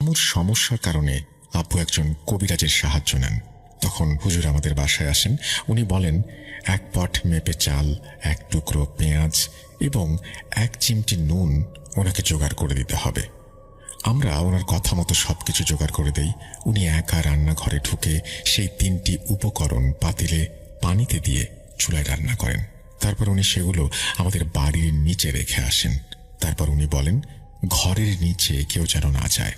আম্মুর সমস্যার কারণে আব্বু একজন কবিরাজের সাহায্য নেন। তখন হুজুর আমাদের বাসায় আসেন। উনি বলেন 1 পট মেপে চাল, 1 টুকরো পেঁয়াজ এবং 1 চিমটি নুন ওনাকে জোগাড় করে দিতে হবে। আমরা ওনার কথা মতো সবকিছু জোগাড় করে দেই। উনি একা রান্নাঘরে ঢুকে সেই 3টি উপকরণ পাতিলে পানিতে দিয়ে চুলায় রান্না করেন। তারপর উনি সেগুলো আমাদের বাড়ির নিচে রেখে আসেন। তারপর উনি বলেন ঘরের নিচে কেউ যেন না যায়।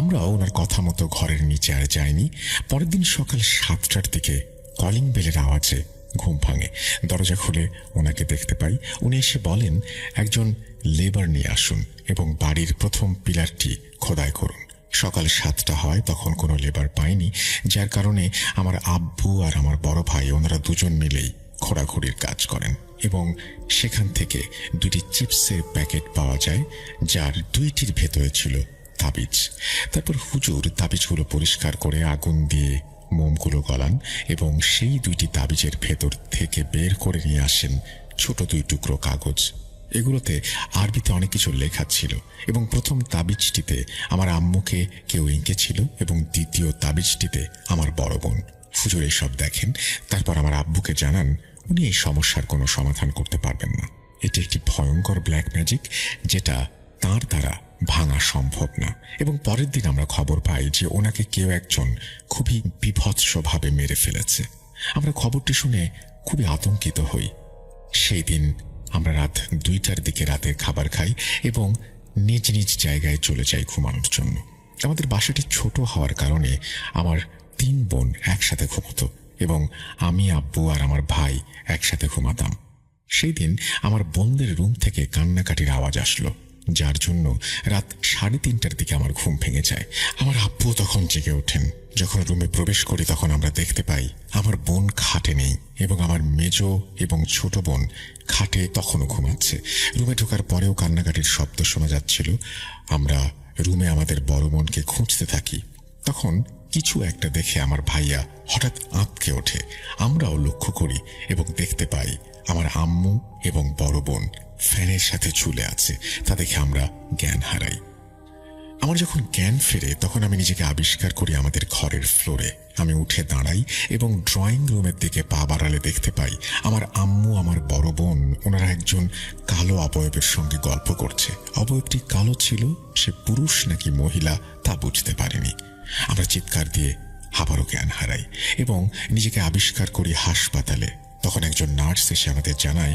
আমরাও ওনার কথা মতো ঘরের নিচে আর যাইনি। পরের দিন সকাল 7টার দিকে কলিং বেলের আওয়াজে ঘুম ভাঙে। দরজা খুলে ওনাকে দেখতে পাই। উনি এসে বলেন একজন লেবার নিয়ে আসুন এবং বাড়ির প্রথম পিলারটি খোদাই করুন। সকাল 7টা হয়, তখন কোনো লেবার পাইনি, যার কারণে আমার আব্বু আর আমার বড় ভাই ওনারা দুজন মিলেই খোঁড়াখুড়ির কাজ করেন এবং সেখান থেকে 2টি চিপসের প্যাকেট পাওয়া যায়, যার 2টির ভেতরে ছিল তাবিজ। তারপর হুজুর তাবিজগুলো পরিষ্কার করে আগুন দিয়ে মোমগুলো গলান এবং সেই 2টি তাবিজের ভেতর থেকে বের করে নিয়ে আসেন ছোট 2 টুকরো কাগজ। এগুলোতে আরবিতে অনেক কিছু লেখা ছিল এবং প্রথম তাবিজটিতে আমার আম্মুকে কেউ এঁকেছিল এবং দ্বিতীয় তাবিজটিতে আমার বড় বোন। হুজুর এসব দেখেন। তারপর আমার আব্বুকে জানান উনি এই সমস্যার কোনো সমাধান করতে পারবেন না। এটি একটি ভয়ঙ্কর ব্ল্যাক ম্যাজিক, যেটা তার দ্বারা ভাঙা সম্ভব না। এবং পরের দিন আমরা খবর পাই যে ওনাকে কেউ একজন খুবই বিভৎসভাবে মেরে ফেলেছে। আমরা খবরটি শুনে খুবই আতঙ্কিত হই। সেই দিন আমরা রাত 2টার দিকে রাতের খাবার খাই এবং নিজ নিজ জায়গায় চলে যাই ঘুমানোর জন্য। আমাদের বাসাটি ছোট হওয়ার কারণে আমার 3 বোন একসাথে ঘুমতো এবং আমি, আব্বু আর আমার ভাই একসাথে ঘুমাতাম। সেই দিন আমার বোনদের রুম থেকে কান্নাকাটির আওয়াজ আসলো, যার জন্য রাত 3:30টার দিকে আমার ঘুম ভেঙে যায়। আমার আব্বু তখন জেগে ওঠেন। যখন রুমে প্রবেশ করি তখন আমরা দেখতে পাই আমার বোন খাটে নেই এবং আমার মেজো এবং ছোট বোন খাটে তখনও ঘুমাচ্ছে। রুমে ঢোকার পরেও কান্নাকাটির শব্দ শোনা যাচ্ছিল। আমরা রুমে আমাদের বড় বোনকে খুঁজতে থাকি। তখন কিছু একটা দেখে আমার ভাইয়া হঠাৎ আঁতকে ওঠে। আমরাও লক্ষ্য করি এবং দেখতে পাই আমার আম্মু এবং বড় বোন ফ্যানের সাথে ঝুলে আছে। তা দেখে আমরা জ্ঞান হারাই। আমার যখন জ্ঞান ফেরে তখন আমি নিজেকে আবিষ্কার করি আমাদের ঘরের ফ্লোরে। আমি উঠে দাঁড়াই এবং ড্রয়িং রুমের দিকে পা বাড়ালে দেখতে পাই আমার আম্মু, আমার বড় বোন, ওনারা একজন কালো অবয়বের সঙ্গে গল্প করছে। অবয়বটি কালো ছিল, সে পুরুষ নাকি মহিলা তা বুঝতে পারিনি। আমরা চিৎকার দিয়ে আবারও জ্ঞান হারাই এবং নিজেকে আবিষ্কার করি হাসপাতালে। তখন একজন নার্স এসে আমাদের জানায়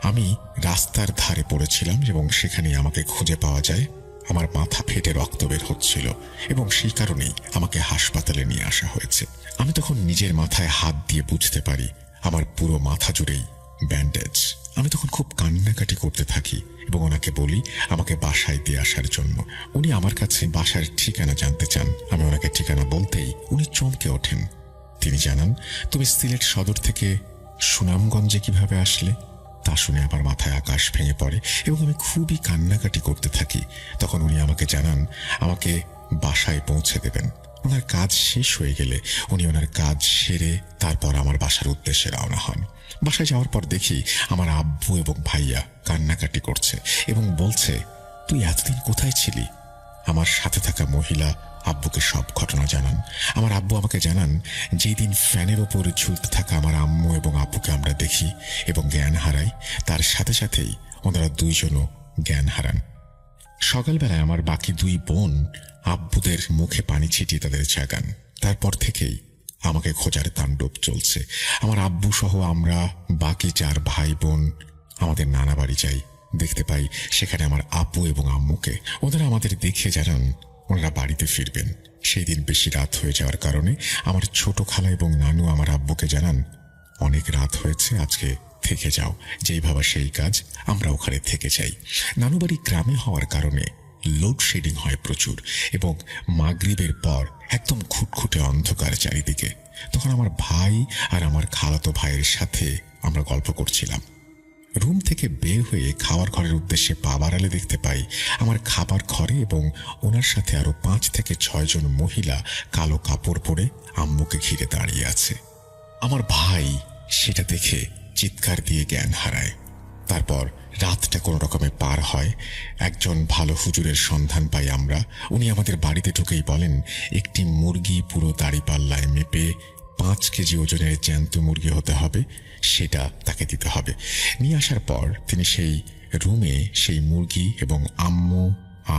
আমি রাস্তার ধারে পড়েছিলাম এবং সেখানেই আমাকে খুঁজে পাওয়া যায়। আমার মাথা ফেটে রক্ত বের হচ্ছিল এবং সেই কারণেই আমাকে হাসপাতালে নিয়ে আসা হয়েছে। আমি তখন নিজের মাথায় হাত দিয়ে বুঝতে পারি আমার পুরো মাথা জুড়েই ব্যান্ডেজ। আমি তখন খুব কান্নাকাটি করতে থাকি এবং ওনাকে বলি আমাকে বাসায় দিয়ে আসার জন্য। উনি আমার কাছে বাসার ঠিকানা জানতে চান। আমি ওনাকে ঠিকানা বলতেই উনি চমকে ওঠেন। তিনি জানান তুমি সিলেট সদর থেকে সুনামগঞ্জে কিভাবে আসলে? তা শুনে আমার মাথায় আকাশ ভেঙে পড়ে এবং আমি খুবই কান্নাকাটি করতে থাকি। তখন উনি আমাকে জানান আমাকে বাসায় পৌঁছে দেবেন। ওনার কাজ শেষ হয়ে গেলে উনি ওনার কাজ সেরে তারপর আমার বাসার উদ্দেশ্যে রওনা হন। বাসায় যাওয়ার পর দেখি আমার আব্বু এবং ভাইয়া কান্নাকাটি করছে এবং বলছে তুই এতদিন কোথায় ছিলি? আমার সাথে থাকা মহিলা আব্বুকে সব ঘটনা জানান। আমার আব্বু আমাকে জানান যেই দিন ফ্যানের ওপর ঝুলতে থাকা আমার আম্মু এবং আব্বুকে আমরা দেখি এবং জ্ঞান হারাই, তার সাথে সাথেই ওনারা দুইজনও জ্ঞান হারান। সকালবেলায় আমার বাকি 2 বোন আব্বুদের মুখে পানি ছিটিয়ে তাদের জাগান। তারপর থেকেই আমাকে খোঁজার তাণ্ডব চলছে। আমার আব্বু সহ আমরা বাকি 4 ভাই বোন আমাদের নানা বাড়ি যাই। দেখতে পাই সেখানে আমার আব্বু এবং আম্মুকে। ওনারা আমাদের দেখে জানান ওনারা বাড়িতে ফিরবেন। সেই দিন বেশি রাত হয়ে যাওয়ার কারণে আমার ছোট খালা এবং নানু আমার আব্বুকে জানান অনেক রাত হয়েছে, আজকে থেকে যাও। যেই ভাবা সেই কাজ, আমরা ওখানে থেকে যাই। নানু বাড়ি গ্রামে হওয়ার কারণে লোডশেডিং হয় প্রচুর এবং মাগরিবের পর একদম খুটখুটে অন্ধকার চারিদিকে। তখন আমার ভাই আর আমার খালাতো ভাইয়ের সাথে আমরা গল্প করছিলাম। রুম থেকে বের হয়ে খাওয়ার ঘরের উদ্দেশ্যে পা বাড়ালে দেখতে পাই আমার খাবার ঘরে এবং ওনার সাথে আরো 5 থেকে 6 জন মহিলা কালো কাপড় পরে আম্মুকে ঘিরে দাঁড়িয়ে আছে। আমার ভাই সেটা দেখে চিৎকার দিয়ে জ্ঞান হারায়। তারপর রাতটা কোনো রকমে পার হয়। একজন ভালো হুজুরের সন্ধান পাই আমরা। উনি আমাদের বাড়িতে ঢুকেই বলেন, একটি মুরগি পুরো দাড়িপাল্লায় মেপে 5 কেজি ওজনের জ্যান্ত মুরগি হতে হবে, সেটা তাকে দিতে হবে। নিয়ে আসার পর তিনি সেই রুমে সেই মুরগি এবং আম্মু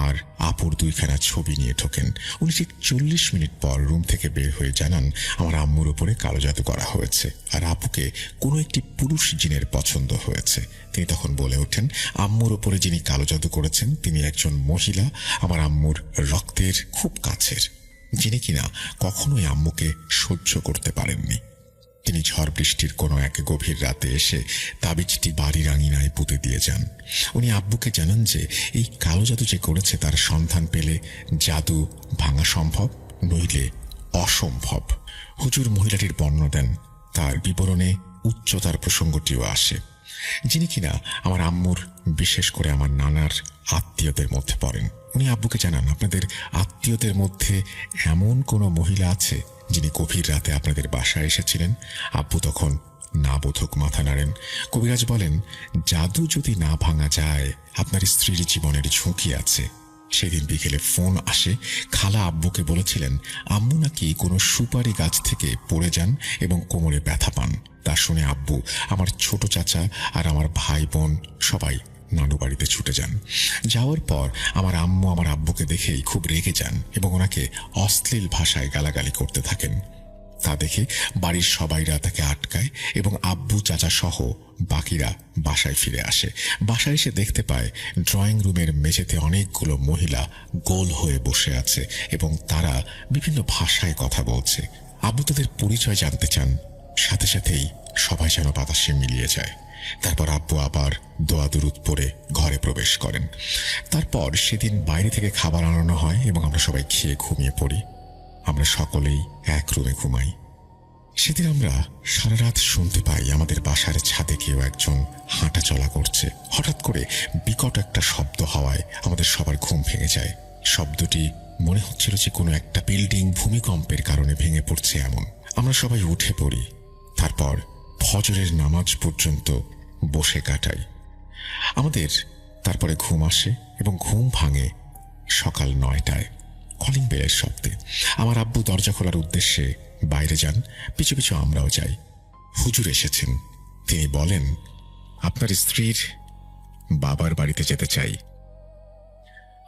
আর আপুর 2খানা ছবি নিয়ে ঢোকেন। উনি ঠিক 40 মিনিট পর রুম থেকে বের হয়ে জানান, আমার আম্মুর উপরে কালো জাদু করা হয়েছে আর আপুকে কোনো একটি পুরুষ জিনের পছন্দ হয়েছে। তিনি তখন বলে ওঠেন, আম্মুর উপরে যিনি কালো জাদু করেছেন তিনি একজন মহিলা, আমার আম্মুর রক্তের খুব কাছের, যিনি কিনা কখনোই আম্মুকে সহ্য করতে পারেননি। তিনি ঝড় বৃষ্টির কোনো এক গভীর রাতে এসে তাবিজটি বাড়ির আঙিনায় পুঁতে দিয়ে যান। উনি আব্বুকে জানান যে এই কালো জাদু যে করেছে তার সন্ধান পেলে জাদু ভাঙা সম্ভব, নইলে অসম্ভব। হুজুর মহিলাটির বর্ণনা দেন, তার বিবরণে উচ্চতার প্রসঙ্গটিও আসে, যিনি কিনা আমার আম্মুর, বিশেষ করে আমার নানার আত্মীয়দের মধ্যে পড়েন। উনি আব্বুকে জানান, আপনাদের আত্মীয়দের মধ্যে এমন কোনো মহিলা আছে যিনি গভীর রাতে আপনাদের বাসায় এসেছিলেন? আব্বু তখন না বোধক মাথা নাড়েন। কবিরাজ বলেন, জাদু যদি না ভাঙা যায় আপনার স্ত্রীর জীবনের ঝুঁকি আছে। সেদিন বিকেলে ফোন আসে, খালা আব্বুকে বলেছিলেন আম্মু নাকি কোনো সুপারি গাছ থেকে পড়ে যান এবং কোমরে ব্যথা পান। তা শুনে আব্বু, আমার ছোট চাচা আর আমার ভাই বোন সবাই নানু বাড়িতে ছুটে যান। যাওয়ার পর আমার আম্মু আমার আব্বুকে দেখেই খুব রেগে যান এবং ওনাকে অশ্লীল ভাষায় গালাগালি করতে থাকেন। তা দেখে বাড়ির সবাইরা তাকে আটকায় এবং আব্বু চাচা সহ বাকিরা বাসায় ফিরে আসে। বাসায় এসে দেখতে পায় ড্রয়িং রুমের মেঝেতে অনেকগুলো মহিলা গোল হয়ে বসে আছে এবং তারা বিভিন্ন ভাষায় কথা বলছে। আব্বু তাদের পরিচয় জানতে চান, সাথে সাথেই সবাই যেন বাতাসে মিলিয়ে যায়। তারপর আব্বু আবার দোয়া দুরুদ পড়ে ঘরে প্রবেশ করেন। তারপর সেদিন বাইরে থেকে খাবার আনানো হয় এবং আমরা সবাই খেয়ে ঘুমিয়ে পড়ি। আমরা সকলেই এক রুমে ঘুমাই। সেদিন আমরা সারা রাত শুনতে পাই আমাদের বাসার ছাদে কেউ একজন হাঁটা চলা করছে। হঠাৎ করে বিকট একটা শব্দ হওয়ায় আমাদের সবার ঘুম ভেঙে যায়। শব্দটি মনে হচ্ছিল যে কোনো একটা বিল্ডিং ভূমিকম্পের কারণে ভেঙে পড়ছে এমন। আমরা সবাই উঠে পড়ি। তারপর ফজরের নামাজ পর্যন্ত বসে কাটাই আমাদের। তারপরে ঘুম আসে এবং ঘুম ভাঙে সকাল 9টায় কলিং বেলের শব্দে। আমার আব্বু দরজা খোলার উদ্দেশ্যে বাইরে যান, পিছু পিছু আমরাও যাই। হুজুর এসেছেন। তিনি বলেন, আপনার স্ত্রীর বাবার বাড়িতে যেতে চাই।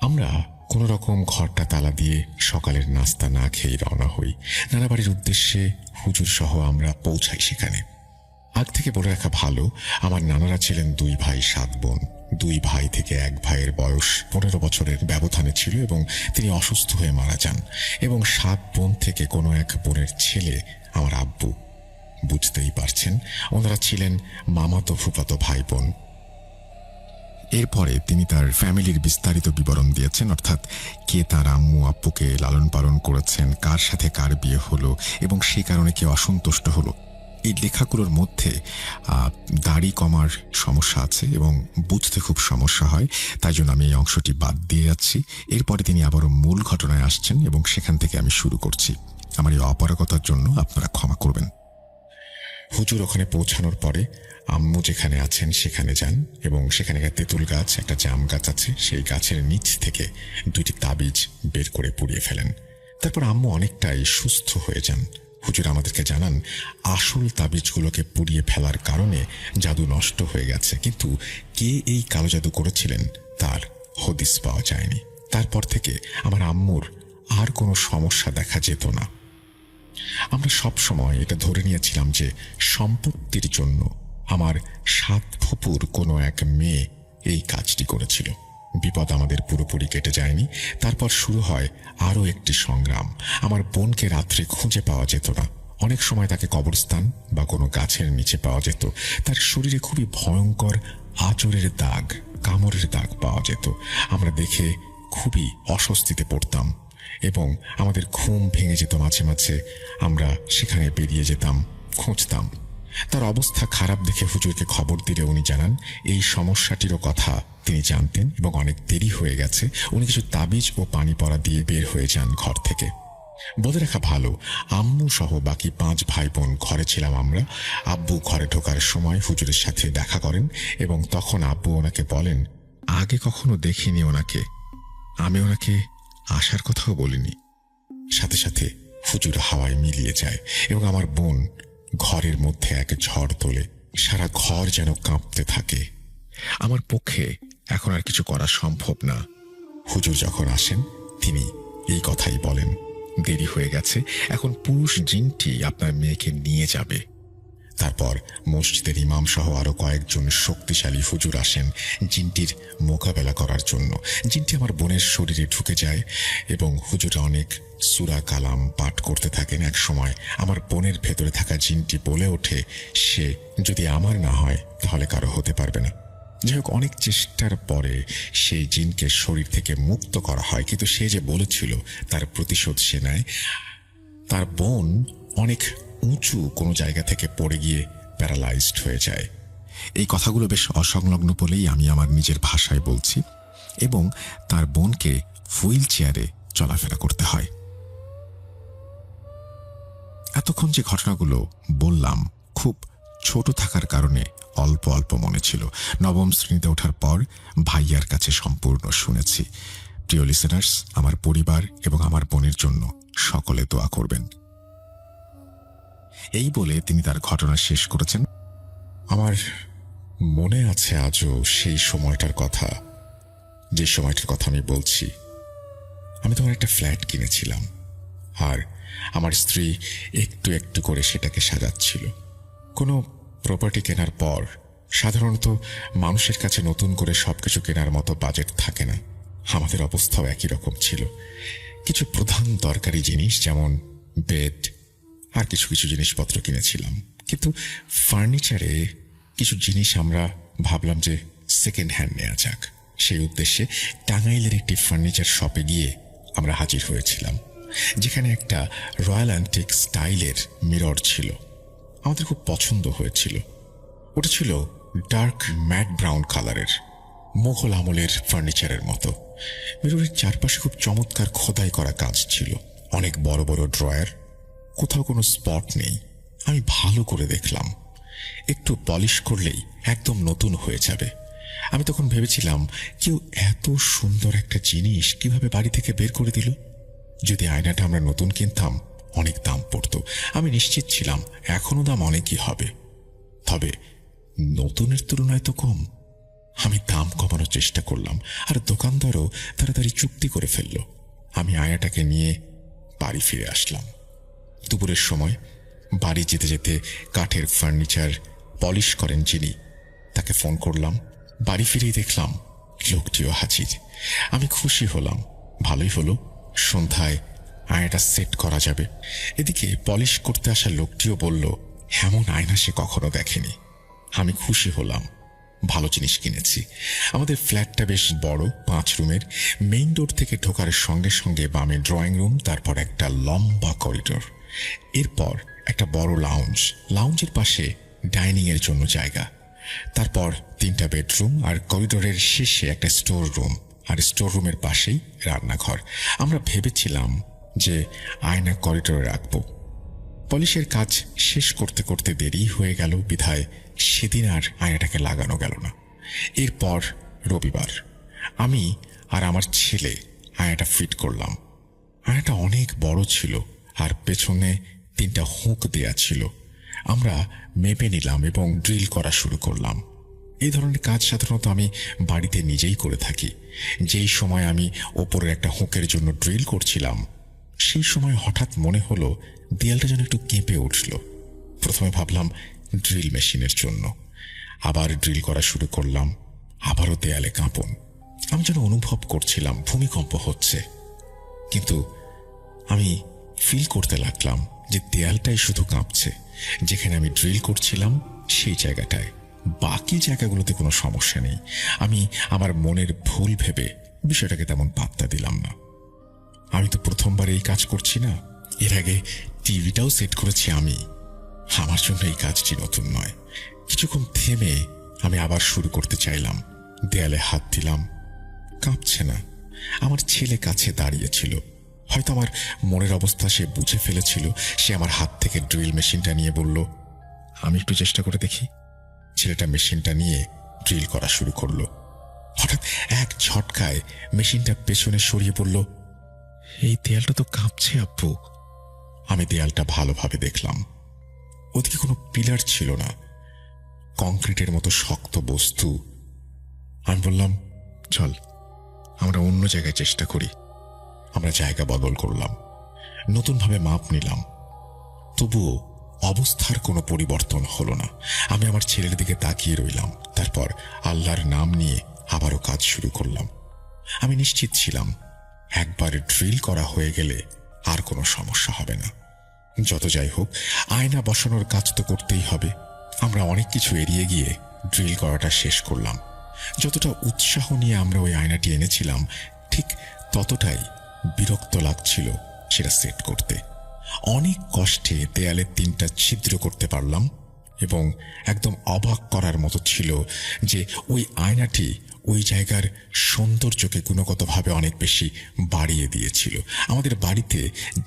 আমরা কোন রকম ঘরটা তালা দিয়ে সকালের নাস্তা না খেয়ে রওনা হই। নানা বাড়ির উদ্দেশ্যে হুজুর সহ আমরা পৌঁছাই সেখানে। আগ থেকে বলে রাখা ভালো, আমার নানারা ছিলেন 2 ভাই 7 বোন। 2 ভাই থেকে এক ভাইয়ের বয়স 15 বছরের ব্যবধানে ছিল এবং তিনি অসুস্থ হয়ে মারা যান। এবং 7 বোন থেকে কোনো এক বোনের ছেলে আমার আব্বু। বুঝতেই পারছেন, ওনারা ছিলেন মামাতো ফুফাতো ভাই বোন। এরপরে তিনি তার ফ্যামিলির বিস্তারিত বিবরণ দিয়েছেন, অর্থাৎ কে তার আম্মু আব্বুকে লালন পালন করেছেন, কার সাথে কার বিয়ে হলো এবং সেই কারণে কে অসন্তুষ্ট হলো। এই লেখাগুলোর মধ্যে দাড়ি কমার সমস্যা আছে এবং বুঝতে খুব সমস্যা হয়, তাই জন্য আমি এই অংশটি বাদ দিয়ে যাচ্ছি। এরপরে তিনি আবারও মূল ঘটনায় আসছেন এবং সেখান থেকে আমি শুরু করছি। আমার এই অপারগতার জন্য আপনারা ক্ষমা করবেন। হুজুর ওখানে পৌঁছানোর পরে আম্মু যেখানে আছেন সেখানে যান এবং সেখানে একটা তেঁতুল গাছ, একটা জাম গাছ আছে, সেই গাছের নিচ থেকে 2টি তাবিজ বের করে পুড়িয়ে ফেলেন। তারপর আম্মু অনেকটাই সুস্থ হয়ে যান। হুজুর আমাদেরকে জানান, আসল তাবিজগুলোকে পুড়িয়ে ফেলার কারণে জাদু নষ্ট হয়ে গেছে, কিন্তু কে এই কালো জাদু করেছিলেন তার হদিস পাওয়া যায়নি। তারপর থেকে আমার আম্মুর আর কোনো সমস্যা দেখা যেত না। আমরা সব সময় এটা ধরে নিয়েছিলাম যে সম্পত্তির জন্য আমার 7 ফুপুর কোনো এক মেয়ে এই কাজটি করেছিল। বিপদ আমাদের পুরোপুরি কেটে যায়নি। তারপর শুরু হয় আরও একটি সংগ্রাম। আমার বোনকে রাত্রে খুঁজে পাওয়া যেত না। অনেক সময় তাকে কবরস্থান বা কোনো গাছের নিচে পাওয়া যেত। তার শরীরে খুবই ভয়ঙ্কর আঁচড়ের দাগ, কামড়ের দাগ পাওয়া যেত। আমরা দেখে খুবই অস্বস্তিতে পড়তাম এবং আমাদের ঘুম ভেঙে যেত মাঝে মাঝে। আমরা সেখানে বেরিয়ে যেতাম, খুঁজতাম। তার অবস্থা খারাপ দেখে হুজুরকে খবর দিলে উনি জানান এই সমস্যাটিরও কথা তিনি জানতেন এবং অনেক দেরি হয়ে গেছে। উনি কিছু তাবিজ ও পানি পড়া দিয়ে বের হয়ে যান ঘর থেকে। বলে রাখা ভালো, আম্মু সহ বাকি 5 ভাই বোন ঘরে ছিলাম আমরা। আব্বু ঘরে ঢোকার সময় হুজুরের সাথে দেখা করেন এবং তখন আব্বু ওনাকে বলেন, আগে কখনো দেখিনি ওনাকে, আমি ওনাকে আসার কথাও বলিনি। সাথে সাথে হুজুর হাওয়ায় মিলিয়ে যায় এবং আমার বোন ঘরের মধ্যে এক ঝড় তোলে। সারা ঘর যেন কাঁপতে থাকে। আমার পক্ষে এখন আর কিছু করা সম্ভব না। হুজুর যখন আসেন তিনি এই কথাই বলেন, দেরি হয়ে গেছে, এখন পুরুষ জিনটি আপনার মেয়েকে নিয়ে যাবে। তারপর মসজিদের ইমাম সহ আরো কয়েকজন শক্তিশালী হুজুর আসেন জিনটির মোকাবেলা করার জন্য। জিনটি আমার বোনের শরীরে ঢুকে যায় এবং হুজুরা অনেক সূরা কালাম পাঠ করতে থাকেন। এক সময় আমার বোনের ভেতরে থাকা জিনটি বলে ওঠে, সে যদি আমার না হয় তাহলে কারো হতে পারবে না। যাই হোক, অনেক চেষ্টার পরে সেই জিনকে শরীর থেকে মুক্ত করা হয়, কিন্তু সে যে বলেছিল তার প্রতিশোধ সে নেয়। তার বোন অনেক উঁচু কোনো জায়গা থেকে পড়ে গিয়ে প্যারালাইজড হয়ে যায়। এই কথাগুলো বেশ অসংলগ্ন বলেই আমি আমার নিজের ভাষায় বলছি, এবং তার বোনকে হুইল চেয়ারে চলাফেরা করতে হয়। এতক্ষণ যে ঘটনাগুলো বললাম খুব ছোট থাকার কারণে অল্প অল্প মনে ছিল। নবম শ্রেণীতে ওঠার পর ভাইয়ার কাছে সম্পূর্ণ শুনেছি। প্রিয় লিসেনার্স, আমার পরিবার এবং আমার বোনের জন্য সকলে দোয়া করবেন। এই বলে তিনি তার ঘটনা শেষ করেছেন। আমার মনে আছে আজও সেই সময়টার কথা, যে সময়টার কথা আমি বলছি। আমি তখন একটা ফ্ল্যাট কিনেছিলাম, আর আমার স্ত্রী একটু একটু করে সেটাকে সাজাচ্ছিল। কোনো প্রপার্টি কেনার পর সাধারণত মানুষের কাছে নতুন করে সবকিছু কেনার মতো বাজেট থাকে না। আমাদের অবস্থাও একই রকম ছিল। কিছু প্রধান দরকারি জিনিস যেমন বেড আর কিছু কিছু জিনিসপত্র কিনেছিলাম, কিন্তু ফার্নিচারে কিছু জিনিস আমরা ভাবলাম যে সেকেন্ড হ্যান্ড নেওয়া যাক। সেই উদ্দেশ্যে টাঙ্গাইলের একটি ফার্নিচার শপে গিয়ে আমরা হাজির হয়েছিলাম, যেখানে একটা রয়্যাল অ্যান্টিক স্টাইলের মিরর ছিল। আমাদের খুব পছন্দ হয়েছিল। ওটা ছিল ডার্ক ম্যাট ব্রাউন কালারের, মোগল আমলের ফার্নিচারের মতো। মিররের চারপাশে খুব চমৎকার খোদাই করা কাজ ছিল, অনেক বড় বড় ড্রয়ার, কোথাও কোনো স্পট নেই। আমি ভালো করে দেখলাম, একটু পলিশ করলেই একদম নতুন হয়ে যাবে। আমি তখন ভেবেছিলাম, কেউ এত সুন্দর একটা জিনিস কিভাবে বাড়ি থেকে বের করে দিল। যদি আয়নাটা আমরা নতুন কিনতাম অনেক দাম পড়তো। আমি নিশ্চিত ছিলাম এখনো দাম অনেকই হবে, তবে নতুনের তুলনায় তো কম। আমি দাম কমানোর চেষ্টা করলাম, আর দোকানদারও তাড়াতাড়ি চুক্তি করে ফেলল। আমি আয়নাটাকে নিয়ে বাড়ি ফিরে আসলাম। দুপুরের সময় বাড়ি যেতে যেতে কাঠের ফার্নিচার পলিশ করেন যিনি, তাকে ফোন করলাম। বাড়ি ফিরেই দেখলাম লোকটিও হাজির। আমি খুশি হলাম, ভালোই হলো, সন্ধ্যায় আয়নাটা সেট করা যাবে। এদিকে পলিশ করতে আসা লোকটিও বলল এমন আয়না সে কখনো দেখেনি। আমি খুশি হলাম, ভালো জিনিস কিনেছি। আমাদের ফ্ল্যাটটা বেশ বড়, 5 রুমের। মেইন ডোর থেকে ঢোকার সঙ্গে সঙ্গে বামে ড্রয়িং রুম, তারপর একটা লম্বা করিডোর, এরপর একটা বড় লাউঞ্জ, লাউঞ্জের পাশে ডাইনিং এর জন্য জায়গা, তারপর 3টা বেডরুম, আর করিডোরের শেষে একটা স্টোর রুম, আর স্টোর রুমের পাশেই রান্নাঘর। আমরা ভেবেছিলাম যে আয়না করিডোরে রাখবো। পলিশের কাজ শেষ করতে করতে দেরি হয়ে গেল, বিধায় সেদিন আর আয়নাটাকে লাগানো গেল না। এরপর রবিবার আমি আর আমার ছেলে আয়নাটা ফিট করলাম। আয়নাটা অনেক বড় ছিল, আর পেছনে 3টা হুক দেয়া ছিল। আমরা মেপে নিলাম এবং ড্রিল করা শুরু করলাম। এই ধরনের কাজ সাধারণত আমি বাড়িতে নিজেই করে থাকি। যেই সময় আমি ওপরের একটা হুকের জন্য ড্রিল করছিলাম, সেই সময় হঠাৎ মনে হলো দেয়ালটা যেন একটু কেঁপে উঠল। প্রথমে ভাবলাম ড্রিল মেশিনের জন্য, আবার ড্রিল করা শুরু করলাম, আবারও দেয়ালে কাঁপন। আমি যেন অনুভব করছিলাম ভূমিকম্প হচ্ছে, কিন্তু আমি ফিল করতে লাগলাম যে দেয়ালটাই শুধু কাঁপছে। যেখানে আমি ড্রিল করছিলাম সেই জায়গাটায়, বাকি জায়গাগুলোতে কোনো সমস্যা নেই। আমি আমার মনের ভুল ভেবে বিষয়টাকে তেমন পাত্তা দিলাম না। আমি তো প্রথমবার এই কাজ করছি না, এর আগে টিভিটাও সেট করেছি আমি। আমার জন্য এই কাজটি নতুন নয়। কিছুক্ষণ থেমে আমি আবার শুরু করতে চাইলাম, দেয়ালে হাত দিলাম, কাঁপছে না। আমার ছেলে কাছে দাঁড়িয়েছিল, হয়তো আমার মনের অবস্থা সে বুঝে ফেলেছিল। সে আমার হাত থেকে ড্রিল মেশিনটা নিয়ে বলল, আমি একটু চেষ্টা করে দেখি। ছেলেটা মেশিনটা নিয়ে ড্রিল করা শুরু করলো। হঠাৎ এক ঝটকায় মেশিনটা পেছনে সরিয়ে পড়ল। এই দেয়ালটা তো কাঁপছে আব্বু। আমি দেয়ালটা ভালোভাবে দেখলাম। ওদিকে কোনো পিলার ছিল না, কংক্রিটের মতো শক্ত বস্তু। আমি বললাম, চল আমরা অন্য জায়গায় চেষ্টা করি। আমরা জায়গা বদল করলাম, নতুনভাবে মাপ নিলাম। তবুও অবস্থার কোনো পরিবর্তন হলো না। আমি আমার ছেলের দিকে তাকিয়ে রইলাম। তারপর আল্লাহর নাম নিয়ে আবারও কাজ শুরু করলাম। আমি নিশ্চিত ছিলাম একবার ড্রিল করা হয়ে গেলে আর কোনো সমস্যা হবে না। যত যাই হোক, আয়না বসানোর কাজ তো করতেই হবে। আমরা অনেক কিছু এড়িয়ে গিয়ে ড্রিল করাটা শেষ করলাম। যতটা উৎসাহ নিয়ে আমরা ওই আয়নাটি এনেছিলাম, ঠিক ততটাই বিরক্ত লাগছিল সেটা সেট করতে। অনেক কষ্টে দেয়ালে 3টা ছিদ্র করতে পারলাম এবং একদম অবাক করার মতো ছিল যে ওই আয়নাটি ওই জায়গার সৌন্দর্যকে গুণগতভাবে অনেক বেশি বাড়িয়ে দিয়েছিল। আমাদের বাড়িতে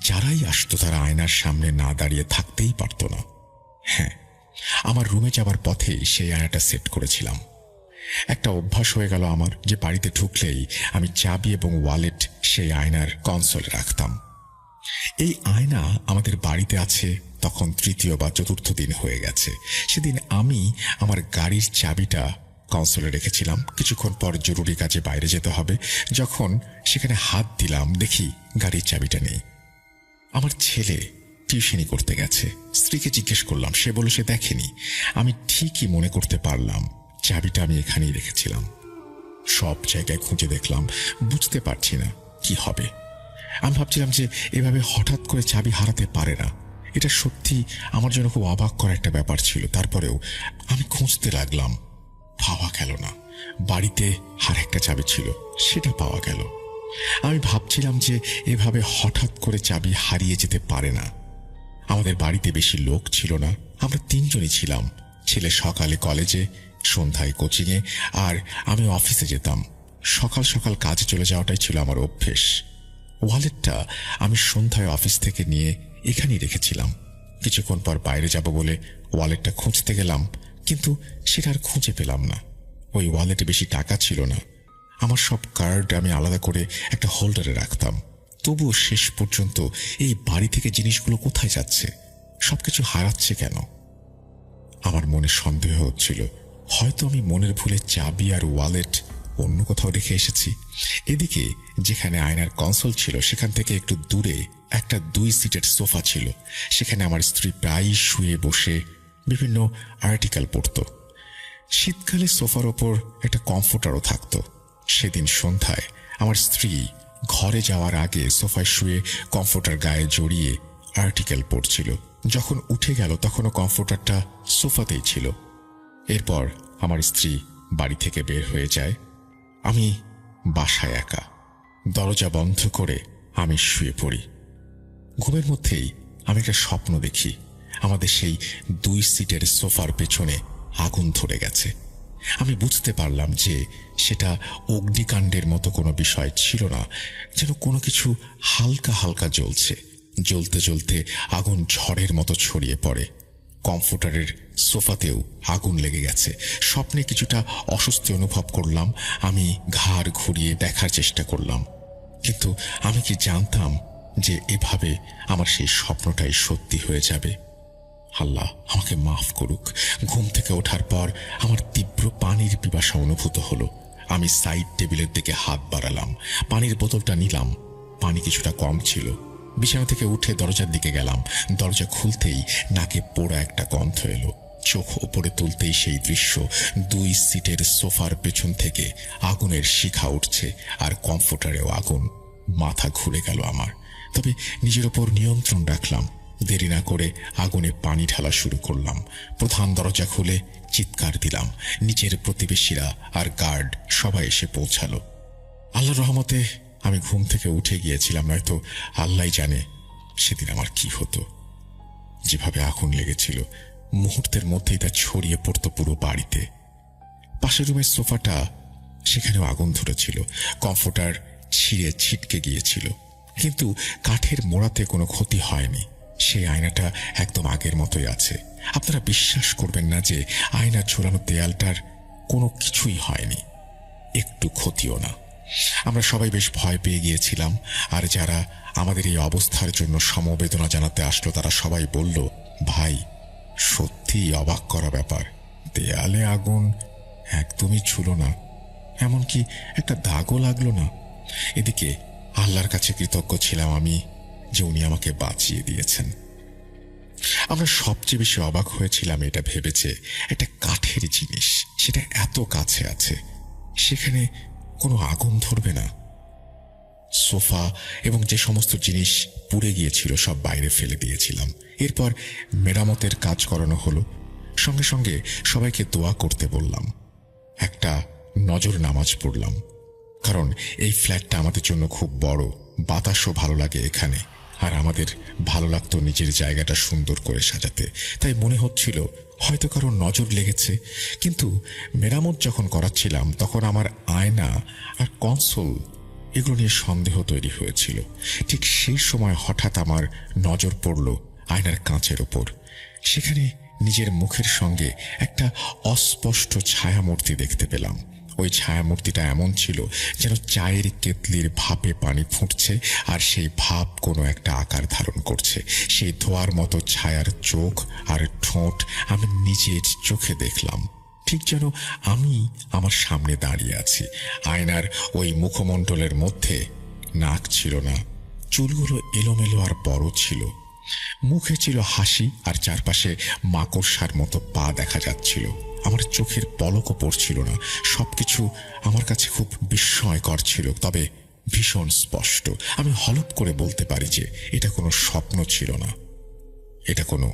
যারাই আসতো তারা আয়নার সামনে না দাঁড়িয়ে থাকতেই পারত না। হ্যাঁ, আমার রুমে যাবার পথেই সেই আয়নাটা সেট করেছিলাম। একটা অভ্যাস হয়ে গেল আমার যে বাড়িতে ঢুকলেই আমি চাবি এবং ওয়ালেট সেই আয়নার কনসোলে রাখতাম। এই আয়না আমাদের বাড়িতে আছে তখন 3য় বা 4র্থ দিন হয়ে গেছে। সেদিন আমি আমার গাড়ির চাবিটা কনসোলে রেখেছিলাম। কিছুক্ষণ পর জরুরি কাজে বাইরে যেতে হবে। যখন সেখানে হাত দিলাম, দেখি গাড়ির চাবিটা নেই। আমার ছেলে টিউশনি করতে গেছে। স্ত্রীকে জিজ্ঞেস করলাম, সে বলে সে দেখেনি। আমি ঠিকই মনে করতে পারলাম চাবিটা আমি এখানেই রেখেছিলাম। সব জায়গায় খুঁজে দেখলাম, বুঝতে পারছি না কি হবে। আমি ভাবছিলাম যে এভাবে হঠাৎ করে চাবি হারাতে পারে না। এটা সত্যি আমার জন্য খুব অবাক করা একটা ব্যাপার ছিল। তারপরেও আমি খুঁজতে লাগলাম, পাওয়া গেল না। বাড়িতে আর একটা চাবি ছিল, সেটা পাওয়া গেল। আমি ভাবছিলাম যে এভাবে হঠাৎ করে চাবি হারিয়ে যেতে পারে না। আমাদের বাড়িতে বেশি লোক ছিল না, আমরা 3জনই ছিলাম। ছেলে সকালে কলেজে, সন্ধ্যায় কোচিংয়ে, আর আমি অফিসে যেতাম। সকাল সকাল কাজে চলে যাওয়াটাই ছিল আমার অভ্যেস। ওয়ালেটটা আমি সন্ধ্যায় অফিস থেকে নিয়ে এখানেই রেখেছিলাম। কিছুক্ষণ পর বাইরে যাব বলে ওয়ালেটটা খুঁজতে গেলাম, কিন্তু সেটা আর খুঁজে পেলাম না। ওই ওয়ালেটে বেশি টাকা ছিল না। আমার সব কার্ড আমি আলাদা করে একটা হোল্ডারে রাখতাম। তবুও শেষ পর্যন্ত এই বাড়ি থেকে জিনিসগুলো কোথায় যাচ্ছে, সবকিছু হারাচ্ছে কেন? আমার মনে সন্দেহ হচ্ছিল, হয়তো আমি মনের ভুলে চাবি আর ওয়ালেট অন্য কোথাও রেখে এসেছি। এদিকে যেখানে আয়নার কনসোল ছিল সেখান থেকে একটু দূরে একটা 2 সিটের সোফা ছিল। সেখানে আমার স্ত্রী প্রায়ই শুয়ে বসে বিভিন্ন আর্টিকেল পড়ত। শীতকালে সোফার ওপর একটা কমফোর্টারও থাকত। সেদিন সন্ধ্যায় আমার স্ত্রী ঘরে যাওয়ার আগে সোফায় শুয়ে কমফোর্টার গায়ে জড়িয়ে আর্টিকেল পড়ছিল। যখন উঠে গেল তখনও কমফোর্টারটা সোফাতেই ছিল। এরপর আমার স্ত্রী বাড়ি থেকে বের হয়ে যায়। আমি বাসায় একা, দরজা বন্ধ করে আমি শুয়ে পড়ি। ঘুমের মধ্যেই আমি একটা স্বপ্ন দেখি। আমাদের সেই 2 সিটের সোফার পেছনে আগুন ধরে গেছে। আমি বুঝতে পারলাম যে সেটা অগ্নিকাণ্ডের মতো কোনো বিষয় ছিল না, যেন কোনো কিছু হালকা হালকা জ্বলছে। জ্বলতে জ্বলতে আগুন ঝড়ের মতো ছড়িয়ে পড়ে। কমফোর্টারের সোফাতেও আগুন লেগে গেছে। স্বপ্নে কিছুটা অস্বস্তি অনুভব করলাম। আমি ঘাড় ঘুরিয়ে দেখার চেষ্টা করলাম, কিন্তু আমি কি জানতাম যে এভাবে আমার সেই স্বপ্নটাই সত্যি হয়ে যাবে। আল্লাহ আমাকে মাফ করুক। ঘুম থেকে ওঠার পর আমার তীব্র পানির পিপাসা অনুভূত হলো। আমি সাইড টেবিলের দিকে হাত বাড়ালাম, পানির বোতলটা নিলাম। পানি কিছুটা কম ছিল। বিছানা থেকে উঠে দরজার দিকে গেলাম। দরজা খুলতেই নাকে পোড়া একটা গন্ধ এলো। চোখ উপরে তুলতেই সেই দৃশ্য, 2 সিটের সোফার পেছন থেকে আগুনের শিখা উঠছে আর কমফোর্টারেও আগুন। মাথা ঘুরে গেল আমার, তবে নিজের ওপর নিয়ন্ত্রণ রাখলাম। দেরি না করে আগুনে পানি ঢালা শুরু করলাম। প্রধান দরজা খুলে চিৎকার দিলাম। নিচের প্রতিবেশীরা আর গার্ড সবাই এসে পৌঁছালো। আল্লাহর রহমতে আমি ঘুম থেকে উঠে গিয়েছিলাম, নয়তো আল্লাহ জানে সেদিন আমার কি হতো। যেভাবে আগুন লেগেছিল মুহূর্তের মধ্যেই তা ছড়িয়ে পড়তো পুরো বাড়িতে। পাশের রুমের সোফাটা, সেখানেও আগুন ধরেছিল। কমফোর্টার ছিঁড়ে ছিটকে গিয়েছিল। কিন্তু কাঠের মোড়াতে কোনো ক্ষতি হয়নি। সেই আয়নাটা একদম আগের মতোই আছে। আপনারা বিশ্বাস করবেন না যে আয়না ঝোলানো দেয়ালটার কোনো কিছুই হয়নি, একটু ক্ষতিও না। আমরা সবাই বেশ ভয় পেয়ে গিয়েছিলাম। আর যারা আমাদের এই অবস্থার জন্য সমবেদনা জানাতে আসলো তারা সবাই বলল, ভাই সত্যি অবাক করা ব্যাপার, দেয়ালে আগুন একদমই ছিল না, এমনকি একটা দাগও লাগলো না। এদিকে আল্লাহর কাছে কৃতজ্ঞ ছিলাম আমি যে উনি আমাকে বাঁচিয়ে দিয়েছেন। আমরা সবচেয়ে বেশি অবাক হয়েছিলাম এটা ভেবেছে একটা কাঠের জিনিস, সেটা এত কাছে আছে, সেখানে কোনো আগুন ধরবে না। সোফা এবং যে সমস্ত জিনিস পুড়ে গিয়েছিল সব বাইরে ফেলে দিয়েছিলাম। এরপর মেরামতের কাজ করানো হলো। সঙ্গে সঙ্গে সবাইকে দোয়া করতে বললাম। একটা নজর নামাজ পড়লাম, কারণ এই ফ্ল্যাটটা আমাদের জন্য খুব বড়, বাতাসও ভালো লাগে এখানে, আর আমাদের ভালো লাগতো নিজের জায়গাটা সুন্দর করে সাজাতে। তাই মনে হচ্ছিল হয়তো কারো নজর লেগেছে। কিন্তু মেরামত যখন করাচ্ছিলাম তখন আমার আয়না আর কনসোল এগুলো নিয়ে সন্দেহ তৈরি হয়েছিল। ঠিক সেই সময় হঠাৎ আমার নজর পড়ল আয়নার কাঁচের ওপর। সেখানে নিজের মুখের সঙ্গে একটা অস্পষ্ট ছায়ামূর্তি দেখতে পেলাম। ওই ছায়ামূর্তিটা এমন ছিল যেন চায়ের কেতলির ভাপে পানি ফুটছে আর সেই ভাপ কোনো একটা আকার ধারণ করছে। সেই ধোয়ার মতো ছায়ার চোখ আর ঠোঁট আমি নিজের চোখে দেখলাম, ঠিক যেন আমি আমার সামনে দাঁড়িয়ে আছি। আয়নার ওই মুখমণ্ডলের মধ্যে নাক ছিল না, চুলগুলো এলোমেলো আর বড় ছিল। মুখে ছিল হাসি আর চারপাশে মাকড়সার মতো পা দেখা যাচ্ছিল। আমার চোখের পলকও পড়ছিল না। সবকিছু আমার কাছে খুব বিস্ময়কর ছিল, তবে ভীষণ স্পষ্ট। আমি হলপ করে বলতে পারি যে এটা কোনো স্বপ্ন ছিল না, এটা কোনো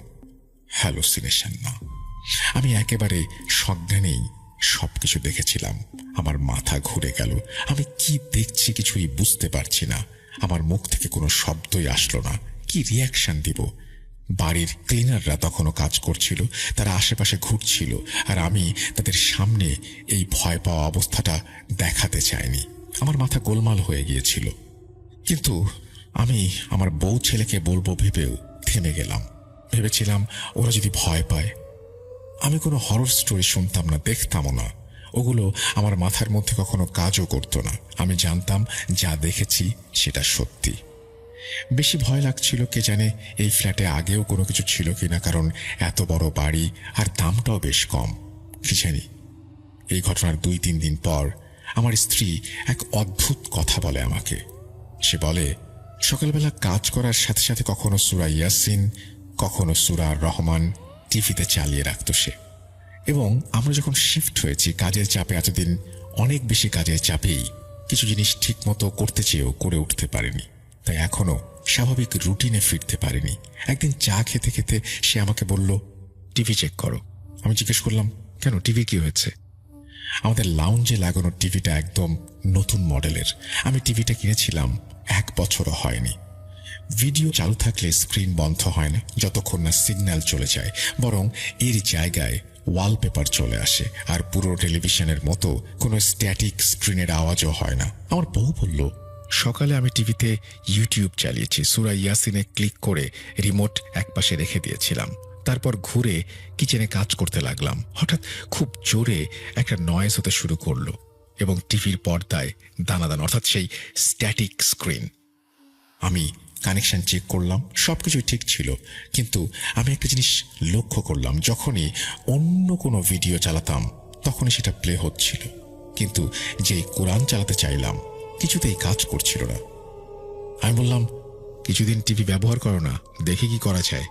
হ্যালুসিনেশন না। আমি একেবারে সজ্ঞানেই সবকিছু দেখেছিলাম। আমার মাথা ঘুরে গেল। আমি কি দেখছি কিছুই বুঝতে পারছি না। আমার মুখ থেকে কোনো শব্দই আসলো না। কি রিয়াকশন দিব? বাড়ির ক্লিনাররা তখনও কাজ করছিল, তারা আশেপাশে ঘুরছিল, আর আমি তাদের সামনে এই ভয় পাওয়া অবস্থাটা দেখাতে চাইনি। আমার মাথা গোলমাল হয়ে গিয়েছিল। কিন্তু আমি আমার বউ ছেলেকে বলবো ভেবেও থেমে গেলাম। ভেবেছিলাম ওরা যদি ভয় পায়। আমি কোনো হরর স্টোরি শুনতাম না, দেখতামও না। ওগুলো আমার মাথার মধ্যে কখনো কাজও করতো না। আমি জানতাম যা দেখেছি সেটা সত্যি। বেশি ভয় লাগছিল কে জানে এই ফ্ল্যাটে আগেও কোনো কিছু ছিল কিনা, কারণ এত বড় বাড়ি আর দামটাও বেশ কম। কি জানি এই ঘটনার 2-3 দিন পর আমার স্ত্রী এক অদ্ভুত কথা বলে আমাকে। সে বলে সকালবেলা কাজ করার সাথে সাথে কখনো সূরা ইয়াসিন, কখনো সূরা রহমান টিভিতে চালিয়ে রাখতো সে। এবং আমরা যখন শিফট হয়েছি কাজের চাপে, এতদিন অনেক বেশি কাজের চাপেই কিছু জিনিস ঠিক মতো করতে চেয়েও করে উঠতে পারেনি, তাই এখনো স্বাভাবিক রুটিনে ফিরতে পারেনি। একদিন চা খেতে খেতে সে আমাকে বলল, টিভি চেক করো। আমি জিজ্ঞেস করলাম, কেন, টিভি কি হয়েছে? আমাদের লাউঞ্জে লাগানো টিভিটা একদম নতুন মডেলের। আমি টিভিটা কিনেছিলাম 1 বছরও হয়নি। ভিডিও চালু থাকলে স্ক্রিন বন্ধ হয় না যতক্ষণ না সিগন্যাল চলে যায়, বরং এর জায়গায় ওয়ালপেপার চলে আসে। আর পুরো টেলিভিশনের মতো কোনো স্ট্যাটিক স্ক্রিনের আওয়াজও হয় না। আমার বউ বলল, সকালে আমি টিভিতে ইউটিউব চালিয়েছি, সূরা ইয়াসিনে ক্লিক করে রিমোট একপাশে রেখে দিয়েছিলাম। তারপর ঘুরে কিচেনে কাজ করতে লাগলাম। হঠাৎ খুব জোরে একটা নয়েজ হতে শুরু করলো এবং টিভির পর্দায় দানাদান, অর্থাৎ সেই স্ট্যাটিক স্ক্রিন। আমি কানেকশন চেক করলাম, সবকিছু ঠিক ছিল। কিন্তু আমি একটা জিনিস লক্ষ্য করলাম, যখনই অন্য কোনো ভিডিও চালাতাম তখনই সেটা প্লে হচ্ছিল, কিন্তু যেই কোরআন চালাতে চাইলাম কিছুতেই কাজ করছিল না। আমি বললাম, কিছুদিন টিভি ব্যবহার করো না, দেখে কি করা যায়।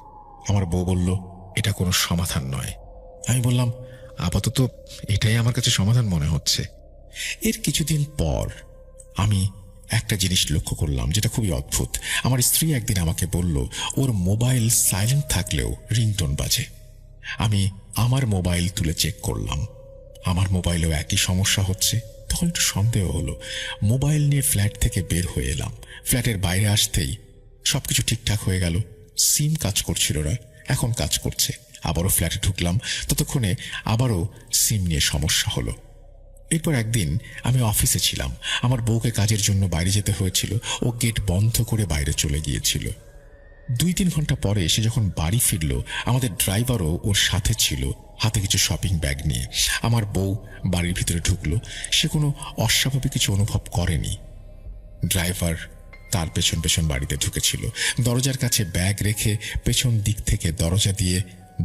আমার বউ বলল, এটা কোনো সমাধান নয়। আমি বললাম, আপাতত এটাই আমার কাছে সমাধান মনে হচ্ছে। এর কিছুদিন পর আমি একটা জিনিস লক্ষ্য করলাম যেটা খুবই অদ্ভুত। আমার স্ত্রী একদিন আমাকে বলল, ওর মোবাইল সাইলেন্ট থাকলেও রিংটোন বাজে। আমি আমার মোবাইল তুলে চেক করলাম, আমার মোবাইলেও একই সমস্যা হচ্ছে। তখন একটু সন্দেহ হলো। মোবাইল নিয়ে ফ্ল্যাট থেকে বের হয়ে এলাম। ফ্ল্যাটের বাইরে আসতেই সবকিছু ঠিকঠাক হয়ে গেল। সিম কাজ করছিল না, এখন কাজ করছে। আবারও ফ্ল্যাটে ঢুকলাম, ততক্ষণে আবারও সিম নিয়ে সমস্যা হলো। এরপর একদিন আমি অফিসে ছিলাম, আমার বউকে কাজের জন্য বাইরে যেতে হয়েছিল। ও গেট বন্ধ করে বাইরে চলে গিয়েছিল। 2-3 ঘন্টা পরে সে যখন বাড়ি ফিরল, আমাদের ড্রাইভারও ওর সাথে ছিল, হাতে কিছু শপিং ব্যাগ নিয়ে। আমার বউ বাড়ির ভিতরে ঢুকলো। সে কোনো অস্বাভাবিক কিছু অনুভব করেনি। ড্রাইভার তার পেছন পেছন বাড়িতে ঢুকেছিল। দরজার কাছে ব্যাগ রেখে পেছন দিক থেকে দরজা দিয়ে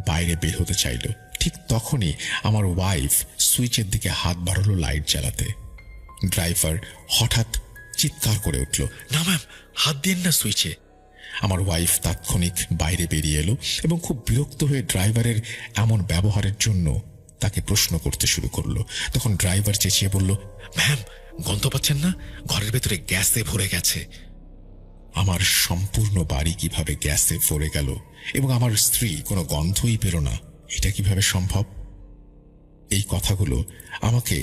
বাইরে বের হতে চাইল। ঠিক তখনই আমার ওয়াইফ সুইচের দিকে হাত বাড়ালো লাইট জ্বালাতে। ড্রাইভার হঠাৎ চিৎকার করে উঠল, না ম্যাম, হাত দিন না সুইচে। আমার ওয়াইফ তাৎক্ষণিক বাইরে বেরিয়ে এলো এবং খুব বিরক্ত হয়ে ড্রাইভারের এমন ব্যবহারের জন্য তাকে প্রশ্ন করতে শুরু করলো। তখন ড্রাইভার চেঁচিয়ে বলল, ম্যাম, গন্ধ পাচ্ছেন না? ঘরের ভেতরে গ্যাসে ভরে গেছে। আমার সম্পূর্ণ বাড়ি কিভাবে গ্যাসে ভরে গেল এবং আমার স্ত্রী কোনো গন্ধই পেল না, এটা কিভাবে সম্ভব? এই কথাগুলো আমাকে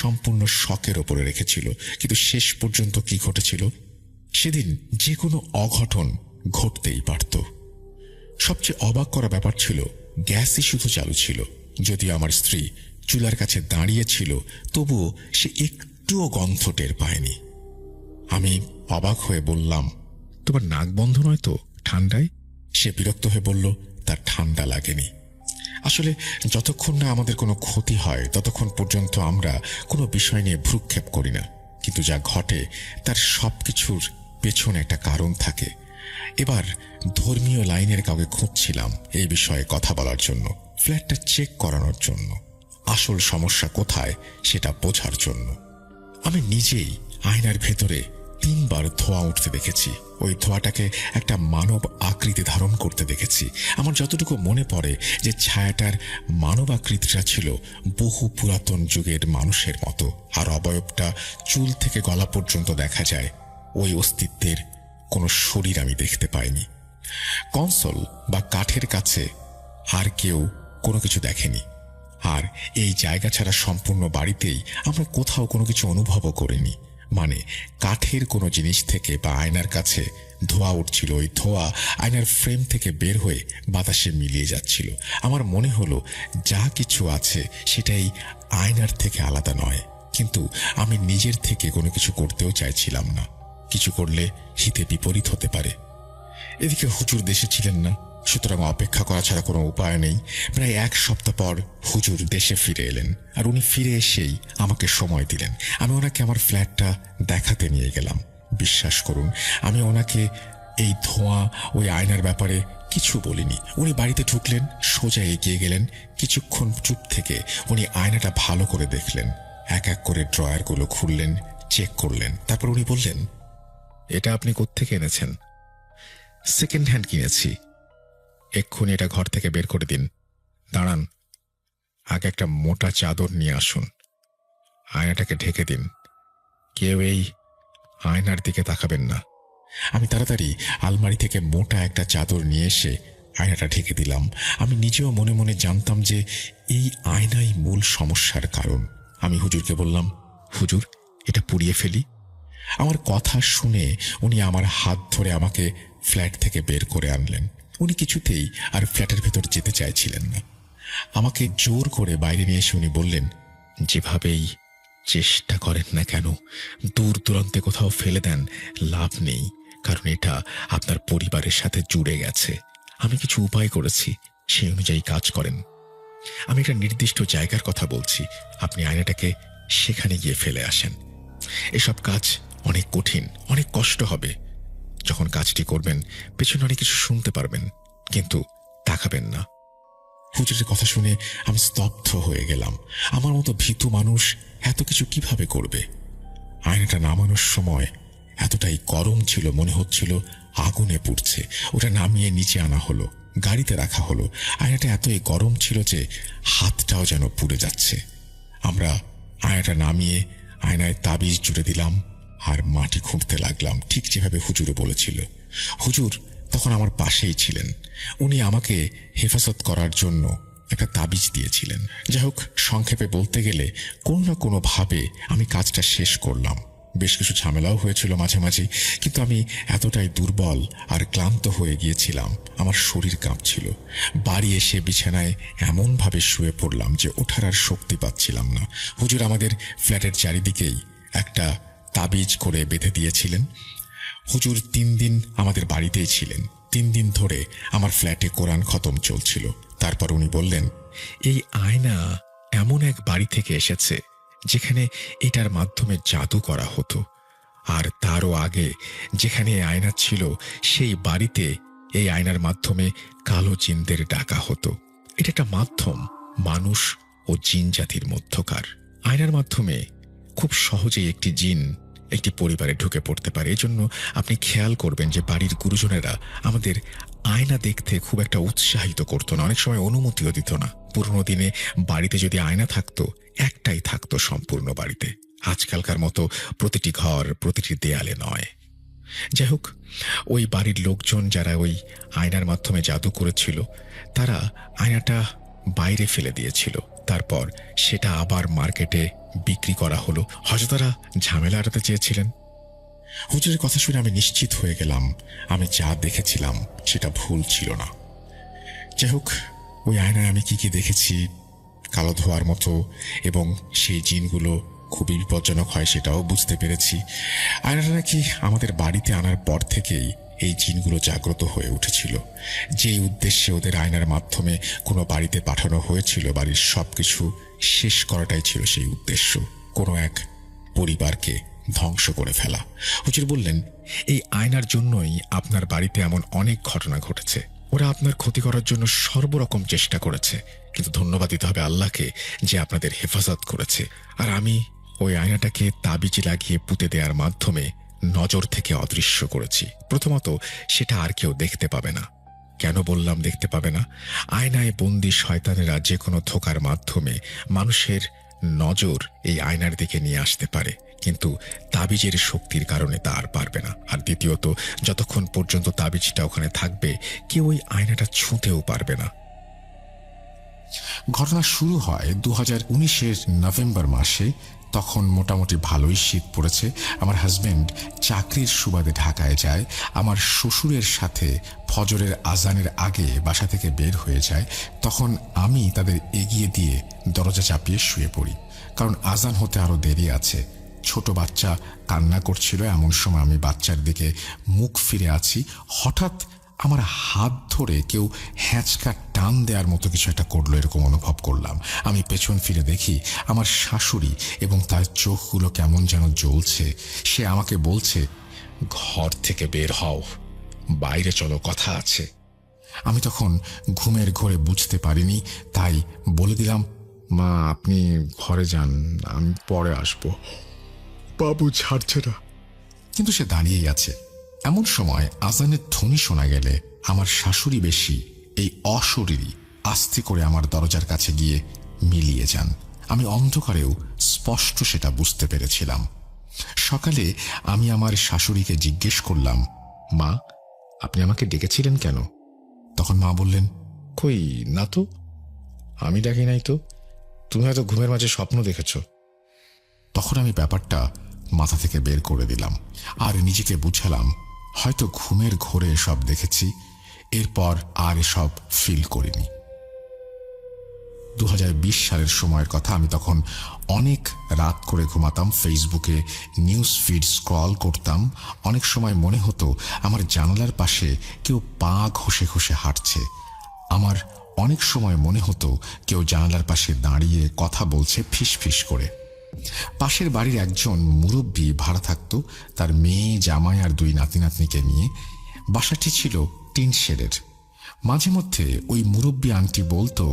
সম্পূর্ণ শকের ওপরে রেখেছিল। কিন্তু শেষ পর্যন্ত কি ঘটেছিল? সেদিন যে কোনো অঘটন ঘটতেই পারত। সবচেয়ে অবাক করা ব্যাপার ছিল, গ্যাসই শুধু চালু ছিল। যদিও আমার স্ত্রী চুলার কাছে দাঁড়িয়ে ছিল, তবুও সে একটুও গন্ধ টের পায়নি। আমি অবাক হয়ে বললাম, তোমার নাক বন্ধ নয় তো ঠান্ডায়? সে বিরক্ত হয়ে বলল, তার ঠান্ডা লাগেনি। আসলে যতক্ষণ না আমাদের কোনো ক্ষতি হয় ততক্ষণ পর্যন্ত আমরা কোনো বিষয় নিয়ে ভ্রুক্ষেপ করি না, কিন্তু যা ঘটে তার সবকিছুর পেছনে একটা কারণ থাকে। এবার ধর্মীয় লাইনের কাউকে খুঁজছিলাম এই বিষয়ে কথা বলার জন্য, ফ্ল্যাটটা চেক করানোর জন্য, আসল সমস্যা কোথায় সেটা বোঝার জন্য। আমি নিজেই আয়নার ভেতরে 3 বার ধোঁয়া উঠতে দেখেছি। ওই ধোঁয়াটাকে একটা মানব আকৃতি ধারণ করতে দেখেছি। আমার যতটুকু মনে পড়ে যে ছায়াটার মানব আকৃতিটা ছিল বহু পুরাতন যুগের মানুষের মতো, আর অবয়বটা চুল থেকে গলা পর্যন্ত দেখা যায়। ওই অস্তিত্বের কোনো শরীর আমি দেখতে পাইনি। কনসোল বা কাঠের কাছে আর কেউ কোনো কিছু দেখেনি। আর এই জায়গা ছাড়া সম্পূর্ণ বাড়িতেই আমরা কোথাও কোনো কিছু অনুভবও করিনি। মানে কাঠের কোনো জিনিস থেকে বা আয়নার কাছে ধোঁয়া উঠছিল। ওই ধোঁয়া আয়নার ফ্রেম থেকে বের হয়ে বাতাসে মিলিয়ে যাচ্ছিল। আমার মনে হলো যা কিছু আছে সেটাই আয়নার থেকে আলাদা নয়, কিন্তু আমি নিজের থেকে কোনো কিছু করতেও চাইছিলাম না। কিছু করলে হিতে বিপরীত হতে পারে। এদিকে হুজুর দেশে ছিলেন না, সুতরাং অপেক্ষা করা ছাড়া কোনো উপায় নেই। প্রায় 1 সপ্তাহ পর হুজুর দেশে ফিরে এলেন, আর উনি ফিরে এসেই আমাকে সময় দিলেন। আমি ওনাকে আমার ফ্ল্যাটটা দেখাতে নিয়ে গেলাম। বিশ্বাস করুন, আমি ওনাকে এই ধোঁয়া, ওই আয়নার ব্যাপারে কিছু বলিনি। উনি বাড়িতে ঢুকলেন, সোজা এগিয়ে গেলেন। কিছুক্ষণ চুপ থেকে উনি আয়নাটা ভালো করে দেখলেন, এক এক করে ড্রয়ারগুলো খুললেন, চেক করলেন। তারপর উনি বললেন, এটা আপনি কোত্থেকে এনেছেন? সেকেন্ড হ্যান্ড কিনেছি। এক্ষুনি এটা ঘর থেকে বের করে দিন। দাঁড়ান, আগে একটা মোটা চাদর নিয়ে আসুন, আয়নাটাকে ঢেকে দিন। কেউ এই আয়নার দিকে তাকাবেন না। আমি তাড়াতাড়ি আলমারি থেকে মোটা একটা চাদর নিয়ে এসে আয়নাটা ঢেকে দিলাম। আমি নিজেও মনে মনে জানতাম যে এই আয়নাই মূল সমস্যার কারণ। আমি হুজুরকে বললাম, হুজুর, এটা পুড়িয়ে ফেলি। আমার কথা শুনে উনি আমার হাত ধরে আমাকে ফ্ল্যাট থেকে বের করে আনলেন। উনি কিছুতেই আর ফ্ল্যাটের ভেতর যেতে চাইছিলেন না। আমাকে জোর করে বাইরে নিয়ে এসে উনি বললেন, যেভাবেই চেষ্টা করেন না কেন, দূর দূরান্তে কোথাও ফেলে দেন, লাভ নেই, কারণ এটা আপনার পরিবারের সাথে জুড়ে গেছে। আমি কিছু উপায় করেছি, সেই অনুযায়ী কাজ করেন। আমি একটা নির্দিষ্ট জায়গার কথা বলছি, আপনি আয়নাটাকে সেখানে গিয়ে ফেলে আসেন। এসব কাজ অনেক কঠিন, অনেক কষ্ট হবে। যখন কাজটি করবেন পেছনে অনেক কিছু শুনতে পারবেন, কিন্তু তাকাবেন না। হুজুরের কথা শুনে আমি স্তব্ধ হয়ে গেলাম। আমার মতো ভীতু মানুষ এত কিছু কিভাবে করবে? আয়নাটা নামানোর সময় এতটাই গরম ছিল, মনে হচ্ছিল আগুনে পুড়ছে। ওটা নামিয়ে নিচে আনা হলো, গাড়িতে রাখা হলো। আয়নাটা এতই গরম ছিল যে হাতটাও যেন পুড়ে যাচ্ছে। আমরা আয়নাটা নামিয়ে আয়নায় তাবিজ জুড়ে দিলাম আর মাটি খুঁড়তে লাগলাম, ঠিক যেভাবে হুজুরে বলেছিল। হুজুর তখন আমার পাশেই ছিলেন। উনি আমাকে হেফাজত করার জন্য একটা তাবিজ দিয়েছিলেন। যাই হোক, সংক্ষেপে বলতে গেলে কোনো না কোনোভাবে আমি কাজটা শেষ করলাম। বেশ কিছু ঝামেলাও হয়েছিল মাঝে মাঝে, কিন্তু আমি এতটাই দুর্বল আর ক্লান্ত হয়ে গিয়েছিলাম, আমার শরীর কাঁপছিল। বাড়ি এসে বিছানায় এমনভাবে শুয়ে পড়লাম যে ওঠার আর শক্তি পাচ্ছিলাম না। হুজুর আমাদের ফ্ল্যাটের চারিদিকেই একটা তাবিজ করে বেঁধে দিয়েছিলেন। হুজুর 3 দিন আমাদের বাড়িতেই ছিলেন। 3 দিন ধরে আমার ফ্ল্যাটে কোরআন খতম চলছিল। তারপর উনি বললেন, এই আয়না এমন এক বাড়ি থেকে এসেছে যেখানে এটার মাধ্যমে জাদু করা হতো, আর তারও আগে যেখানে এই আয়না ছিল সেই বাড়িতে এই আয়নার মাধ্যমে কালো জিনদের ডাকা হতো। এটা একটা মাধ্যম মানুষ ও জিন জাতির মধ্যকার। আয়নার মাধ্যমে খুব সহজেই একটি জিন একটি পরিবারে ঢুকে পড়তে পারে। এজন্য আপনি খেয়াল করবেন যে বাড়ির গুরুজনেরা আমাদের আয়না দেখতে খুব একটা উৎসাহিত করতো না, অনেক সময় অনুমতিও দিত না। পুরনো দিনে বাড়িতে যদি আয়না থাকতো, একটাই থাকতো সম্পূর্ণ বাড়িতে, আজকালকার মতো প্রতিটি ঘর প্রতিটি দেয়ালে নয়। যাই হোক, ওই বাড়ির লোকজন যারা ওই আয়নার মাধ্যমে জাদু করেছিল তারা আয়নাটা বাইরে ফেলে দিয়েছিল। তারপর সেটা আবার মার্কেটে বিক্রি করা হলো। হয়তো তারা ঝামেলা এড়াতে চেয়েছিলেন। হুজুরের কথা শুনে আমি নিশ্চিত হয়ে গেলাম আমি যা দেখেছিলাম সেটা ভুল ছিল না। যাই হোক, ওই আয়নায় আমি কি কি দেখেছি, কালো ধোয়ার মতো, এবং সেই জিনগুলো খুবই বিপজ্জনক হয় সেটাও বুঝতে পেরেছি। আয়নাটা নাকি আমাদের বাড়িতে আনার পর থেকেই এই জিনগুলো জাগ্রত হয়ে উঠেছিল। যেই উদ্দেশ্যে ওদের আয়নার মাধ্যমে কোনো বাড়িতে পাঠানো হয়েছিল, বাড়ির সবকিছু শেষ করাটাই ছিল সেই উদ্দেশ্য, কোনো এক পরিবারকে ধ্বংস করে ফেলা। হুজুর বললেন, এই আয়নার জন্যই আপনার বাড়িতে এমন অনেক ঘটনা ঘটেছে। ওরা আপনার ক্ষতি করার জন্য সর্বরকম চেষ্টা করেছে, কিন্তু ধন্যবাদ দিতে হবে আল্লাহকে যে আপনাদের হেফাজত করেছে। আর আমি ওই আয়নাটাকে তাবিজ লাগিয়ে পুঁতে দেওয়ার মাধ্যমে নজর থেকে অদৃশ্য করেছি। প্রথমত, সেটা আর কেউ দেখতে পাবে না। কেন বললাম দেখতে পাবে না? আয়নায় বন্দি শয়তানেরা যে কোনো ধোঁকার মাধ্যমে মানুষের নজর এই আয়নার দিকে নিয়ে আসতে পারে, কিন্তু তাবিজের শক্তির কারণে তা আর পারবে না। আর দ্বিতীয়ত, যতক্ষণ পর্যন্ত তাবিজটা ওখানে থাকবে কেউ ওই আয়নাটা ছুঁতেও পারবে না। ঘটনা শুরু হয় 2019-এর নভেম্বর মাসে। তখন মোটামুটি ভালোই শীত পড়েছে। আমার হাজবেন্ড চাকরির সুবাদে ঢাকায় যায়। আমার শ্বশুরের সাথে ফজরের আজানের আগে বাসা থেকে বের হয়ে যায়। তখন আমি তাদের এগিয়ে দিয়ে দরজা চাপিয়ে শুয়ে পড়ি, কারণ আজান হতে আরো দেরি আছে। ছোট বাচ্চা কান্না করছিল। এমন সময় আমি বাচ্চার দিকে মুখ ফিরে আছি। হঠাৎ আমার হাত ধরে কেউ হ্যাঁচকা টান দেওয়ার মতো কিছু একটা করলো, এরকম অনুভব করলাম। আমি পেছন ফিরে দেখি আমার শাশুড়ি, এবং তার চোখগুলো কেমন যেন জ্বলছে। সে আমাকে বলছে, ঘর থেকে বের হও, বাইরে চলো, কথা আছে। আমি তখন ঘুমের ঘোরে বুঝতে পারিনি, তাই বলে দিলাম, মা আপনি ঘরে যান, আমি পরে আসবো, বাবু ছাড়ছে না। কিন্তু সে দাঁড়িয়েই আছে। এমন সময় আজানের ধ্বনি শোনা গেলে আমার শাশুড়ি বেশি এই অশরীরী আস্তে করে আমার দরজার কাছে গিয়ে মিলিয়ে যান। আমি অন্ধকারেও স্পষ্ট সেটা বুঝতে পেরেছিলাম। সকালে আমি আমার শাশুড়িকে জিজ্ঞেস করলাম, মা আপনি আমাকে ডেকেছিলেন কেন? তখন মা বললেন, কই না তো, আমি ডাকি নাই তো, তুমি হয়তো ঘুমের মাঝে স্বপ্ন দেখেছ। তখন আমি ব্যাপারটা মাথা থেকে বের করে দিলাম আর নিজেকে বুঝালাম হয়তো ঘুমের ঘোরে এসব দেখেছি, এরপর আর এসব ফিল করিনি। 2020 সালের সময়ের কথা। আমি তখন অনেক রাত করে ঘুমাতাম, ফেসবুকে নিউজ ফিড স্ক্রল করতাম। অনেক সময় মনে হতো আমার জানালার পাশে কেউ পা ঘষে ঘষে হাঁটছে। আমার অনেক সময় মনে হতো কেউ জানালার পাশে দাঁড়িয়ে কথা বলছে ফিস ফিস করে। পাশের বাড়ির একজন মুরব্বী ভাড়া থাকতো, তার মেয়ে, জামাই আর 2 নাতি নাতনিকে নিয়ে। বাসাটি ছিল টিন শেডের। মাঝে মধ্যে ওই মুরব্বী আন্টি বলতো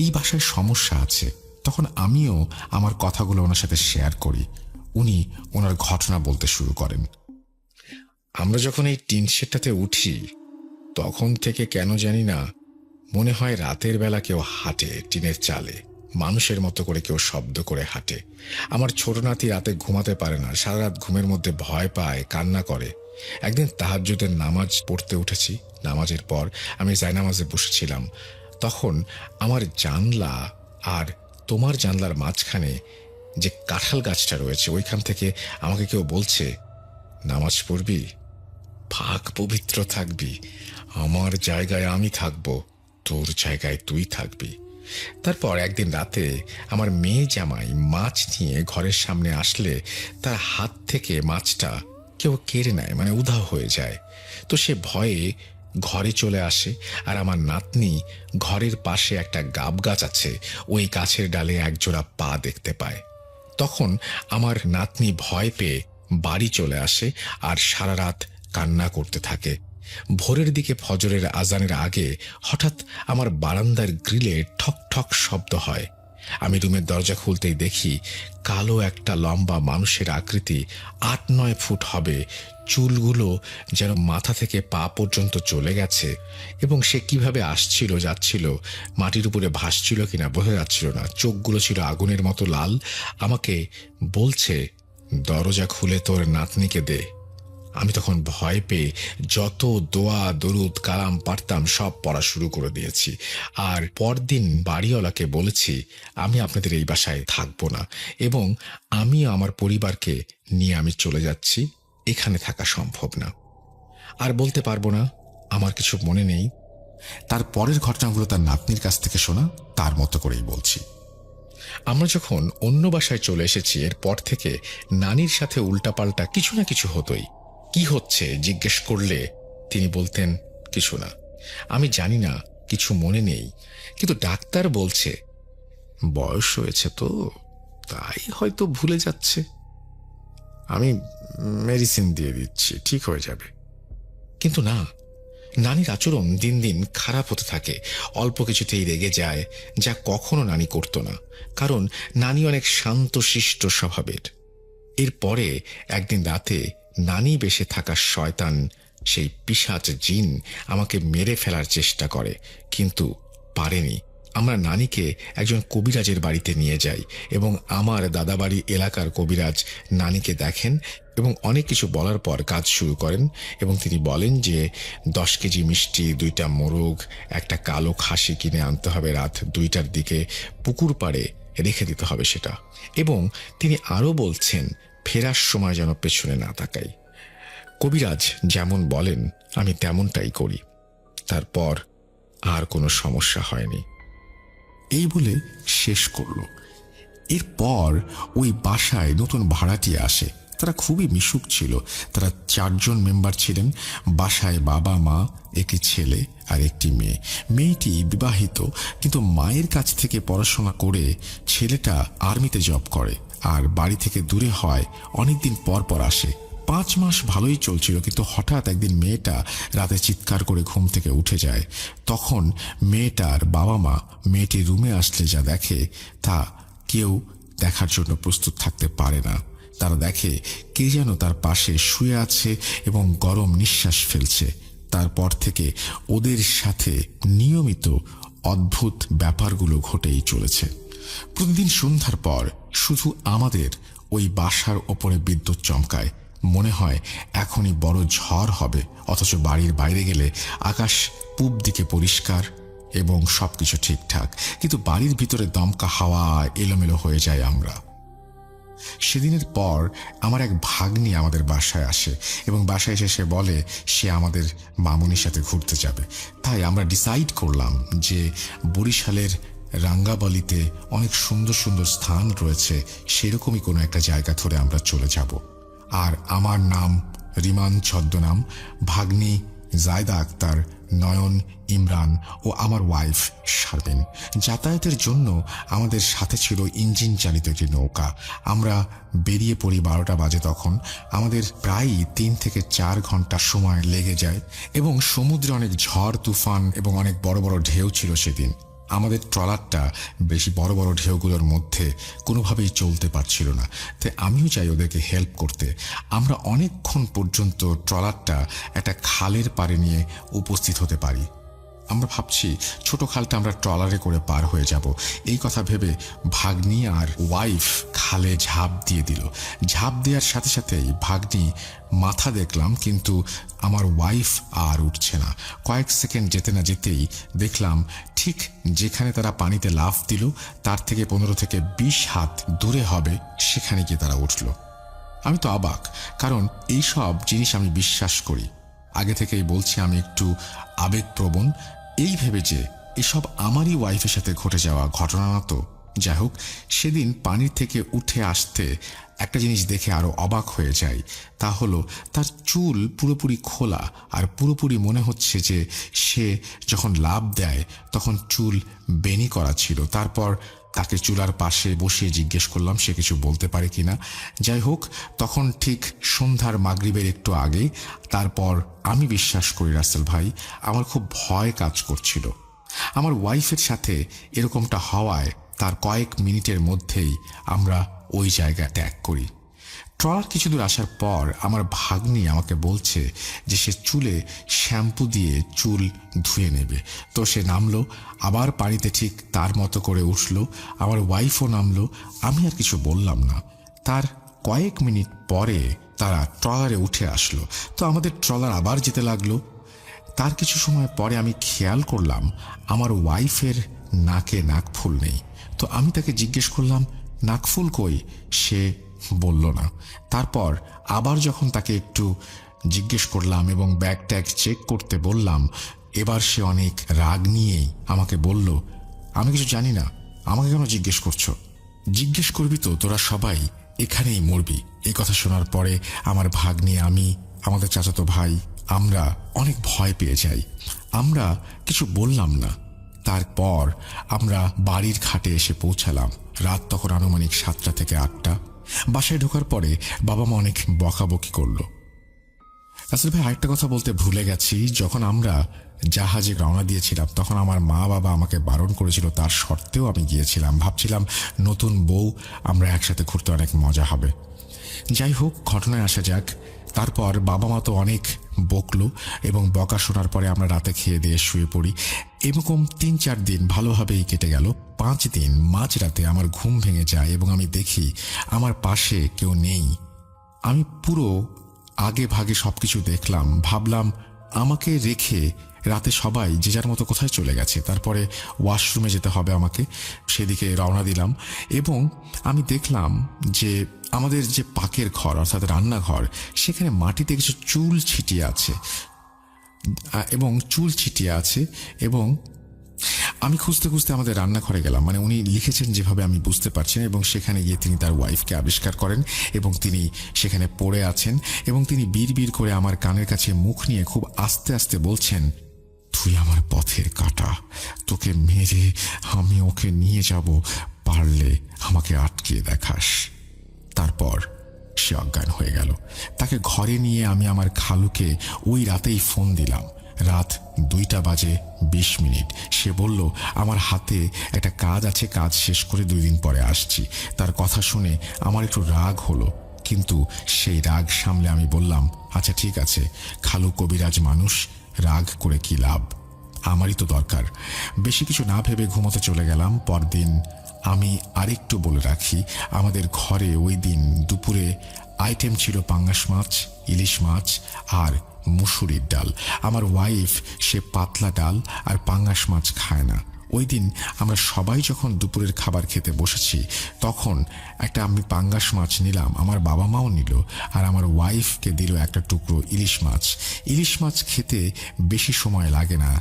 এই বাসায় সমস্যা আছে। তখন আমিও আমার কথাগুলো ওনার সাথে শেয়ার করি। উনি ওনার ঘটনা বলতে শুরু করেন। আমরা যখন এই টিন শেডটাতে উঠি তখন থেকে কেন জানি না মনে হয় রাতের বেলা কেউ হাঁটে টিনের চালে, মানুষের মতো করে কেউ শব্দ করে হাঁটে। আমার ছোট নাতি রাতে ঘুমাতে পারে না, সারা রাত ঘুমের মধ্যে ভয় পায়, কান্না করে। একদিন তাহাজ্জুদের নামাজ পড়তে উঠেছি। নামাজের পর আমি জায়নামাজে বসেছিলাম। তখন আমার জানলা আর তোমার জানলার মাঝখানে যে কাঁঠাল গাছটা রয়েছে ওইখান থেকে আমাকে কেউ বলছে, নামাজ পড়বি, পাক পবিত্র থাকবি, আমার জায়গায় আমি থাকবো, তোর জায়গায় তুই থাকবি। তারপর একদিন রাতে আমার মেয়ে জামাই মাছ নিয়ে ঘরের সামনে আসলে তার হাত থেকে মাছটা কেউ কেড়ে নেয়, মানে উধাও হয়ে যায়। তো সে ভয়ে ঘরে চলে আসে, আর আমার নাতনি ঘরের পাশে একটা গাব গাছ আছে, ওই গাছের ডালে একজোড়া পা দেখতে পায়। তখন আমার নাতনি ভয় পেয়ে বাড়ি চলে আসে আর সারা রাত কান্না করতে থাকে। ভোরের দিকে ফজরের আজানের আগে হঠাৎ আমার বারান্দার গ্রিলে ঠক ঠক শব্দ হয়। আমি রুমের দরজা খুলতেই দেখি কালো একটা লম্বা মানুষের আকৃতি ৮-৯ ফুট হবে, চুলগুলো যেন মাথা থেকে পা পর্যন্ত চলে গেছে, এবং সে কিভাবে আসছিল যাচ্ছিল, মাটির উপরে ভাসছিল কিনা বোঝা যাচ্ছিল না। চোখগুলো ছিল আগুনের মতো লাল। আমাকে বলছে, দরজা খুলে তোর নাতনিকে দে। আমি তখন ভয় পেয়ে যত দোয়া দরুদ কালাম পারতাম সব পড়া শুরু করে দিয়েছি। আর পরদিন বাড়িওয়ালাকে বলেছি, আমি আপনাদের এই বাসায় থাকবো না, এবং আমি আমার পরিবারকে নিয়ে আমি চলে যাচ্ছি, এখানে থাকা সম্ভব না। আর বলতে পারবো না, আমার কিছু মনে নেই। তার পরের ঘটনাগুলো তার নাতনির কাছ থেকে শোনা, তার মতো করেই বলছি। আমরা যখন অন্য বাসায় চলে এসেছি এরপর থেকে নানির সাথে উল্টাপাল্টা কিছু না কিছু হতোই। কি হচ্ছে জিজ্ঞেস করলে তিনি বলতেন, কিছু না, আমি জানি না, কিছু মনে নেই, কিন্তু ডাক্তার বলছে বয়স হয়েছে তো, তাই হয়তো ভুলে যাচ্ছে, আমি মেডিসিন দিয়ে দিচ্ছি, ঠিক হয়ে যাবে। কিন্তু না, নানির আচরণ দিন দিন খারাপ হতে থাকে। অল্প কিছুতেই রেগে যায়, যা কখনো নানি করতো না, কারণ নানি অনেক শান্তশিষ্ট স্বভাবের। এরপরে একদিন রাতে নানি বেশে থাকা শয়তান, সেই পিশাচ জিন আমাকে মেরে ফেলার চেষ্টা করে, কিন্তু পারেনি। আমরা নানিকে একজন কবিরাজের বাড়িতে নিয়ে যাই, এবং আমার দাদাবাড়ি এলাকার কবিরাজ নানিকে দেখেন এবং অনেক কিছু বলার পর কাজ শুরু করেন। এবং তিনি বলেন যে 10 কেজি মিষ্টি, 2টা মোরগ, একটা কালো খাসি কিনে আনতে হবে, রাত 2টার দিকে পুকুর পাড়ে রেখে দিতে হবে সেটা। এবং তিনি আরও বলছেন ফেরার সময় যেন পেছনে না তাকাই। কবিরাজ যেমন বলেন আমি তেমনটাই করি। তারপর আর কোনো সমস্যা হয়নি। এই বলে শেষ করল। এরপর ওই বাসায় নতুন ভাড়াটিয়া আসে। তারা খুবই মিশুক ছিল। তারা 4 জন মেম্বার ছিলেন। বাসায় বাবা, মা, একটি ছেলে আর একটি মেয়ে। মেয়েটি বিবাহিত, কিন্তু মায়ের কাছ থেকে পড়াশোনা করে ছেলেটা আর্মিতে জব করে, আর বাড়ি থেকে দূরে হয় অনেকদিন পর পর আসে। 5 মাস ভালোই চলছিল, কিন্তু হঠাৎ একদিন মেয়েটা রাতে চিৎকার করে ঘুম থেকে উঠে যায়। তখন মেয়েটার বাবা মা মেয়েটির রুমে আসলে যা দেখে তা কেউ দেখার জন্য প্রস্তুত থাকতে পারে না। তারা দেখে কে যেন তার পাশে শুয়ে আছে এবং গরম নিঃশ্বাস ফেলছে। তারপর থেকে ওদের সাথে নিয়মিত অদ্ভুত ব্যাপারগুলো ঘটেই চলেছে। প্রতিদিন সন্ধ্যার পর শুধু আমাদের ওই বাসার ওপরে বিদ্যুৎ চমকায়। মনে হয় এখনই বড় ঝড় হবে, অথচ বাড়ির বাইরে গেলে আকাশ পূব দিকে পরিষ্কার এবং সবকিছু ঠিকঠাক, কিন্তু বাড়ির ভিতরে দমকা হাওয়া এলোমেলো হয়ে যায়। আমরা সেদিনের পর আমার এক ভাগ্নি আমাদের বাসায় আসে এবং বাসায় এসে সে বলে সে আমাদের মামুনির সাথে ঘুরতে যাবে। তাই আমরা ডিসাইড করলাম যে বরিশালের রাঙ্গাবালিতে অনেক সুন্দর সুন্দর স্থান রয়েছে, সেরকমই কোনো একটা জায়গা ধরে আমরা চলে যাব। আর আমার নাম রিমান ছদ্মনাম, ভাগ্নি জায়দা আক্তার, নয়ন, ইমরান ও আমার ওয়াইফ শারমিন। যাতায়াতের জন্য আমাদের সাথে ছিল ইঞ্জিন চালিত একটি নৌকা। আমরা বেরিয়ে পড়ি 12টা বাজে। তখন আমাদের প্রায়ই 3 থেকে 4 ঘন্টা সময় লেগে যায়, এবং সমুদ্রে অনেক ঝড় তুফান এবং অনেক বড় বড় ঢেউ ছিল সেদিন। আমাদের ট্রলারটা বেশি বড় বড় ঢেউগুলোর মধ্যে কোনোভাবেই চলতে পারছিল না, তাই আমিও চাই ওদেরকে হেল্প করতে। আমরা অনেকক্ষণ পর্যন্ত ট্রলারটা একটা খালের পাড়ে নিয়ে উপস্থিত হতে পারি। আমরা ভাবছি ছোট খালটা আমরা ট্রলারে করে পার হয়ে যাব। এই কথা ভেবে ভাগ্নি আর ওয়াইফ খালে ঝাঁপ দিয়ে দিল। ঝাঁপ দেওয়ার সাথে সাথেই ভাগ্নি মাথা দেখলাম, কিন্তু আমার ওয়াইফ আর উঠছে না। কয়েক সেকেন্ড যেতে না যেতেই দেখলাম ঠিক যেখানে তারা পানিতে লাফ দিল তার থেকে 15 থেকে 20 হাত দূরে হবে, সেখানে গিয়ে তারা উঠল। আমি তো অবাক, কারণ এইসব জিনিস আমি বিশ্বাস করি। আগে থেকেই বলছি আমি একটু আবেগপ্রবণ, এই ভেবে যে এসব আমারই ওয়াইফের সাথে ঘটে যাওয়া ঘটনা না তো। যাই হোক, সেদিন পানির থেকে উঠে আসতে একটা জিনিস দেখে আরো অবাক হয়ে যাই। তা হলো তার চুল পুরোপুরি খোলা, আর পুরোপুরি মনে হচ্ছে যে সে যখন লাফ দেয় তখন চুল বেনি করা ছিল। তারপর তাকে চুলার পাশে বসিয়ে জিজ্ঞেস করলাম সে কিছু বলতে পারে কিনা। যাই হোক, তখন ঠিক সন্ধ্যার মাগরিবের একটু আগে। তারপর আমি বিশ্বাস করি রাসেল ভাই, আমার খুব ভয় কাজ করছিল। আমার ওয়াইফের সাথে এরকমটা হওয়ায় তার কয়েক মিনিটের মধ্যেই আমরা ওই জায়গা ত্যাগ করি। ট্রলার কিছু দূর আসার পর আমার ভাগ্নি আমাকে বলছে যে সে চুলে শ্যাম্পু দিয়ে চুল ধুয়ে নেবে। তো সে নামলো, আবার পানিতে ঠিক তার মতো করে উঠল। আমার ওয়াইফও নামলো। আমি আর কিছু বললাম না। তার কয়েক মিনিট পরে তারা ট্রলারে উঠে আসলো। তো আমাদের ট্রলার আবার যেতে লাগলো। তার কিছু সময় পরে আমি খেয়াল করলাম আমার ওয়াইফের নাকে নাকফুল নেই। তো আমি তাকে জিজ্ঞেস করলাম নাকফুল কই, সে বলল না। তারপর আবার যখন তাকে একটু জিজ্ঞেস করলাম এবং ব্যাগ ট্যাগ চেক করতে বললাম, এবার সে অনেক রাগ নিয়েই আমাকে বলল, আমি কিছু জানি না, আমাকে কেন জিজ্ঞেস করছো? জিজ্ঞেস করবি তো তোরা সবাই এখানেই মরবি। এই কথা শোনার পরে আমার ভাগ্নি, আমি, আমাদের চাচাতো ভাই, আমরা অনেক ভয় পেয়ে যাই। আমরা কিছু বললাম না। তারপর আমরা বাড়ির ঘাটে এসে পৌঁছালাম। রাত তখন আনুমানিক 7টা থেকে 8টা। বাসায় ঢোকার পরে বাবা মা অনেক বকাবকি করলো। আসলে ভাই আরেকটা কথা বলতে ভুলে গেছি, যখন আমরা জাহাজে রওনা দিয়েছিলাম তখন আমার মা বাবা আমাকে বারণ করেছিল, তার সত্ত্বেও আমি গিয়েছিলাম। ভাবছিলাম নতুন বউ, আমরা একসাথে ঘুরতে অনেক মজা হবে। যাই হোক, ঘটনায় আসা যাক। তারপর বাবা মা তো অনেক বকলো এবং বকা শোনার পরে আমরা রাতে খেয়ে দিয়ে শুয়ে পড়ি। এরকম 3-4 দিন ভালোভাবেই কেটে গেল। 5 দিন মাঝরাতে আমার ঘুম ভেঙে যায় এবং আমি দেখি আমার পাশে কেউ নেই। আমি পুরো আগে ভাগে সবকিছু দেখলাম, ভাবলাম আমাকে রেখে রাতে সবাই যে যার মতো কোথায় চলে গেছে। তারপরে ওয়াশরুমে যেতে হবে আমাকে, সেদিকে রওনা দিলাম এবং আমি দেখলাম যে আমাদের যে পাকের ঘর অর্থাৎ রান্নাঘর, সেখানে মাটিতে কিছু চুল ছিটিয়ে আছে এবং আমি খুঁজতে খুঁজতে আমাদের রান্নাঘরে গেলাম। মানে উনি লিখেছেন যেভাবে আমি বুঝতে পারছি না, এবং সেখানে গিয়ে তিনি তার ওয়াইফকে আবিষ্কার করেন এবং তিনি সেখানে পড়ে আছেন এবং তিনি বিড় করে আমার কানের কাছে মুখ নিয়ে খুব আস্তে আস্তে বলছেন, তুই আমার পথের কাঁটা, তোকে মেরে আমি ওকে নিয়ে যাব, পারলে আমাকে আটকে দেখাস। তারপর সে অজ্ঞান হয়ে গেল। তাকে ঘরে নিয়ে আমি আমার খালুকে ওই রাতেই ফোন দিলাম। রাত 2:20। সে বলল আমার হাতে একটা কাজ আছে, কাজ শেষ করে 2 দিন পরে আসছি। তার কথা শুনে আমার একটু রাগ হলো, কিন্তু সেই রাগ সামলে আমি বললাম, আচ্ছা ঠিক আছে, খালু কবিরাজ মানুষ, রাগ করে কি লাভ, আমারই তো দরকার। বেশি কিছু না ভেবে ঘুমোতে চলে গেলাম। পরদিন আমি আরেকটু বলে রাখি, আমাদের ঘরে ওই দিন দুপুরে আইটেম ছিল পাঙ্গাস মাছ, ইলিশ মাছ আর মুসুরির ডাল। আমার ওয়াইফ সে পাতলা ডাল আর পাঙ্গাস মাছ খায় না। ওই দিন আমরা সবাই যখন দুপুরের খাবার খেতে বসেছি তখন আমি পাঙ্গাস মাছ নিলাম, আমার বাবা মাও নিল, আর আমার ওয়াইফকে দিল একটা টুকরো ইলিশ মাছ। ইলিশ মাছ খেতে বেশি সময় লাগে না।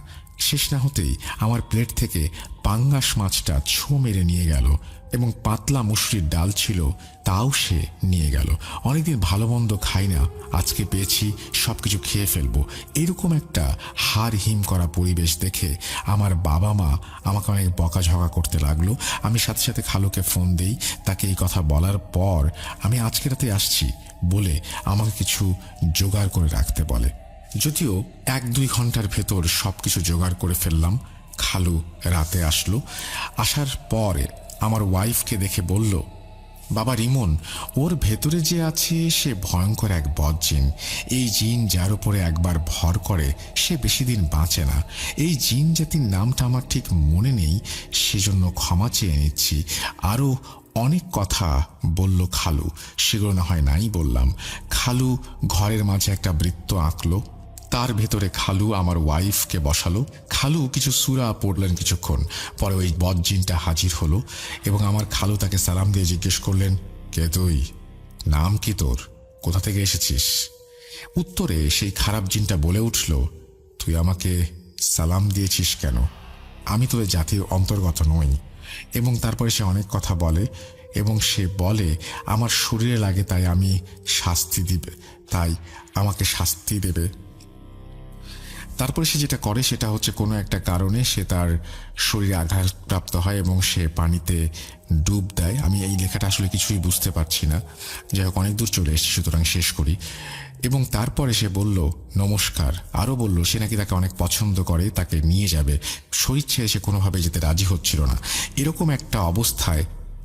শেষ না হতেই আমার প্লেট থেকে পাঙ্গাস মাছটা ছো মেরে নিয়ে গেল এবং পাতলা মুসুরির ডাল ছিল, তাও সে নিয়ে গেল। অনেকদিন ভালো মন্দ খাই না, আজকে পেয়েছি, সবকিছু খেয়ে ফেলবো। এরকম একটা হাড় হিম করা পরিবেশ দেখে আমার বাবা মা আমাকে অনেক বকাঝকা করতে লাগলো। আমি সাথে সাথে খালুকে ফোন দিই, তাকে এই কথা বলার পর আমি আজকে রাতে আসছি বলে আমাকে কিছু জোগাড় করে রাখতে বলে। যদিও 1-2 ঘন্টার ভেতর সবকিছু জোগাড় করে ফেললাম। খালু রাতে আসলো। আসার পরে আমার ওয়াইফকে দেখে বলল, বাবা রিমন, ওর ভেতরে যে আছে সে ভয়ঙ্কর এক বদ জিন। এই জিন যার উপরে একবার ভর করে সে বেশি দিন বাঁচে না। এই জিন জাতির নামটা আমার ঠিক মনে নেই, সেজন্য ক্ষমা চেয়ে নিচ্ছি। আরও অনেক কথা বলল খালু, সেগুলো না হয় নাই বললাম। খালু ঘরের মাঝে একটা বৃত্ত আঁকলো, তার ভেতরে খালু আমার ওয়াইফকে বসালো। খালু কিছু সূরা পড়লেন কিছুক্ষণ পরে ওই বদ জিনটা হাজির হলো এবং আমার খালু তাকে সালাম দিয়ে জিজ্ঞেস করলেন, কে তুই? নাম কি তোর? কোথা থেকে এসেছিস? উত্তরে সেই খারাপ জিনটা বলে উঠল, তুই আমাকে সালাম দিয়েছিস কেন? আমি তো এ জাতির অন্তর্গত নই। এবং তারপরে সে অনেক কথা বলে এবং সে বলে আমার শরীরে লাগে তাই আমি শাস্তি দিবে, তাই আমাকে শাস্তি দেবে। তারপরে সে যেটা করে সেটা হচ্ছে কোনো একটা কারণে সে তার শরীরে আঘাতপ্রাপ্ত হয় এবং সে পানিতে ডুব দেয়। আমি এই লেখাটা আসলে কিছুই বুঝতে পারছি না, যাই হোক অনেক দূর চলে এসেছি, সুতরাং শেষ করি। এবং তারপরে সে বলল নমস্কার, আরও বলল সে নাকি তাকে অনেক পছন্দ করে, তাকে নিয়ে যাবে। শরীর ছেড়ে সে কোনোভাবে যেতে রাজি হচ্ছিল না। এরকম একটা অবস্থায়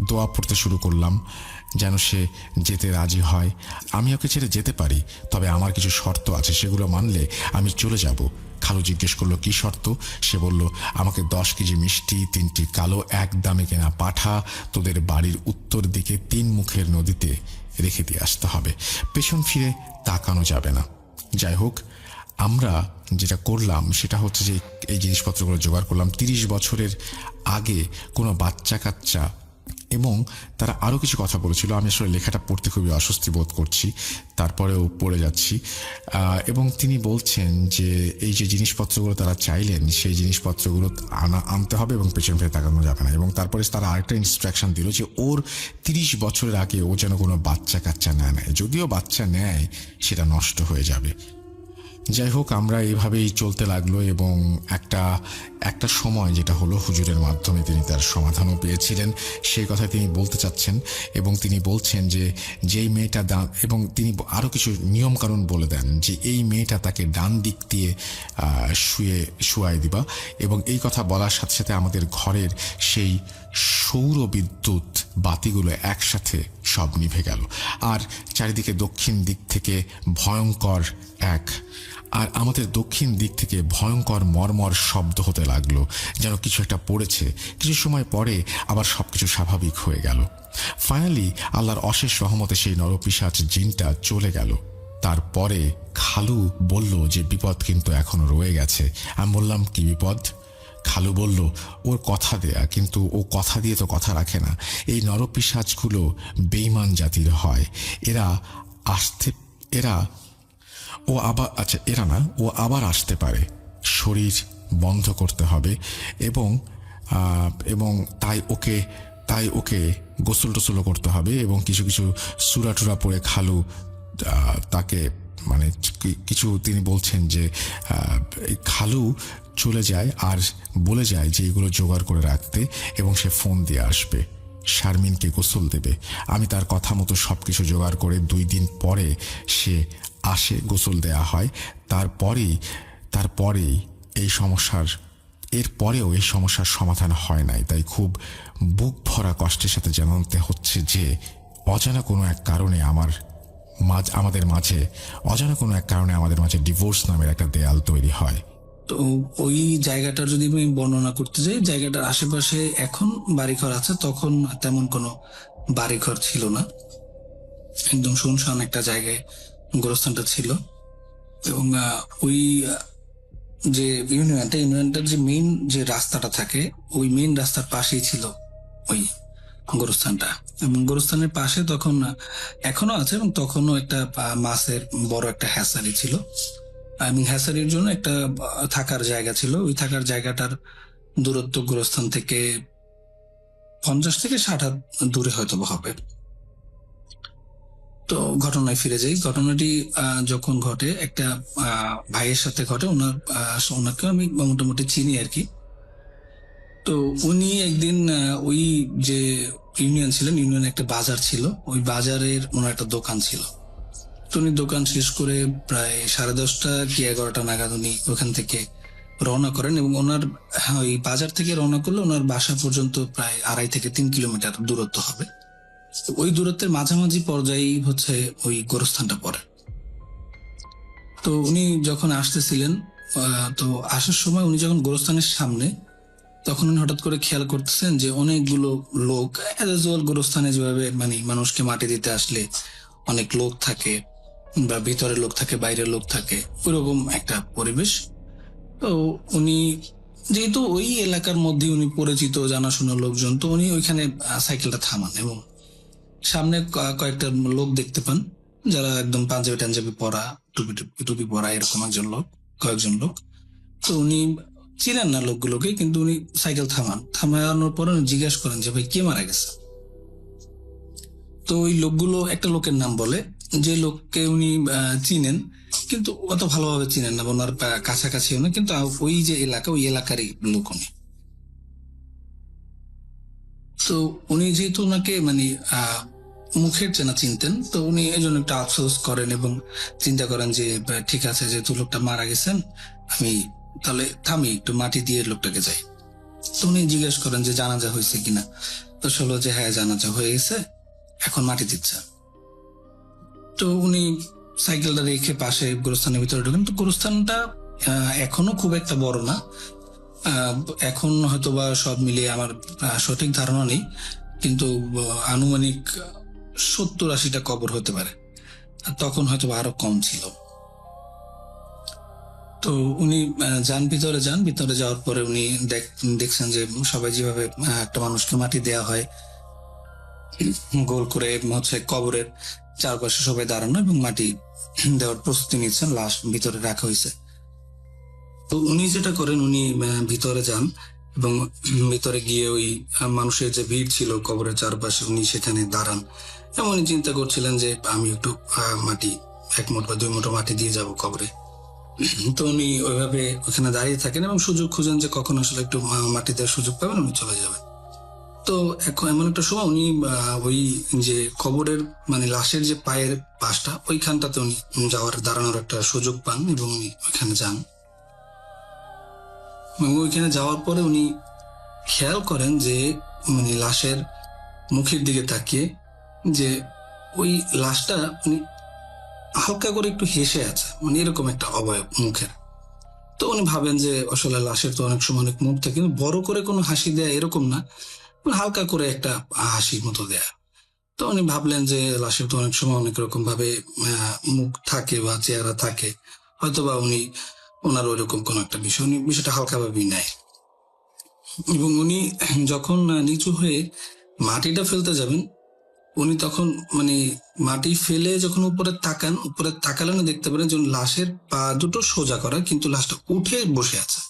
দোয়া পড়তে শুরু করলাম যেন সে যেতে রাজি হয়। আমি ওকে ছেড়ে যেতে পারি, তবে আমার কিছু শর্ত আছে, সেগুলো মানলে আমি চলে যাব। খালু জিজ্ঞেস করলো কি শর্ত? সে বলল, আমাকে 10 কেজি মিষ্টি, 3টি কালো এক দামে কেনা পাঠা তোদের বাড়ির উত্তর দিকে 3 মুখের নদীতে রেখে দিয়ে আসতে হবে, পেছন ফিরে তাকানো যাবে না। যাই হোক, আমরা যেটা করলাম সেটা হচ্ছে যে এই জিনিসপত্রগুলো জোগাড় করলাম। 30 বছরের আগে কোনো বাচ্চা কাচ্চা, এবং তারা আরও কিছু কথা বলেছিল। আমি আসলে লেখাটা পড়তে খুবই অস্বস্তি বোধ করছি, তারপরেও পড়ে যাচ্ছি। এবং তিনি বলছেন যে এই যে জিনিসপত্রগুলো তারা চাইলেন সেই জিনিসপত্রগুলো আনতে হবে এবং পেছন ফিরে তাকানো যাবে না। এবং তারপরে তারা আরেকটা ইনস্ট্রাকশন দিল যে ওর 30 বছরের আগে ও যেন কোনো বাচ্চা কাচ্চা না নেয়, যদিও বাচ্চা নেয় সেটা নষ্ট হয়ে যাবে। যাই হোক, আমরা এইভাবেই চলতে লাগলো এবং একটা সময় যেটা হলো হুজুরের মাধ্যমে তিনি তার সমাধানও পেয়েছিলেন, সেই কথা তিনি বলতে চাচ্ছেন। এবং তিনি বলছেন যে যেই মেয়েটা এবং তিনি আরও কিছু নিয়মকানুন বলে দেন যে এই মেয়েটা তাকে ডান দিক দিয়ে শুয়াই দিবা। এবং এই কথা বলার সাথে সাথে আমাদের ঘরের সেই সৌর বিদ্যুৎ বাতিগুলো একসাথে সব নিভে গেল, আর চারিদিকে দক্ষিণ দিক থেকে ভয়ঙ্কর আমাদের দক্ষিণ দিক থেকে ভয়ঙ্কর মর্মর শব্দ হতে লাগলো, যেন কিছু একটা পড়েছে। কিছু সময় পরে আবার সবকিছু স্বাভাবিক হয়ে গেল। ফাইনালি আল্লাহর অশেষ রহমতে সেই নরপিশাচ জিনটা চলে গেল। তারপরে খালু বলল যে বিপদ কিন্তু এখনো রয়ে গেছে। আমি বললাম কি বিপদ? খালু বলল ওর কথা দেয়া, কিন্তু ও কথা দিয়ে তো কথা রাখে না। এই নরপিশাচগুলো বেঈমান জাতির হয়। ও আবার আসতে পারে। শরীর বন্ধ করতে হবে এবং তাই ওকে গোসল টোসলও করতে হবে এবং কিছু কিছু সূরা টুরা পড়ে খালু তাকে মানে কিছু তিনি বলছেন যে খালু চলে যায় আর বলে যায় যে এগুলো জোগাড় করে রাখতে এবং সে ফোন দিয়ে আসবে, শারমিনকে গোসল দেবে। আমি তার কথা মতো সবকিছু জোগাড় করে 2 দিন পরে সে আসে, গোসল দেয়া হয়। তারপরেই এরপরেও এই সমস্যার সমাধান হয় নাই। তাই খুব বুক ভরা কষ্টের সাথে জানাতে হচ্ছে যে অজানা কোনো এক কারণে আমাদের মাঝে ডিভোর্স নামের একটা দেয়াল তৈরি হয়। তো ওই জায়গাটার যদি আমি বর্ণনা করতে যাই, জায়গাটার আশেপাশে এখন বাড়িঘর আছে, তখন তেমন কোনো বাড়িঘর ছিল না, একদম শুনশান একটা জায়গায় গোরস্থানটা ছিল। এবং ওই যে ইউনিয়নটার যে মেইন যে রাস্তাটা থাকে, ওই মেইন রাস্তার পাশেই ছিল ওই গোরস্থানটা। এবং গোরস্থানের পাশে তখন এখনো আছে, এবং তখনও একটা মাছের বড় একটা হ্যাচারি ছিল, এবং হ্যাচারির জন্য একটা থাকার জায়গা ছিল। ওই থাকার জায়গাটার দূরত্ব গোরস্থান থেকে 50 থেকে 60 হাত দূরে হয়তো হবে। তো ঘটনায় ফিরে যাই। ঘটনাটি যখন ঘটে একটা ভাইয়ের সাথে ঘটে, ওনাকে আমি মোটামুটি চিনি আর কি। তো উনি একদিন ওই যে ইউনিয়ন ছিলেন, ইউনিয়নে একটা বাজার ছিল, ওই বাজারের ওনার একটা দোকান ছিল। তো উনি দোকান শেষ করে প্রায় 10:30 কি 11টা নাগাদ উনি ওখান থেকে রওনা করেন। এবং ওনার ওই বাজার থেকে রওনা করলে ওনার বাসা পর্যন্ত প্রায় 2.5 থেকে 3 কিলোমিটার দূরত্ব হবে। ওই দূরত্বের মাঝামাঝি পর্যায়েই হচ্ছে ওই গোরস্থানটা পড়ে। তো উনি যখন আসতেছিলেন, তো আসার সময় উনি যখন গোরস্থানের সামনে, তখন উনি হঠাৎ করে খেয়াল করতেছেন যে অনেকগুলো লোক, অ্যাজ ইউজুয়াল গোরস্থানে যেভাবে মানে মানুষকে মাটি দিতে আসলে অনেক লোক থাকে, বা ভিতরের লোক থাকে, বাইরের লোক থাকে, ওইরকম একটা পরিবেশ। তো উনি যেহেতু ওই এলাকার মধ্যে উনি পরিচিত জানাশোনা লোকজন, তো উনি ওইখানে সাইকেলটা থামান এবং সামনে কয়েকটা লোক দেখতে পান, যারা একদম পাঞ্জাবি টাঞ্জাবি পরা, টুপি টুপি টুপি পরা, এরকম একজন লোক, কয়েকজন লোক। তো উনি চিনেন না লোকগুলোকে, কিন্তু উনি সাইকেল থামানোর পরে উনি জিজ্ঞেস করেন যে ভাই কে মারা গেছে। তো ওই লোকগুলো একটা লোকের নাম বলে, যে লোককে উনি চিনেন, কিন্তু অত ভালোভাবে চিনেন না, বা ওনার কাছাকাছিও না, কিন্তু ওই যে এলাকা, ওই এলাকারই লোক উনি। তো উনি যেহেতু ওনাকে মানে মুখের চেনা চিনতেন, তো উনি এই জন্য একটু আফসোস করেন এবং চিন্তা করেন যে ঠিক আছে, যেহেতু লোকটা মারা গেছেন, আমি তাহলে থামি, একটু মাটি দিয়ে লোকটাকে যাই। তো উনি জিজ্ঞেস করেন যে জানাজা হয়েছে কিনা। তো বলল যে হ্যাঁ, জানাজা হয়ে গেছে, এখন মাটি দিচ্ছে। তো উনি সাইকেলটা রেখে পাশে গোরস্থানের ভিতরে ঢুকেন। তো গোরস্থানটা এখনো খুব একটা বড় না, আহ, এখন হয়তোবা সব মিলিয়ে আমার সঠিক ধারণা নেই, কিন্তু আনুমানিক 70-80টা কবর হতে পারে, আর তখন হয়তো আরো কম ছিল। তো উনি ভিতরে যাওয়ার পরে উনি দেখছেন যে সবাই যেভাবে একটা মানুষকে মাটি দেয়া হয়, গোল করে হচ্ছে কবরের চারপাশে সবাই দাঁড়ানো এবং মাটি দেওয়ার প্রস্তুতি নিচ্ছেন, লাশ ভিতরে রাখা হয়েছে। তো উনি যেটা করেন, উনি ভিতরে যান এবং ভিতরে গিয়ে ওই মানুষের যে ভিড় ছিল কবরের চারপাশে, উনি সেখানে দাঁড়ান এবং উনি চিন্তা করছিলেন যে আমি একটু মাটি, 1 মুঠ বা 2 মুঠো মাটি দিয়ে যাব কবরে। তো উনি ওইভাবে ওখানে দাঁড়িয়ে থাকেন এবং সুযোগ খুঁজেন যে কখন আসলে একটু মাটি দেওয়ার সুযোগ পাবেন, উনি চলে যাবেন। তো এখন এমন একটা সময় উনি ওই যে কবরের মানে লাশের যে পায়ের পাশটা, ওইখানটাতে উনি দাঁড়ানোর একটা সুযোগ পান এবং উনি ওইখানে যান। এবং ওইখানে যাওয়ার পরে উনি খেয়াল করেন যে মানে লাশের মুখের দিকে তাকিয়ে যে ওই লাশটা উনি হালকা করে একটু হেসে আছে, মানে এরকম একটা অবয়ব মুখের। তো উনি ভাবেন যে আসলে লাশের তো অনেক সময় অনেক মুখ থাকে, কিন্তু বড় করে কোনো হাসি দেয়া এরকম না, হালকা করে একটা হাসির মতো দেয়া। তো উনি ভাবলেন যে লাশের তো অনেক সময় অনেক রকম ভাবে মুখ থাকে বা চেহারা থাকে, হয়তোবা ওনার ওইরকম কোন একটা বিষয়, উনি বিষয়টা হালকা ভাবেই নেয়। এবং উনি যখন নিচু হয়ে মাটিটা ফেলতে যাবেন, উনি তখন মানে মাটি ফেলে যখন উপরে তাকালে উনি দেখতে পারেন যে লাশের পা দুটো সোজা করা, কিন্তু লাশটা উঠে বসে আছে।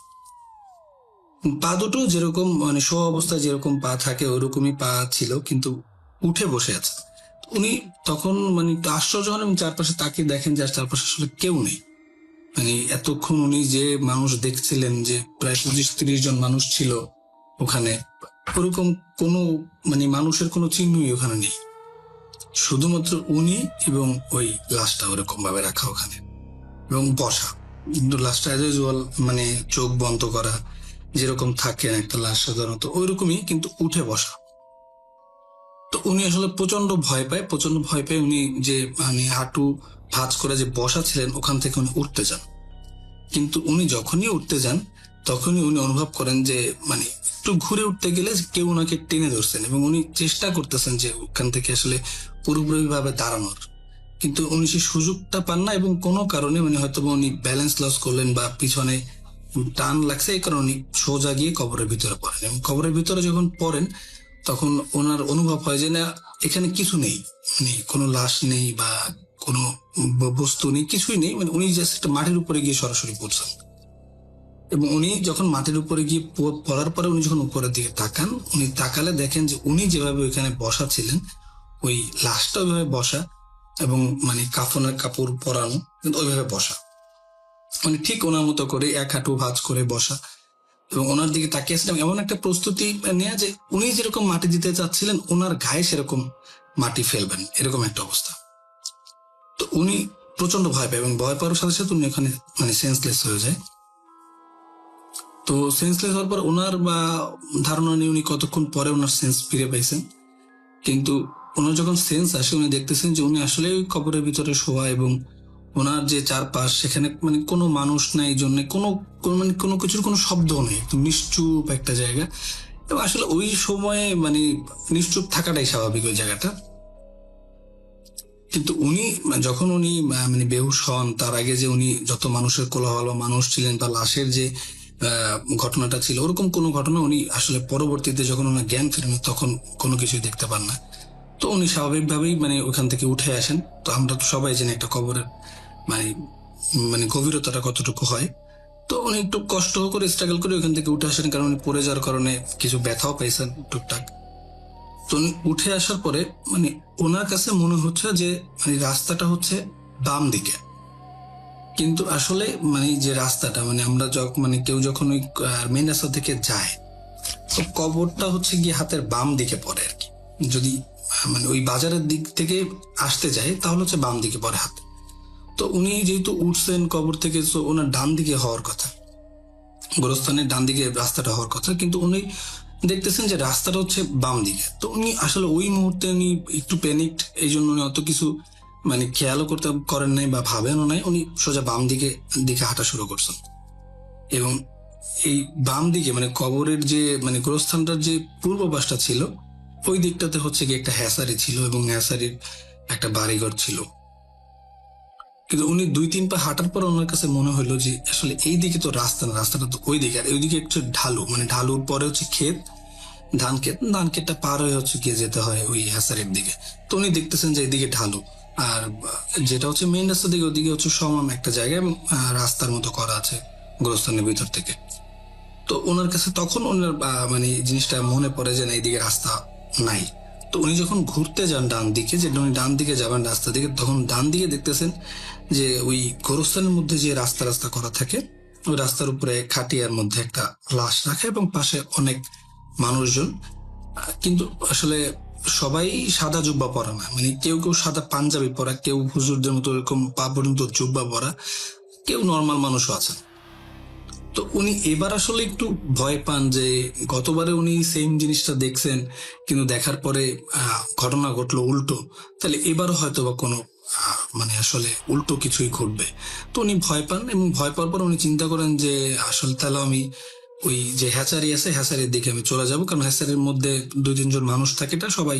পা দুটো যেরকম মানে শো অবস্থায় যেরকম পা থাকে ওইরকমই পা ছিল, কিন্তু উঠে বসে আছে। উনি তখন মানে একটু আশ্চর্য হন এবং চারপাশে তাকিয়ে দেখেন যে চারপাশে আসলে কেউ নেই। মানে এতক্ষণ উনি যে মানুষ দেখছিলেন, যে প্রায় 25-30 জন মানুষ ছিল ওখানে, ওরকম কোনো মানে মানুষের কোনো চিহ্নই ওখানে নেই, শুধুমাত্র উনি এবং ওই লাশটা ওরকম ভাবে রাখা ওখানে এবং বসা। কিন্তু লাশটা এজ ইউজুয়াল মানে চোখ বন্ধ করা, যেরকম থাকে একটা লাশ সাধারণত ওইরকমই, কিন্তু উঠে বসা। তো উনি আসলে প্রচন্ড ভয় পেয়ে উনি যে মানে হাঁটু ভাঁজ করে যে বসা ছিলেন ওখান থেকে উনি উঠতে যান। কিন্তু উনি যখনই উঠতে যান, তখনই উনি অনুভব করেন যে মানে একটু ঘুরে উঠতে গেলে কেউ ওনাকে টেনে ধরছেন এবং উনি চেষ্টা করতেছেন যে ওখান থেকে আসলে পুরোপুরি ভাবে দাঁড়ানোর, কিন্তু উনি সেই সুযোগটা পান না এবং কোনো কারণে মানে হয়তো উনি ব্যালেন্স লস করলেন বা পিছনে টান লাগছে, এই কারণে উনি সোজা গিয়ে কবরের ভিতরে পড়েন। এবং কবরের ভিতরে যখন পড়েন, তখন ওনার অনুভব হয় যে না, এখানে কিছু নেই, মানে কোনো লাশ নেই বা কোনো বস্তু নেই, কিছুই নেই, মানে উনি জাস্ট একটা মাটির উপরে গিয়ে সরাসরি পড়ছেন। এবং উনি যখন মাটির উপরে গিয়ে পড়ার পরে উনি যখন উপরের দিকে তাকান, উনি তাকালে দেখেন যে উনি যেভাবে ওইখানে বসা ছিলেন, ওই লাশটা ওইভাবে বসা এবং মানে কাফনের কাপড় পরানো, কিন্তু ওইভাবে বসা, মানে ঠিক ওনার মতো করে 1 হাঁটু ভাঁজ করে বসা। এবং ওনার দিকে তাকিয়েছিলাম, এমন একটা প্রস্তুতি নেয়া যে উনি যেরকম মাটি দিতে চাচ্ছিলেন, ওনার গায়ে সেরকম মাটি ফেলবেন, এরকম একটা অবস্থা। তো উনি প্রচন্ড ভয় পায় এবং ভয় পাওয়ার সাথে সাথে উনি ওখানে মানে সেন্সলেস হয়ে যায়। তো সেন্সলেস হওয়ার পর ওনার বা ধারণা নেই উনি কতক্ষণ পরে ওনার সেন্স ফিরে পাইছেন, কিন্তু ওনার যখন সেন্স আসে উনি দেখতেছেন যে উনি আসলে ওই কবরের ভিতরে শোয়া, এবং ওনার যে চারপাশ সেখানে মানে কোনো মানুষ নাই, জন্য মানে কোনো কিছুর কোনো শব্দ নেই, একদম নিশ্চুপ একটা জায়গা। এবং আসলে ওই সময়ে মানে নিশ্চুপ থাকাটাই স্বাভাবিক ওই জায়গাটা। কিন্তু উনি যখন উনি মানে বেহুশ হন, তার আগে যে উনি যত মানুষের কোলাহল বা মানুষ ছিলেন বা লাশের যে ঘটনাটা ছিল, ওরকম কোনো ঘটনা উনি আসলে পরবর্তীতে যখন ওনার জ্ঞান ফেরেন তখন কোনো কিছুই দেখতে পান না। তো উনি স্বাভাবিকভাবেই মানে ওখান থেকে উঠে আসেন। তো আমরা তো সবাই জানি একটা কবরের মানে মানে গভীরতাটা কতটুকু হয়। তো উনি একটু কষ্ট করে স্ট্রাগল করে ওখান থেকে উঠে আসেন, কারণ উনি পড়ে যাওয়ার কারণে কিছু ব্যথাও পাইছেন টুকটাক। তো উনি উঠে আসার পরে মানে ওনার কাছে মনে হচ্ছে যে মানে রাস্তাটা হচ্ছে বাম দিকে, কিন্তু আসলে মানে যে রাস্তাটা মানে আমরা যখন মানে কেউ যখন ওই মেন রাস্তা থেকে যায়, তো কবরটা হচ্ছে গিয়ে হাতের বাম দিকে পড়ে আর কি। যদি মানে ওই বাজারের দিক থেকে আসতে যায় তাহলে হচ্ছে বাম দিকে পড়ে হাতে। তো উনি যেহেতু উঠছেন কবর থেকে, তো ওনার ডান দিকে হওয়ার কথা, গোরস্থানের ডান দিকে রাস্তাটা হওয়ার কথা, কিন্তু উনি দেখতেছেন যে রাস্তাটা হচ্ছে বাম দিকে। তো উনি আসলে ওই মুহূর্তে উনি একটু প্যানিকড, এই জন্য উনি অত কিছু মানে খেয়ালও করেন নাই বা ভাবেনও নাই। উনি সোজা বাম দিকে দিকে হাঁটা শুরু করছেন, এবং এই বাম দিকে মানে কবরের যে মানে গোরস্থানটার যে পূর্ব পাশটা ছিল, ওই দিকটাতে হচ্ছে কি একটা হ্যাসারি ছিল, এবং হ্যাসারির একটা বাড়িঘর ছিল। কিন্তু উনি 2-3 পা হাঁটার পর ওনার কাছে মনে হলো যে আসলে এই দিকে তো রাস্তা না, রাস্তাটা তো ওই দিকে, আর ওইদিকে একটু ঢালু, মানে ঢালুর পরে হচ্ছে ক্ষেত, ধান ক্ষেতটা পার হয়ে হচ্ছে গিয়ে যেতে হয় ওই হ্যাসারির দিকে। তো উনি দেখতেছেন যে এইদিকে ঢালু, আর যেটা হচ্ছে মেইন রাস্তার দিকে ওদিকে হচ্ছে সমান একটা জায়গা, এবং রাস্তার মতো করা আছে গোরস্থানের ভিতর থেকে। তো ওনার কাছে তখন ওনার মানে জিনিসটা মনে পড়ে যে না, এইদিকে রাস্তা নাই। তো উনি যখন ঘুরতে যান ডান দিকে, যে উনি ডান দিকে যাবেন রাস্তা দিকে, তখন ডান দিকে দেখতেছেন যে ওই গোরস্থানের মধ্যে যে রাস্তা রাস্তা করা থাকে, ওই রাস্তার উপরে খাটিয়ার মধ্যে একটা লাশ রাখা, এবং পাশে অনেক মানুষজন। কিন্তু আসলে সবাই সাদা জুব্বা পরা না, মানে কেউ কেউ সাদা পাঞ্জাবি পরা, কেউ হুজুরদের মতো এরকম পা পর্যন্ত জুব্বা পরা, কেউ নর্মাল মানুষও আছেন। তো উনি এবার আসলে একটু ভয় পান যে গতবারে উনি সেম জিনিসটা দেখছেন, কিন্তু দেখার পরে ঘটনা ঘটলো উল্টো, তাহলে এবারও হয়তো বা কোনো মানে আসলে উল্টো কিছুই ঘটবে। তো উনি ভয় পান, এবং ভয় পাওয়ার পর উনি চিন্তা করেন যে আসলে তাহলে আমি ওই যে হ্যাচারি আছে হ্যাচারির দিকে আমি চলে যাব, কারণ হ্যাচারির মধ্যে 2-3 জন মানুষ থাকে, এটা সবাই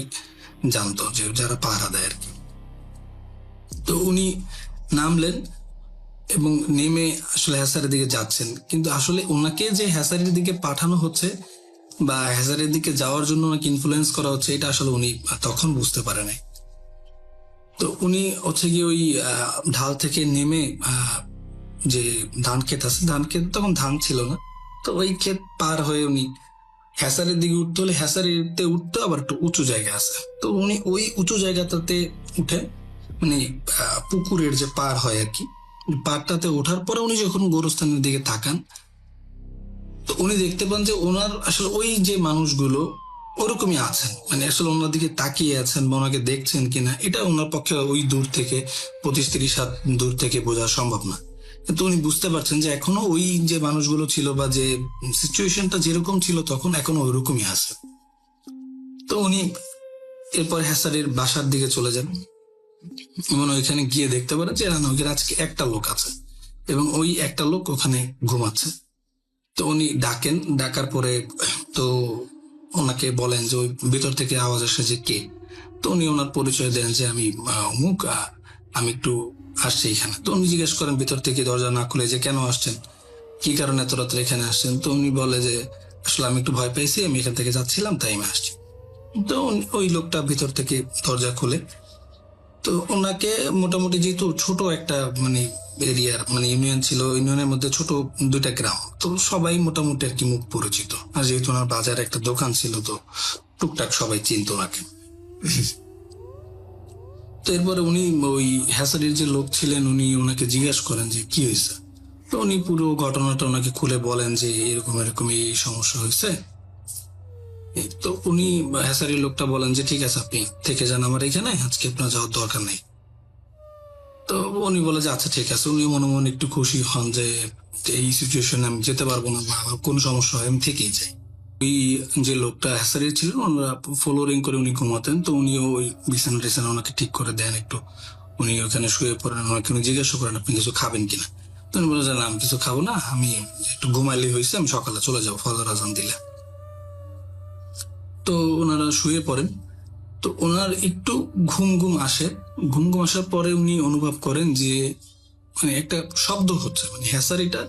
জানতো, যে যারা পাহারা দেয় আর কি। তো উনি নামলেন এবং নেমে আসলে হ্যাসারির দিকে যাচ্ছেন, কিন্তু আসলে ওনাকে যে হ্যাসারির দিকে পাঠানো হচ্ছে বা হ্যাসারির দিকে যাওয়ার জন্য ওনাকে ইনফ্লুয়েন্স করা হচ্ছে, এটা আসলে উনি তখন বুঝতে পারে নাই। তো উনি হচ্ছে গিয়ে ওই ঢাল থেকে নেমে যে ধান ক্ষেত আছে, ধান ক্ষেত তখন ধান ছিল না, তো ওই ক্ষেত পার হয়ে উনি হ্যাসারির দিকে উঠতে হলে হ্যাসারিতে উঠতে আবার একটু উঁচু জায়গা আছে। তো উনি ওই উঁচু জায়গাটাতে উঠে মানে পুকুরের যে পার হয় আর কি, পাড়টাতে ওঠার পরে উনি যখন গোরস্থানের দিকে তাকান, তো উনি দেখতে পান যে ওনার আসলে ওই যে মানুষগুলো ওরকমই আছেন, মানে আসলে ওনার দিকে তাকিয়ে আছেন বা ওনাকে দেখছেন কিনা এটা ওনার পক্ষে ওই দূর থেকে 25-30 হাত দূর থেকে বোঝা সম্ভব না। কিন্তু উনি বুঝতে পারছেন যে এখনো ওই যে মানুষগুলো ছিল বা যে সিচুয়েশনটা যেরকম ছিল তখন এখনো ওইরকমই আছে। তো উনি এরপর হ্যাসারির বাসার দিকে চলে যান, এবং ওইখানে গিয়ে দেখতে পারেন যে না, ওইখানে আজকে একটা লোক আছে, এবং ওই একটা লোক ওখানে ঘুমাচ্ছে। তো উনি ডাকেন, ডাকার পরে তো ওনাকে বলেন যে ওই ভিতর থেকে আওয়াজ আসে যে কে। তো উনি ওনার পরিচয় দেন যে আমি অমুক, আমি একটু আসছি এখানে। তো উনি জিজ্ঞেস করেন ভিতর থেকে দরজা না খুলে যে কেন আসছেন, কি কারণে এত রাত্রে এখানে আসছেন। তো উনি বলে যে আসলে আমি একটু ভয় পেয়েছি, আমি এখান থেকে যাচ্ছিলাম তাই আমি আসছি। তো ওই লোকটা ভিতর থেকে দরজা খুলে, তো ওনাকে মোটামুটি যেহেতু ছোট একটা মানে এরিয়ার মানে ইউনিয়ন ছিল, ইউনিয়নের মধ্যে ছোট 2টা গ্রাম, তো সবাই মোটামুটি আর কি মুখ পরিচিত, আর যেহেতু ওনার বাজারে একটা দোকান ছিল, তো টুকটাক সবাই চিনত ওনাকে। তো এরপরে উনি ওই হ্যাসারির যে লোক ছিলেন উনি ওনাকে জিজ্ঞেস করেন যে কি হয়েছে। তো উনি পুরো ঘটনাটা ওনাকে খুলে বলেন যে এরকম এরকম এই সমস্যা হয়েছে। তো উনি হ্যাসারির লোকটা বলেন যে ঠিক আছে, আপনি থেকে যান আমার এখানে, আজকে আপনার যাওয়ার দরকার নেই। তো উনি বলে যে আচ্ছা ঠিক আছে। উনি মনে মনে একটু খুশি হন যে এই সিচুয়েশনে আমি যেতে পারবো না বা আমার কোনো সমস্যা হয় আমি থেকেই যাই। ওই যে লোকটা হ্যাসারি ছিলেন ওনারা ফলোরিং করে উনি ঘুমাতেন, তো উনিও ওই বিছানা টিছানা ওনাকে ঠিক করে দেন একটু। উনি ওখানে শুয়ে পড়েন, ওনাকে উনি জিজ্ঞাসা করেন আপনি কিছু খাবেন কিনা। তো উনি বলে যে না আমি কিছু খাবো না, আমি একটু ঘুমাইলেই হয়েছে, আমি সকালে চলে যাবো ফজর আজান দিলে। তো ওনারা শুয়ে পড়েন। তো ওনার একটু ঘুম ঘুম আসে। ঘুম ঘুম আসার পরে উনি অনুভব করেন যে মানে একটা শব্দ হচ্ছে, মানে হ্যাসারিটা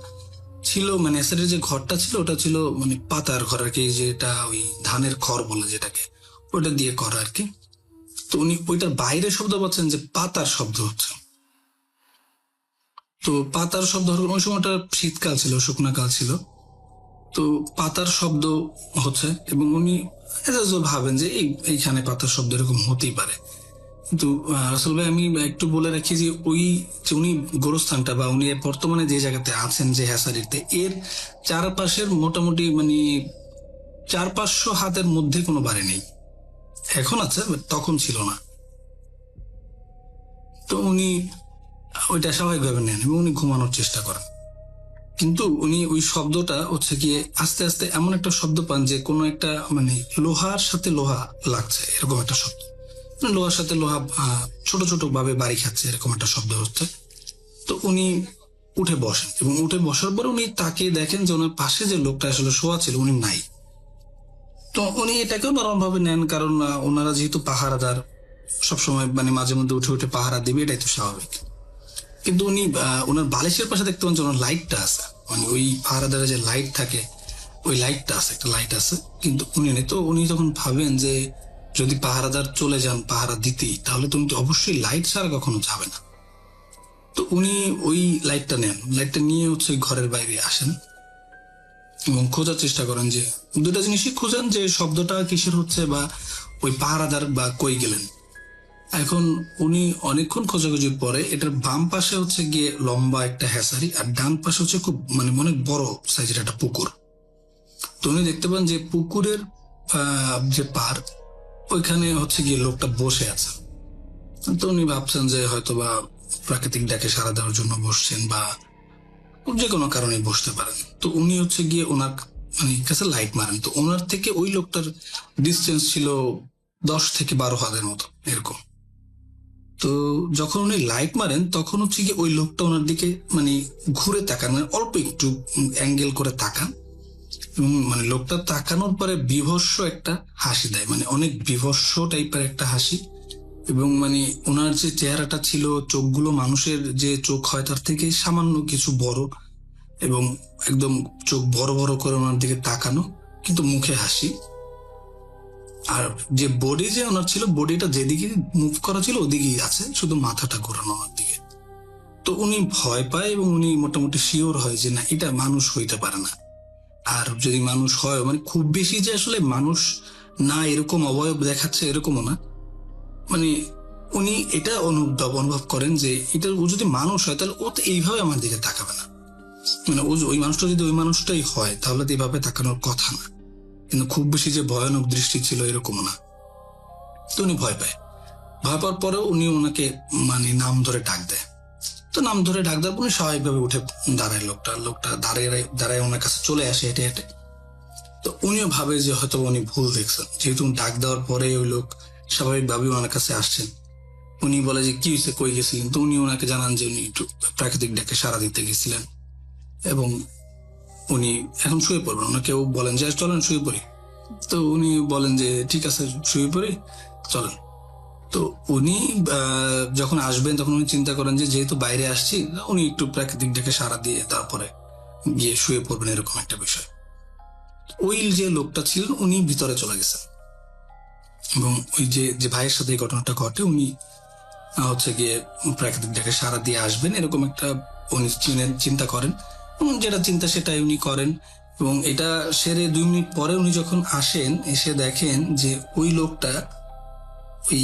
ছিল, মানে হ্যাসারির যে ঘরটা ছিল ওটা ছিল মানে পাতার ঘর আর কি, যেটা ওই ধানের খড় বলে যেটাকে, ওটা দিয়ে করা আর কি। তো উনি ওইটার বাইরে শব্দ পাচ্ছেন যে পাতার শব্দ হচ্ছে। তো পাতার শব্দ ওই সময়টা শীতকাল ছিল, শুকনা কাল ছিল। তো পাতার শব্দ হচ্ছে এবং উনি ভাবেন যে এইখানে পাতার শব্দ এরকম হতেই পারে। কিন্তু রাসেল ভাই আমি একটু বলে রাখি যে ওই যে উনি গোরস্থানটা বা উনি বর্তমানে যে জায়গাতে আছেন যে হ্যাসারিতে, এর চারপাশের মোটামুটি মানে 400-500 হাতের মধ্যে কোনো বাড়ি নেই। এখন আছে but তখন ছিল না। তো উনি ওইটা স্বাভাবিকভাবে নেন এবং উনি ঘুমানোর চেষ্টা করেন। কিন্তু উনি ওই শব্দটা হচ্ছে গিয়ে আস্তে আস্তে এমন একটা শব্দ পান যে কোনো একটা মানে লোহার সাথে লোহা লাগছে এরকম একটা শব্দ, মানে লোহার সাথে লোহা ছোট ছোট ভাবে বাড়ি খাচ্ছে এরকম একটা শব্দ হচ্ছে। তো উনি উঠে বসেন এবং উঠে বসার পর উনি তাকে দেখেন যে ওনার পাশে যে লোকটা আসলে শোয়া ছিল উনি নাই। তো উনি এটাকেও নরম ভাবে নেন, কারণ ওনারা যেহেতু পাহারাদার সবসময় মানে মাঝে মধ্যে উঠে উঠে পাহারা দিবে, এটাই তো স্বাভাবিক। কিন্তু উনি ওনার বালিশের পাশে দেখতে পান যে ওনার লাইটটা আছে, মানে ওই পাহারাদারের যে লাইট থাকে ওই লাইটটা আছে, একটা লাইট আছে, কিন্তু উনি নেই। তো উনি তখন ভাবেন যে যদি পাহারাদার চলে যান পাহারা দিতেই, তাহলে তুমি তো অবশ্যই লাইট ছাড়া কখনো যাবে না। তো উনি ওই লাইটটা নেন, লাইটটা নিয়ে হচ্ছে ঘরের বাইরে আসেন এবং খোঁজার চেষ্টা করেন যে দুটা জিনিসই খোঁজেন, যে শব্দটা কিসের হচ্ছে বা ওই পাহারাদার বা কই গেলেন। এখন উনি অনেকক্ষণ খোঁজাখুঁজির পরে এটার বাম পাশে হচ্ছে গিয়ে লম্বা একটা হ্যাসারি আর ডান পাশে হচ্ছে খুব মানে অনেক বড় সাইজের একটা পুকুর। তো উনি দেখতে পান যে পুকুরের যে পার ওইখানে হচ্ছে গিয়ে লোকটা বসে আছে। তো উনি ভাবছেন যে হয়তো বা প্রাকৃতিক ডাকে সাড়া দেওয়ার জন্য বসছেন বা যে কোনো কারণে বসতে পারেন। তো উনি হচ্ছে গিয়ে ওনার মানে কাছে লাইট মারেন। তো ওনার থেকে ওই লোকটার ডিস্টেন্স ছিল 10 থেকে 12 হাতের মতো এরকম। তো যখন উনি লাইট মারেন তখন হচ্ছে গিয়ে ওই লোকটা ওনার দিকে মানে ঘুরে তাকান, মানে অল্প একটু অ্যাঙ্গেল করে তাকান এবং মানে লোকটা তাকানোর পরে বিভৎস একটা হাসি দেয়, মানে অনেক বিভৎস টাইপের একটা হাসি। এবং মানে ওনার যে চেহারাটা ছিল, চোখগুলো মানুষের যে চোখ হয় তার থেকে সামান্য কিছু বড় এবং একদম চোখ বড় বড় করে ওনার দিকে তাকানো, কিন্তু মুখে হাসি। আর যে বডি যে ওনার ছিল, বডিটা যেদিকে মুভ করা ছিল ওদিকেই আছে, শুধু মাথাটা ঘোরানো ওনার দিকে। তো উনি ভয় পায় এবং উনি মোটামুটি শিওর হয় যে না এটা মানুষ হইতে পারে না। আর যদি মানুষ হয় মানে খুব বেশি যে আসলে মানুষ না এরকম অবয়ব দেখাচ্ছে এরকমও না, মানে উনি এটা অনুভব করেন যে এটা ও যদি মানুষ হয় তাহলে ও তো এইভাবে আমার দিকে তাকাবে না, মানে ওই মানুষটা যদি ওই মানুষটাই হয় তাহলে তো এইভাবে তাকানোর কথা না। কিন্তু খুব বেশি যে ভয়ানক দৃষ্টি ছিল এরকম না। তো উনি ভয় পায়। ভয় পাওয়ার পরেও উনি ওনাকে মানে নাম ধরে ডাক দেয়। তো নাম ধরে ডাক দেওয়ার পর উনি স্বাভাবিকভাবে উঠে দাঁড়ায়, লোকটা দাঁড়ায় দাঁড়ায় ওনার কাছে চলে আসে হেঁটে হেঁটে। তো উনিও ভাবে যে হয়তো উনি ভুল দেখছেন, যেহেতু ডাক দেওয়ার পরে ওই লোক স্বাভাবিকভাবে ওনার কাছে আসছেন। উনি বলে যে কি হয়েছে, কই গেছিলেন। তো উনি ওনাকে জানান যে উনি একটু প্রাকৃতিক ডাকে সাড়া দিতে গেছিলেন এবং উনি এখন শুয়ে পড়বেন। ওনাকেও বলেন যে চলেন শুয়ে পড়ি। তো উনি বলেন যে ঠিক আছে শুয়ে পড়ি, চলেন। তো উনি যখন আসবেন তখন উনি চিন্তা করেন যে যেহেতু বাইরে আসছি, উনি একটু প্রাকৃতিক ডাকে সাড়া দিয়ে তারপরে গিয়ে শুয়ে পড়বেন, এরকম একটা বিষয়। ওই যে লোকটা ছিলেন উনি ভিতরে চলে গেছেন এবং ওই যে ভাইয়ের সাথে এই ঘটনাটা ঘটে উনি হচ্ছে গিয়ে প্রাকৃতিক ডাকে সাড়া দিয়ে আসবেন এরকম একটা উনি চিন্তা করেন এবং যেটা চিন্তা সেটাই উনি করেন। এবং এটা সেরে 2 মিনিট পরে উনি যখন আসেন এসে দেখেন যে ওই লোকটা ওই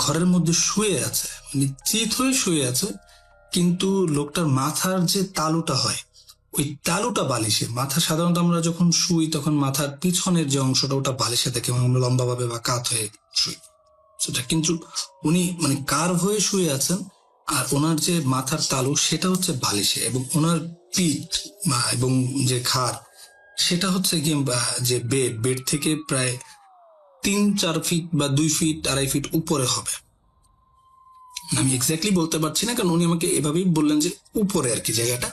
ঘরের মধ্যে শুয়ে আছে, মানে চিত হয়ে শুয়ে আছে, কিন্তু লোকটার মাথার যে তালুটা হয় ওই তালুটা বালিশে। মাথা সাধারণত আমরা যখন শুই তখন মাথার পিছনের যে অংশটা ওটা বালিশে থাকে, আমরা লম্বা ভাবে বা কাত হয়ে শুই সেটা, কিন্তু উনি মানে কার্ভ হয়ে শুয়ে আছেন আর ওনার যে মাথার তালু সেটা হচ্ছে বালিশে এবং ওনার পিঠ এবং যে ঘাড় সেটা হচ্ছে কি যে বেড থেকে প্রায় 3-4 ফিট বা 2 ফিট 2.5 ফিট উপরে হবে। আমি এক্স্যাক্টলি বলতে পারছি না, কারণ উনি আমাকে এভাবেই বললেন যে উপরে আর কি জায়গাটা।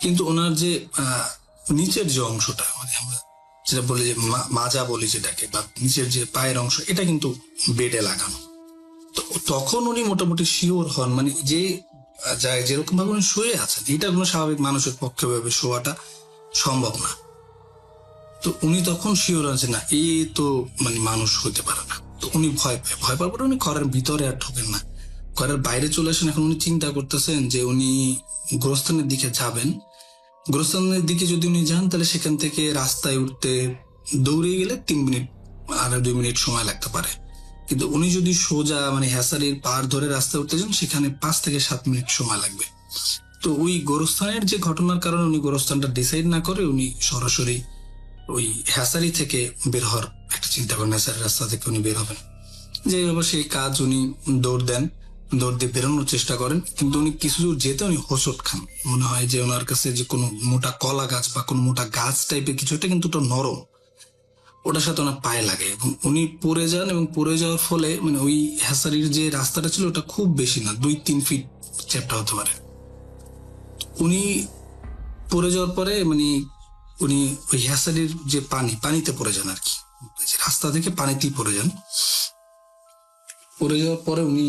কিন্তু ওনার যে নিচের যে অংশটা, মানে আমরা যেটা বলি যে মাজা বলি যেটাকে, বা নিচের যে পায়ের অংশ, এটা কিন্তু বেডে লাগানো। তো তখন উনি মোটামুটি শিওর হন, মানে যে যায় যেরকম ভাবে উনি শুয়ে আছেন, এটা কোনো স্বাভাবিক মানুষের পক্ষে ভাবে শোয়াটা সম্ভব না। তো উনি তখন শিওর আছেন না, এই তো মানে মানুষ হইতে পারে না। তো উনি ভয় পাওয়ার পরে উনি ঘরের ভিতরে আর ঢোকেন না, ঘরের বাইরে চলে আসেন। এখন উনি চিন্তা করতেছেন যে উনি গোরস্থানের দিকে যাবেন। গোরস্থানের দিকে যদি উনি যান, তাহলে সেখান থেকে রাস্তায় উঠতে দৌড়ে গেলে 3 মিনিট আর 2 মিনিট সময় লাগতে পারে। কিন্তু উনি যদি সোজা মানে হ্যাসারির পার ধরে রাস্তায় উঠতে যান, সেখানে 5 থেকে 7 মিনিট সময় লাগবে। তো ওই গোরস্থানের যে ঘটনার কারণে উনি গোরস্থানটা ডিসাইড না করে উনি সরাসরি ওই হ্যাসারি থেকে বের হওয়ার একটা চিন্তা করেন। হ্যাসারির রাস্তা থেকে উনি বের হবেন, যে এবার সেই কাজ উনি দৌড় দেন, দৌড় দিয়ে বেরোনোর চেষ্টা করেন। কিন্তু উনি কিছু দূর যেতে উনি হোঁচট খান। মনে হয় যে ওনার কাছে যে কোনো মোটা কলা গাছ বা কোনো মোটা গাছ টাইপের কিছু একটা, কিন্তু ওটা নরম, ওটার সাথে ওনার পায়ে লাগে এবং উনি পড়ে যান। এবং পড়ে যাওয়ার ফলে মানে ওই হ্যাসারির যে রাস্তাটা ছিল ওটা খুব বেশি না, 2-3 ফিট চ্যাপ্টা হতে পারে। উনি পড়ে যাওয়ার পরে মানে উনি ওই হ্যাসারির যে পানিতে পড়ে যান আর কি, রাস্তা থেকে পানিতেই পড়ে যান। পড়ে যাওয়ার পরে উনি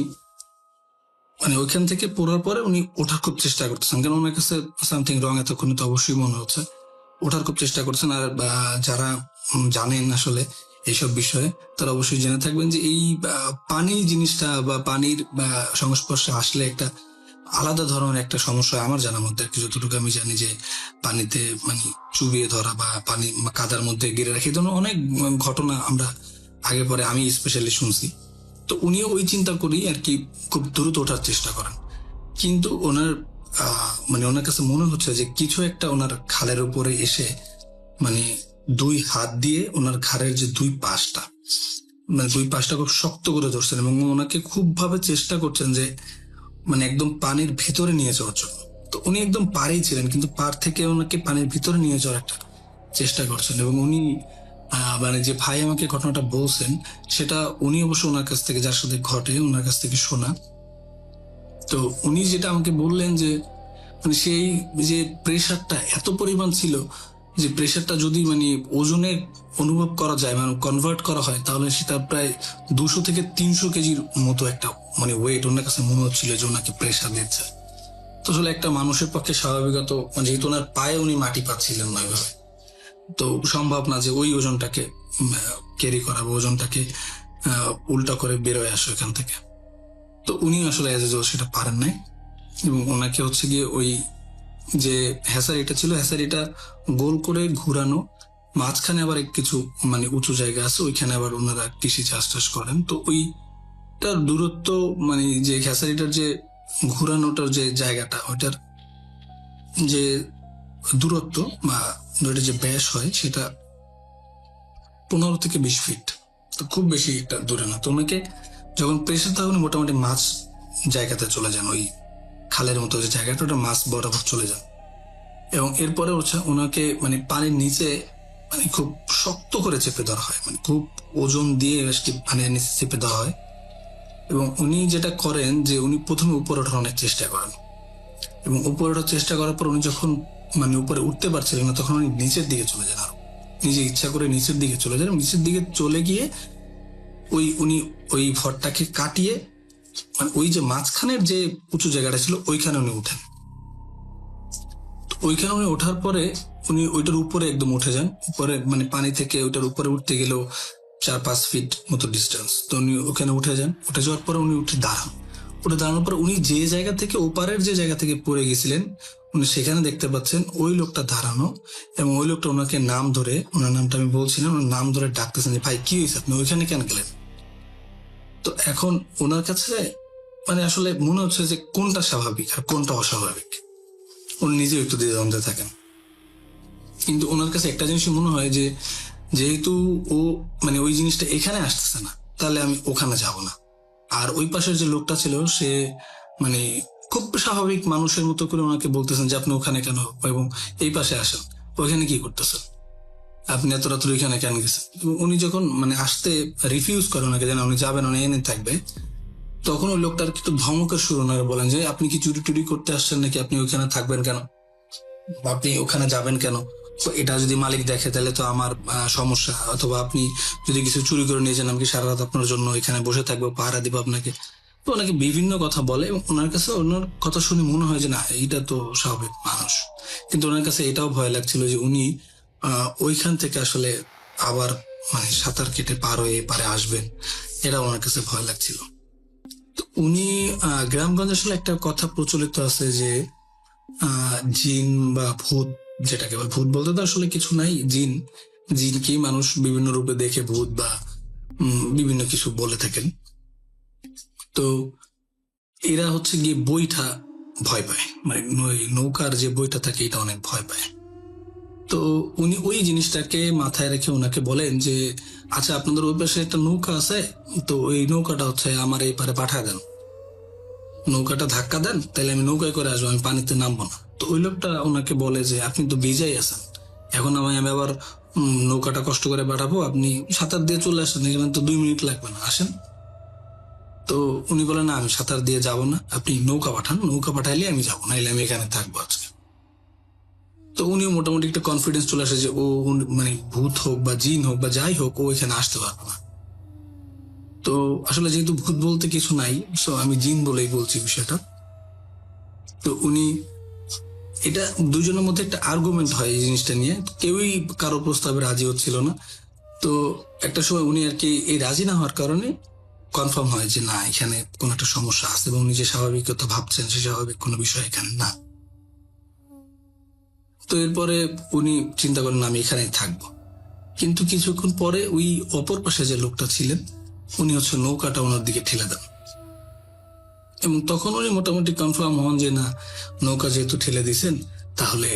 মানে ওইখান থেকে পড়ার পরে উনি ওঠার খুব চেষ্টা করতেছেন, কারণ ওনার কাছে সামথিং রং এতক্ষণে তো অবশ্যই মনে হচ্ছে। ওঠার খুব চেষ্টা করছেন। আর যারা জানেন আসলে এইসব বিষয়ে, তারা অবশ্যই জেনে থাকবেন যে এই পানি জিনিসটা বা পানির সংস্পর্শে আসলে একটা আলাদা ধরনের একটা সমস্যা হয় আমার জানার মধ্যে আর কি। যতটুকু আমি জানি যে পানিতে মানে চুবিয়ে ধরা বা পানি কাদার মধ্যে গিরে রাখি, ধরুন অনেক ঘটনা আমরা আগে পরে আমি স্পেশালি শুনছি। তো উনিও ওই চিন্তা করি আর কি খুব দ্রুত ওঠার চেষ্টা করেন। কিন্তু ওনার মানে ওনার কাছে মনে হচ্ছে যে কিছু একটা ওনার খালের উপরে এসে মানে 2 হাত দিয়ে ওনার ঘাড়ের যে 2 পাশটা, মানে 2 পাশটা খুব শক্ত করে ধরছেন এবং ওনাকে খুব ভাবে চেষ্টা করছেন যে মানে একদম পানির ভিতরে নিয়ে যাওয়ার জন্য। তো উনি একদম পাড়েই ছিলেন, কিন্তু পার থেকে ওনাকে পানির ভিতরে নিয়ে যাওয়ার একটা চেষ্টা করছেন। এবং উনি মানে যে ভাই আমাকে ঘটনাটা বলছেন, সেটা উনি অবশ্য ওনার কাছ থেকে, যার সাথে ঘটে ওনার কাছ থেকে শোনা। তো উনি যেটা আমাকে বললেন যে মানে সেই যে প্রেশারটা এত পরিমাণ ছিল, যে প্রেশারটা যদি মানে ওজনে অনুভব করা যায়, মানে কনভার্ট করা হয়, তাহলে সেটা প্রায় 200 থেকে 300 কেজির মতো একটা মানে ওয়েট ওনার কাছে মনে হচ্ছিল যে ওনাকে প্রেশার দিচ্ছে। তো আসলে একটা মানুষের পক্ষে স্বাভাবিকত, যেহেতু ওনার পায়ে উনি মাটি পাচ্ছিলেন না ওইভাবে, তো সম্ভব না যে ওই ওজনটাকে ক্যারি করা বা ওজনটাকে উল্টা করে বেরোয় আসো এখান থেকে। তো উনি আসলে সেটা পারেন নাই এবং ওনাকে হচ্ছে গিয়ে ওই যে হ্যাসারিটা ছিল, হ্যাসারিটা গোল করে ঘুরানো, মাঝখানে আবার কিছু মানে উঁচু জায়গা আছে, ওইখানে আবার ওনারা কৃষি চাষ টাস করেন। তো ওইটার দূরত্ব মানে যে হ্যাসারিটার যে ঘুরানোটার যে জায়গাটা, ওইটার যে দূরত্ব বা ওইটার যে ব্যাস হয়, সেটা 15 থেকে 20 ফিট। তো খুব বেশি একটা দূরে না। তো ওনাকে যখন প্রেশার থাকে উনি মোটামুটি মাছ জায়গাতে চলে যান, ওই খালের মতো যে জায়গাটা, ওটা মাছ বরাবর চলে যান। এবং এরপরে হচ্ছে ওনাকে মানে পানির নিচে মানে খুব শক্ত করে চেপে ধরা হয়, মানে খুব ওজন দিয়ে পানির নিচে চেপে দেওয়া হয়। এবং উনি যেটা করেন যে উনি প্রথমে উপরে ওঠার অনেক চেষ্টা করেন, এবং উপরে ওঠার চেষ্টা করার পর উনি যখন মানে উপরে উঠতে পারছিলেন না, তখন উনি নিচের দিকে চলে যান, আরো নিজে ইচ্ছা করে নিচের দিকে চলে যান। নিচের দিকে চলে গিয়ে উনি ওই ভরটাকে কাটিয়ে মানে ওই যে মাঝখানের যে উঁচু জায়গাটা ছিল ওইখানে উনি উঠেন। ওইখানে উনি ওঠার পরে উনি ওইটার উপরে একদম উঠে যান। উপরে মানে পানি থেকে ওইটার উপরে উঠতে গেলেও 4-5 ফিট মতো ডিস্টেন্স। তো উনি ওখানে উঠে যান। উঠে যাওয়ার পরে উনি উঠে দাঁড়ান। উঠে দাঁড়ানোর পর উনি যে জায়গা থেকে ওপারের যে জায়গা থেকে পড়ে গেছিলেন, উনি সেখানে দেখতে পাচ্ছেন ওই লোকটা দাঁড়ানো, এবং ওই লোকটা ওনাকে নাম ধরে, ওনার নামটা আমি বলছিলাম, ওনার নাম ধরে ডাকতেছেন যে ভাই কি হয়েছে, আপনি ওইখানে কেন গেলেন? তো এখন ওনার কাছে মানে আসলে মনে হচ্ছে যে কোনটা স্বাভাবিক আর কোনটা অস্বাভাবিক, উনি নিজেও একটু দ্বিধাদ্বন্দ্বে থাকেন। কিন্তু ওনার কাছে একটা জিনিসই মনে হয় যে যেহেতু ও মানে ওই জিনিসটা এখানে আসতেছে না, তাহলে আমি ওখানে যাব না। আর ওই পাশের যে লোকটা ছিল সে মানে খুব স্বাভাবিক মানুষের মতো করে ওনাকে বলতেছেন যে আপনি ওখানে কেন, এবং এই পাশে আসেন, ওইখানে কি করতেছেন? আপনি এত রাত্রে এখানে কেন গেছেন? এবং উনি যখন মানে আসতে রিফিউজ করেন ওনাকে, যেন উনি যাবেন, উনি এনে থাকবে, তখন ওই লোকটার একটু ধমকের সুর ওনারা বলেন যে আপনি কি চুরি টুরি করতে আসছেন নাকি, আপনি ওখানে থাকবেন কেন, বা আপনি ওখানে যাবেন কেন? তো এটা যদি মালিক দেখে তাহলে তো আমার সমস্যা, অথবা আপনি যদি কিছু চুরি করে নিয়ে যান, আমি কি সারা রাত আপনার জন্য এখানে বসে থাকবো, পাহারা দিব আপনাকে? তো ওনাকে বিভিন্ন কথা বলে এবং ওনার কাছে ওনার কথা শুনে মনে হয় যে না, এইটা তো স্বাভাবিক মানুষ। কিন্তু ওনার কাছে এটাও ভয় লাগছিল যে উনি ওইখান থেকে আসলে আবার মানে সাঁতার কেটে পার হয়ে পারে আসবেন, এটা ওনার কাছে ভয় লাগছিল। তো উনি গ্রামগঞ্জে আসলে একটা কথা প্রচলিত আছে যে জিন বা ভূত, যেটাকে বলে, ভূত বলতে তো আসলে কিছু নাই, জিন, জিনকেই মানুষ বিভিন্ন রূপে দেখে ভূত বা বিভিন্ন কিছু বলে থাকেন। তো এরা হচ্ছে গিয়ে বইটা ভয় পায়, মানে নৌকার যে বইটা থাকে এটা অনেক ভয় পায়। তো উনি ওই জিনিসটাকে মাথায় রেখে ওনাকে বলেন যে আচ্ছা, আপনাদের ওই পাশে একটা নৌকা আছে, তো ওই নৌকাটা হচ্ছে আমার এই পারে পাঠায় দেন, নৌকাটা ধাক্কা দেন, তাহলে আমি নৌকায় করে আসবো, আমি পানিতে নামবো না। তো ওই লোকটা ওনাকে বলে যে আপনি তো ভিজাই আছেন, এখন আমি আবার নৌকাটা কষ্ট করে পাঠাবো, আপনি সাঁতার দিয়ে চলে আসেন, এখানে তো 2 মিনিট লাগবে না, আসেন। তো উনি বলেন না, আমি সাঁতার দিয়ে যাব না, আপনি নৌকা পাঠান, নৌকা পাঠাইলে আমি যাবো, নাইলে আমি এখানে থাকবো আজকে। তো উনিও মোটামুটি একটা কনফিডেন্স চলে আসে যে মানে ভূত হোক বা জিন হোক বা যাই হোক, ও এখানে আসতে পারবে না। তো আসলে যেহেতু ভূত বলতে কিছু নাই, সো আমি জিন বলেই বলছি বিষয়টা। তো উনি এটা দুজনের মধ্যে একটা আর্গুমেন্ট হয় এই জিনিসটা নিয়ে, কেউই কারো প্রস্তাবে রাজি হচ্ছিল না। তো একটা সময় উনি আর কি এই রাজি না হওয়ার কারণে কনফার্ম হয় যে না, এখানে কোনো একটা সমস্যা আছে এবং উনি যে স্বাভাবিকতা ভাবছেন সে স্বাভাবিক কোনো বিষয় এখানে না। তো এরপরে উনি চিন্তা করেন আমি এখানেই থাকবো। কিন্তু কিছুক্ষণ পরে ওই অপর পাশে যে লোকটা ছিলেন উনি হচ্ছে নৌকাটা ওনার দিকে ঠেলে দেন, এবং তখন উনি মোটামুটি কনফার্ম হন যে না, নৌকা যেহেতু ঠেলে দিয়েছেন তাহলে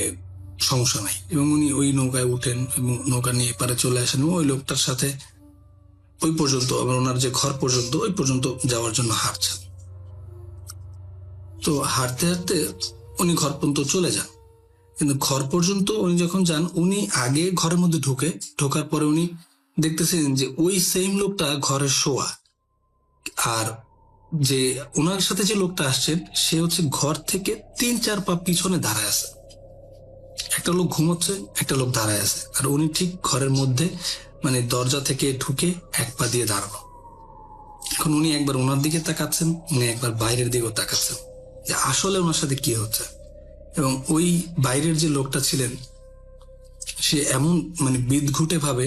সমস্যা নাই, এবং উনি ওই নৌকায় উঠেন এবং নৌকা নিয়ে পারে চলে আসেন এবং ওই লোকটার সাথে ওই পর্যন্ত, আবার ওনার যে ঘর পর্যন্ত, ওই পর্যন্ত যাওয়ার জন্য হাঁটছেন। তো হাঁটতে হাঁটতে উনি ঘর পর্যন্ত চলে যান, কিন্তু ঘর পর্যন্ত উনি যখন যান, উনি আগে ঘরের মধ্যে ঢোকার পরে উনি দেখতেছেন যে ওই সেম লোকটা ঘরে শোয়া, আর যে ওনার সাথে যে লোকটা আসছেন সে হচ্ছে ঘর থেকে 3-4 পা পিছনে দাঁড়ায় আছে। একটা লোক ঘুমোচ্ছে, একটা লোক দাঁড়ায় আছে, আর উনি ঠিক ঘরের মধ্যে মানে দরজা থেকে ঢুকে 1 পা দিয়ে দাঁড়ানো। এখন উনি একবার ওনার দিকে তাকাচ্ছেন, উনি একবার বাইরের দিকেও তাকাচ্ছেন যে আসলে ওনার সাথে কি হচ্ছে। এবং ওই বাইরের যে লোকটা ছিলেন সে এমন মানে বিদঘুটে ভাবে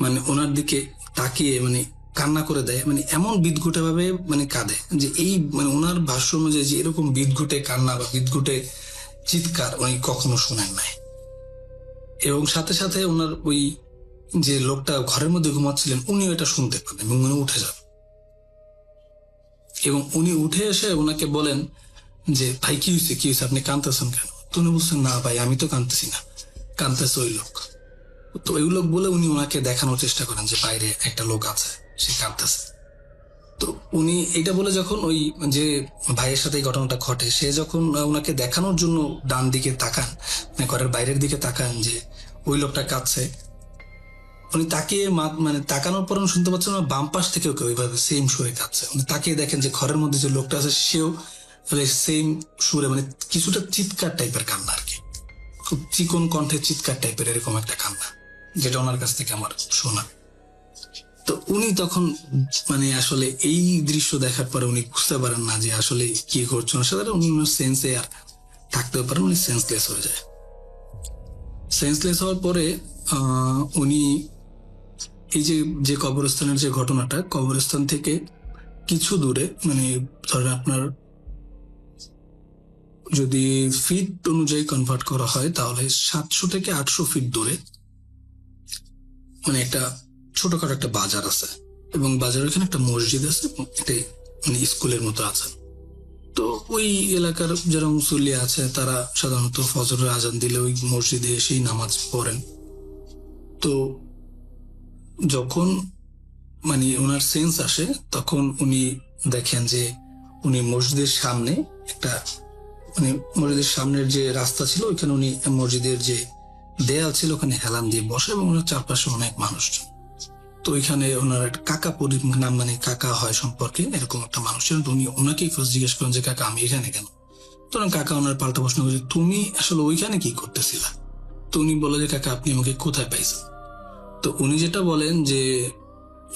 মানে ওনার দিকে তাকিয়ে মানে কান্না করে দেয়, মানে এমন বিদঘুটে ভাবে মানে কাঁদে যে এই মানে ওনার ভাষ্য অনুযায়ী যে এরকম বিদঘুটে কান্না বা বিদঘুটে চিৎকার উনি কখনো শোনেন নাই। এবং সাথে সাথে ওনার ওই যে লোকটা ঘরের মধ্যে ঘুমাচ্ছিলেন উনিও এটা শুনতে পান এবং উনি উঠে যান, এবং উনি উঠে এসে ওনাকে বলেন যে ভাই কি হয়েছে, কি হয়েছে, আপনি কাঁদতেছেন কেন? তো উনি বলছেন না ভাই, আমি তো কাঁদতেছি না, কাঁদতেছে ওই লোক। তো ওই লোক বলে উনি ওনাকে দেখানোর চেষ্টা করেন যে বাইরে একটা লোক আছে, সে কাঁদতেছে। তো উনি এটা বলে যখন ওই যে ভাইয়ের সাথে এই ঘটনাটা ঘটে, সে যখন ওনাকে দেখানোর জন্য ডান দিকে তাকান, মানে ঘরের বাইরের দিকে তাকান যে ওই লোকটা কাঁদছে, উনি তাকিয়ে মানে তাকানোর পর উনি শুনতে পাচ্ছেন বাম পাশ থেকেও কেউ ওইভাবে সেম সুরে কাঁদছে। উনি তাকিয়ে দেখেন যে ঘরের মধ্যে যে লোকটা আছে সেও সেম সুরে মানে কিছুটা চিৎকার টাইপের কান্না আর কি, খুব চিকন কণ্ঠে চিৎকার টাইপের এরকম একটা কান্না, যেটা ওনার কাছ থেকে আমার শোনা। তো উনি তখন মানে আসলে এই দৃশ্য দেখার পরে উনি বুঝতে পারেন না যে আসলে কি করছে ওনার সাথে, উনি সেন্সে আর থাকতেও পারেন, উনি সেন্সলেস হয়ে যায়। সেন্সলেস হওয়ার পরে উনি এই যে যে কবরস্থানের যে ঘটনাটা, কবরস্থান থেকে কিছু দূরে মানে ধরেন আপনার যদি ফিট অনুযায়ী কনভার্ট করা হয় তাহলে 700 থেকে 800 ফিট দূরে মানে একটা ছোটখাটো একটা বাজার আছে, এবং বাজারের ওখানে একটা মসজিদ আছে, একটা মানে স্কুলের মতো আছে। তো ওই এলাকার যারা মুসল্লি আছে তারা সাধারণত ফজরের আজান দিলে ওই মসজিদে এসেই নামাজ পড়েন। তো যখন মানে ওনার সেন্স আসে তখন উনি দেখেন যে উনি মসজিদের সামনে একটা মানে মসজিদের সামনের যে রাস্তা ছিল ওইখানে উনি মসজিদের যে দেয়াল ছিল, ওখানে হেলান দিয়ে বসে এবং ওনার চারপাশে অনেক মানুষজন। তো ওইখানে ওনার একটা কাকা নাম, মানে কাকা হয় সম্পর্কে এরকম একটা মানুষ ছিলেন। তো উনি ওনাকেই ফার্স্ট জিজ্ঞেস করেন যে কাকা আমি এখানে কেন? তখন কাকা ওনার পাল্টা প্রশ্ন করে, তুমি আসলে ওইখানে কি করতেছিলা? তো উনি বলে যে কাকা আপনি আমাকে কোথায় পাইছেন? তো উনি যেটা বলেন যে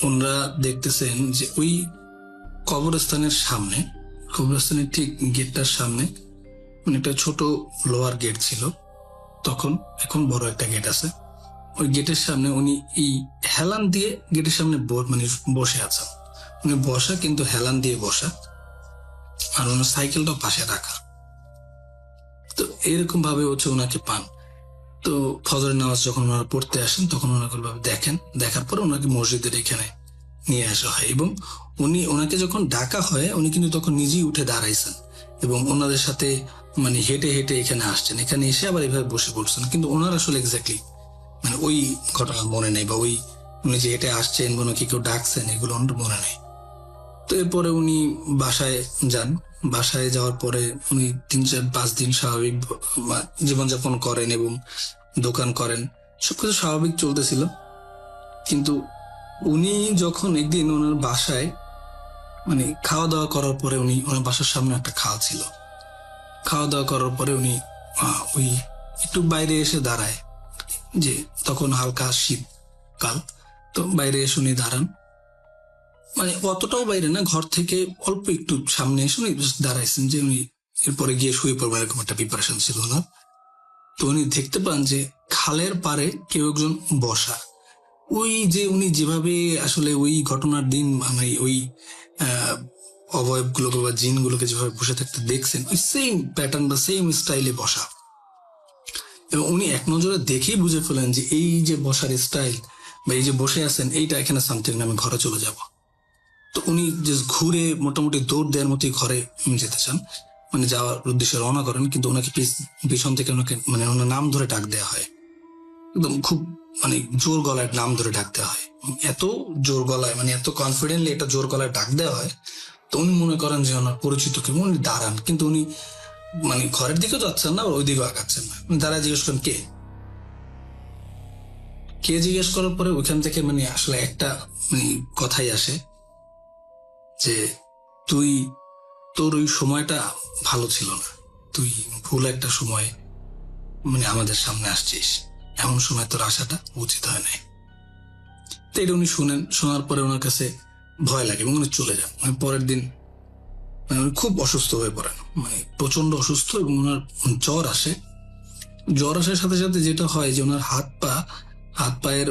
ওনারা দেখতেছেন যে ওই কবরস্থানের সামনে, কবরস্থানের ঠিক গেটটার সামনে, মানে একটা ছোট লোহার গেট ছিল তখন, এখন বড় একটা গেট আছে। ওই গেটের সামনে উনি এই হেলান দিয়ে গেটের সামনে মানে বসে আছেন। উনি বসা, কিন্তু হেলান দিয়ে বসা, আর ওনার সাইকেলটাও পাশে রাখা। তো এরকম ভাবে হচ্ছে ওনাকে পান। তো ফজরের নামাজ যখন ওনারা পড়তে আসেন তখন ওনাকে ভাবে দেখেন, দেখার পর ওনাকে মসজিদের এখানে নিয়ে আসা হয় এবং ওনাকে যখন ডাকা হয় উনি কিন্তু তখন নিজেই উঠে দাঁড়াইছেন এবং ওনাদের সাথে মানে হেঁটে হেঁটে এখানে আসছেন। এখানে এসে আবার এভাবে বসে পড়ছেন, কিন্তু ওনার আসলে এক্স্যাক্টলি মানে ওই ঘটনা মনে নেই, বা ওই উনি যে হেঁটে আসছেন বা ওনাকে কেউ ডাকছেন এগুলো ওনার মনে নেই। তো এরপরে উনি বাসায় যান। বাসায় যাওয়ার পরে উনি 3-4-5 দিন স্বাভাবিক জীবনযাপন করেন এবং দোকান করেন, সবকিছু স্বাভাবিক চলতেছিল। কিন্তু উনি যখন একদিন ওনার বাসায় মানে খাওয়া দাওয়া করার পরে, উনি ওনার বাসার সামনে একটা খাল ছিল, খাওয়া দাওয়া করার পরে উনি ওই একটু বাইরে এসে দাঁড়ায়, যে তখন হালকা শীতকাল, তো বাইরে এসে উনি দাঁড়ান, মানে অতটাও বাইরে না, ঘর থেকে অল্প একটু সামনে এসে উনি দাঁড়াইছেন যে উনি এরপরে গিয়ে শুয়ে পড়বেন এরকম একটা প্রিপারেশন ছিল ওনার। তো উনি দেখতে পান যে খালের পারে কেউ একজন বসা। ওই যে উনি যেভাবে আসলে ওই ঘটনার দিন মানে ওই অবয়ব গুলোকে বা জিন গুলোকে যেভাবে বসে থাকতে দেখছেন, ওই সেম প্যাটার্ন বা সেম স্টাইলে বসা। এবং উনি এক নজরে দেখেই বুঝে ফেলেন যে এই যে বসার স্টাইল বা এই যে বসে আছেন এইটা এখানে সামথিং, আমি ঘরে চলে যাব। তো উনি জাস্ট ঘুরে মোটামুটি দৌড় দেওয়ার মতোই ঘরে যেতে চান, মানে যাওয়ার উদ্দেশ্যে রওনা করেন, কিন্তু ওনাকে পিছন থেকে ওনাকে মানে ওনার নাম ধরে ডাক দেওয়া হয়, একদম খুব মানে জোর গলায় নাম ধরে ডাক দেওয়া হয়। এত জোর গলায় মানে এত কনফিডেন্টলি একটা জোর গলায় ডাক দেওয়া হয়। তো উনি মনে করেন যে ওনার পরিচিত কেউ, উনি দাঁড়ান, কিন্তু উনি মানে ঘরের দিকেও যাচ্ছেন না ওই দিকেও আগাচ্ছেন না, দাঁড়ায় জিজ্ঞেস করেন কে? কে জিজ্ঞেস করার পরে ওইখান থেকে মানে আসলে একটা মানে কথাই আসে যে তুই, তোর ওই সময়টা ভালো ছিল না, তুই ভুল একটা সময় মানে আমাদের সামনে আসছিস, এমন সময় তোর আসাটা উচিত হয় নাই। তো এটা উনি শুনেন, শোনার পরে ওনার কাছে ভয় লাগে এবং উনি চলে যান। মানে পরের দিন মানে উনি খুব অসুস্থ হয়ে পড়েন, মানে প্রচন্ড অসুস্থ, এবং ওনার জ্বর আসে। জ্বর আসার সাথে সাথে যেটা হয় যে ওনার হাত পায়ের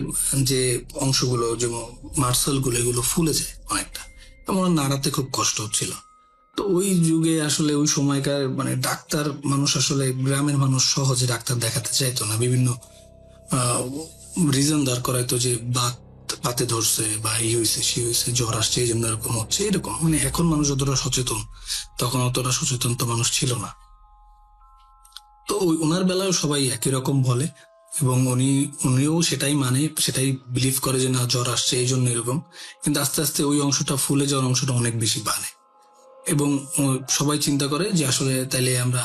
যে অংশগুলো, যেমন মার্সেল গুলো, এগুলো ফুলে যায় অনেকটা, এবং ওনার নাড়াতে খুব কষ্ট হচ্ছিল। তো ওই যুগে আসলে ওই সময়কার মানে ডাক্তার মানুষ, আসলে গ্রামের মানুষ সহজে ডাক্তার দেখাতে চাইতো না, বিভিন্ন রিজন দাঁড় করাইতো যে বাতে ধরছে বা এই হয়েছে সে হয়েছে, জ্বর আসছে এই জন্য এরকম হচ্ছে, এরকম। মানে এখন মানুষ যতটা সচেতন, তখন অতটা সচেতন তো মানুষ ছিল না। তো ওনার বেলায় সবাই একই রকম বলে এবং উনিও সেটাই মানে, সেটাই বিলিভ করে যে না জ্বর আসছে এই জন্য এরকম। কিন্তু আস্তে আস্তে ওই অংশটা ফুলে যাওয়ার অংশটা অনেক বেশি বাড়ে এবং সবাই চিন্তা করে যে আসলে তাইলে আমরা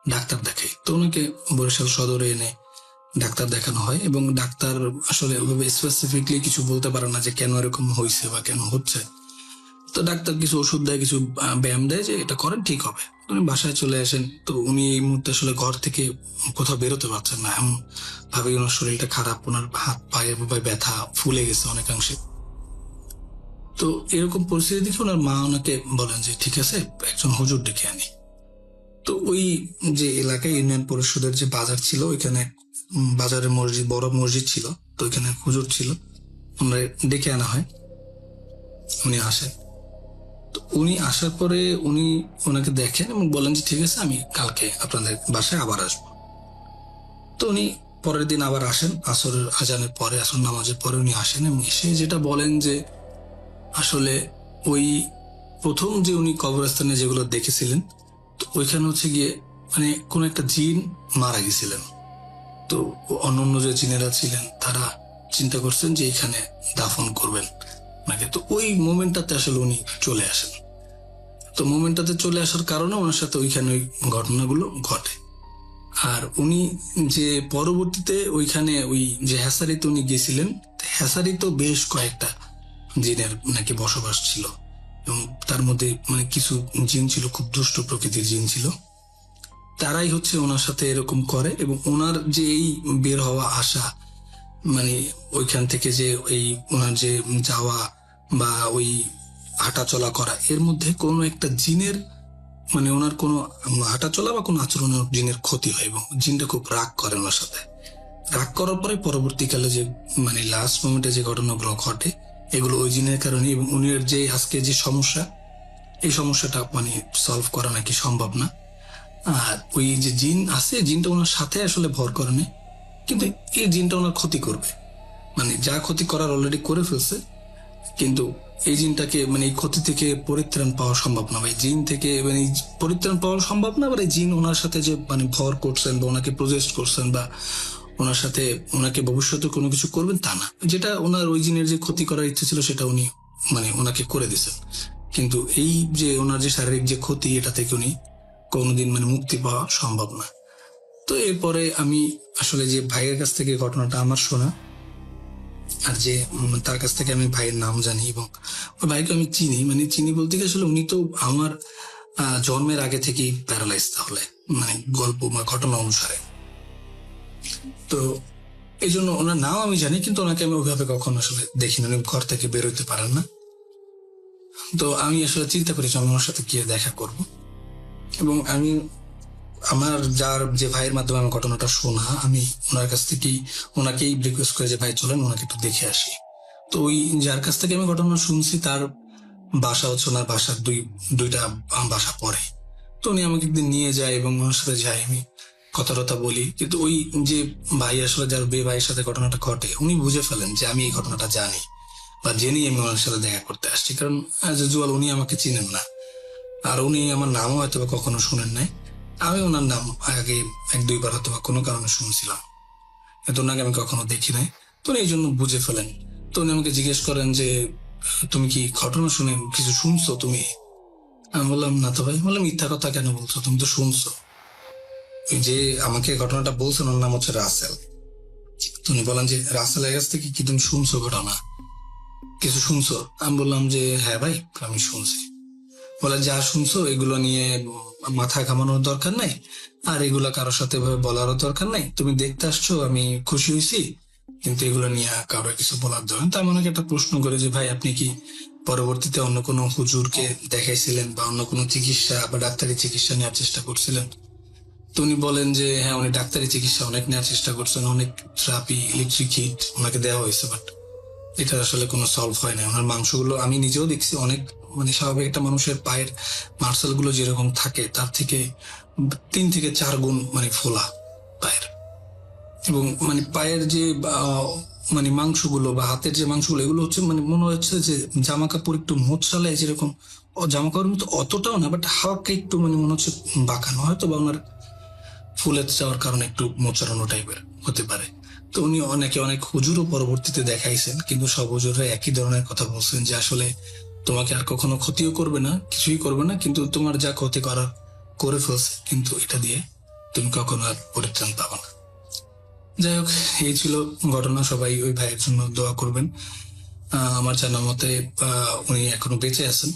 ডাক্তার দেখাই। তো ওনাকে বরিশাল সদরে এনে ডাক্তার দেখানো হয় এবং ডাক্তার আসলে ওইভাবে স্পেসিফিকলি কিছু বলতে পারে না যে কেন এরকম হয়েছে বা কেন হচ্ছে। তো ডাক্তার কিছু ওষুধ দেয়, কিছু ব্যায়াম দেয় যে এটা করেন ঠিক হবে। উনি বাসায় চলে আসেন। তো উনি এই মুহূর্তে আসলে ঘর থেকে কোথাও বেরোতে পারছেন না, এমন ভাবে ওনার শরীরটা খারাপ, ওনার হাত পায়ে ব্যথা, ফুলে গেছে অনেকাংশে। তো এরকম পরিস্থিতি দেখে ওনার মা ওনাকে বলেন যে ঠিক আছে একজন হুজুর ডেকে আনি। তো ওই যে এলাকায় ইউনিয়ন পরিষদের যে বাজার ছিল, ওইখানে বাজারের মসজিদ, বড় মসজিদ ছিল, তো ওইখানে হুজুর ছিল, আমরা ডেকে আনা হয়। উনি আসেন। তো উনি আসার পরে উনি ওনাকে দেখেন এবং বলেন যে ঠিক আছে আমি কালকে আপনাদের বাসায় আবার আসবো। তো উনি পরের দিন আবার আসেন, আসরের আজানের পরে, আসর নামাজের পরে উনি আসেন এবং এসে যেটা বলেন যে আসলে ওই প্রথম যে উনি কবরস্থানে যেগুলো দেখেছিলেন, তো ওইখানে হচ্ছে গিয়ে মানে কোন একটা জিন মারা গেছিলেন। তো অন্যান্য যে জিনেরা ছিলেন তারা চিন্তা করছেন যে এখানে দাফন করবেন নাকি। তো ওই মোমেন্টটাতে আসলে উনি চলে আসেন। তো মোমেন্টটাতে চলে আসার কারণে ওনার সাথে ওইখানে ওই ঘটনাগুলো ঘটে। আর উনি যে পরবর্তীতে ওইখানে ওই যে হ্যাসারিতে উনি গেছিলেন, হ্যাসারি তো বেশ কয়েকটা জিনের নাকি বসবাস ছিল, এবং তার মধ্যে মানে কিছু জিন ছিল খুব দুষ্ট প্রকৃতির জিন ছিল। তারাই হচ্ছে ওনার সাথে এরকম করে, এবং ওনার যে এই বের হওয়া আসা, মানে ওইখান থেকে যে এই ওনার যে যাওয়া বা ওই হাঁটা চলা করা, এর মধ্যে কোনো একটা জিনের মানে ওনার কোনো হাঁটা চলা বা কোনো আচরণের জিনের ক্ষতি হয়, এবং জিনটা খুব রাগ করে ওনার সাথে। রাগ করার পরে পরবর্তীকালে যে মানে লাস্ট মোমেন্টে যে ঘটনাগুলো ঘটে, এগুলো ওই জিনের কারণে। এবং উনির যে আজকে যে সমস্যা, এই সমস্যাটা মানে সলভ করা নাকি সম্ভব না। আর ওই যে জিন আছে, জিনটা ওনার সাথে আসলে ভর করে নেই, কিন্তু এই জিনটা ওনার ক্ষতি করবে, মানে যা ক্ষতি করার অলরেডি করে ফেলছে। কিন্তু এই জিনটাকে মানে এই ক্ষতি থেকে পরিত্রাণ পাওয়া সম্ভব না, ভাই জিন থেকে মানে এই পরিত্রাণ পাওয়া সম্ভব না। আবার এই জিন ওনার সাথে যে মানে ভর করছেন বা ওনাকে প্রজেস্ট করছেন বা ওনার সাথে ওনাকে ভবিষ্যতে কোনো কিছু করবেন তা না, যেটা ওনার ওই জিনের যে ক্ষতি করার ইচ্ছে ছিল সেটা উনি মানে ওনাকে করে দিয়েছেন। কিন্তু এই যে ওনার যে শারীরিক যে ক্ষতি, এটা থেকে উনি কোনোদিন মানে মুক্তি পাওয়া সম্ভব না। তো এরপরে আমি আসলে যে ভাইয়ের কাছ থেকে ঘটনাটা আমার শোনা, আর যে তার কাছ থেকে আমি ভাইয়ের নাম জানি, এবং ওই ভাইকে আমি চিনি, মানে চিনি বলতে গিয়ে আসলে উনি তো আমার জন্মের আগে থেকেই প্যারালাইজ, তাহলে মানে গল্প বা ঘটনা অনুসারে। তো এই জন্য ওনার নাম আমি জানি, কিন্তু ওনাকে আমি ওইভাবে কখনো আসলে দেখিনি, উনি ঘর থেকে বেরোতে পারেন না। তো আমি আসলে চিন্তা করেছি আমি ওনার সাথে গিয়ে দেখা করব, এবং আমি আমার যার যে ভাইয়ের মাধ্যমে আমার ঘটনাটা শোনা, আমি ওনার কাছ থেকেই ওনাকেই রিকোয়েস্ট করে যে ভাই চলেন ওনাকে একটু দেখে আসি। তো ওই যার কাছ থেকে আমি ঘটনা শুনছি, তার বাসা হচ্ছে ওনার বাসার দুইটা বাসা পরে। তো উনি আমাকে একদিন নিয়ে যায় এবং ওনার সাথে যাই, আমি কথা টথা বলি। কিন্তু ওই যে ভাই আসলে যার বে ভাইয়ের সাথে ঘটনাটা ঘটে, উনি বুঝে ফেলেন যে আমি এই ঘটনাটা জানি বা জেনেই আমি ওনার সাথে দেখা করতে আসছি, কারণ অ্যাজ ইউজুয়াল উনি আমাকে চিনেন না, আর উনি আমার নামও হয়তো বা কখনো শুনেন নাই। আমি ওনার নাম আগে এক দুইবার হয়তো বা কোনো কারণে শুনছিলাম, কিন্তু ওনাকে আমি কখনো দেখি নাই। তো উনি এই জন্য বুঝে ফেলেন। তো উনি আমাকে জিজ্ঞেস করেন যে তুমি কি ঘটনা শুনে কিছু শুনছো তুমি? আমি বললাম না তো ভাই। বললাম মিথ্যা কথা কেন বলছো, তুমি তো শুনছো। ওই যে আমাকে ঘটনাটা বলছেন ওর নাম হচ্ছে রাসেল। তো উনি বলেন যে রাসেলের কাছ থেকে কি তুমি শুনছো ঘটনা, কিছু শুনছো? আমি বললাম যে হ্যাঁ ভাই আমি শুনছি। বলে যা শুনছো এগুলো নিয়ে মাথা ঘামানোর দরকার নাই, আর এগুলা কারোর সাথে এভাবে বলারও দরকার নাই। তুমি দেখতে আসছো, আমি খুশি হয়েছি, কিন্তু এগুলো নিয়ে কারো কিছু বলার দরকার। তাই আমাকে একটা প্রশ্ন করে যে ভাই আপনি কি পরবর্তীতে অন্য কোনো হুজুরকে দেখাইছিলেন বা অন্য কোনো চিকিৎসা বা ডাক্তারি চিকিৎসা নেওয়ার চেষ্টা করছিলেন? তো উনি বলেন যে হ্যাঁ উনি ডাক্তারি চিকিৎসা অনেক নেওয়ার চেষ্টা করছেন, অনেক থেরাপি, ইলেকট্রিক হিট ওনাকে দেওয়া হয়েছে, বাট এটা আসলে কোনো সলভ হয় না। ওনার মাংসগুলো আমি নিজেও দেখছি অনেক মানে স্বাভাবিক একটা মানুষের পায়ের মার্সেল গুলো যেরকম থাকে তার থেকে 3 থেকে 4 গুণ মানে ফোলা পায়ের। এবং মানে পায়ের যে মানে মাংসগুলো বা হাতের যে মাংসগুলো, এগুলো হচ্ছে মানে মনে হচ্ছে যে জামা কাপড় একটু মোছালে যেরকম জামা কাপড়ের মতো অতটাও না, বাট হালকা একটু মানে মনে হচ্ছে বাঁকানো, হয়তো বা ওনার ফুলে যাওয়ার কারণে একটু মোচড়ানো টাইপের হতে পারে। তো উনি অনেক হুজুরও পরবর্তীতে দেখাইছেন, কিন্তু সব হুজুররা একই ধরনের কথা বলছেন যে আসলে তোমাকে আর কখনো ক্ষতিও করবে না, কিছুই করবে না, কিন্তু তোমার যা ক্ষতি করার করে ফেলছে, কিন্তু এটা দিয়ে তুমি কখনো আর পরিত্রাণ পাবে না। যাই হোক, এই ছিল ঘটনা। সবাই ওই ভাইয়ের জন্য দোয়া করবেন। আমার জানা মতে উনি এখনো বেঁচে আছেন।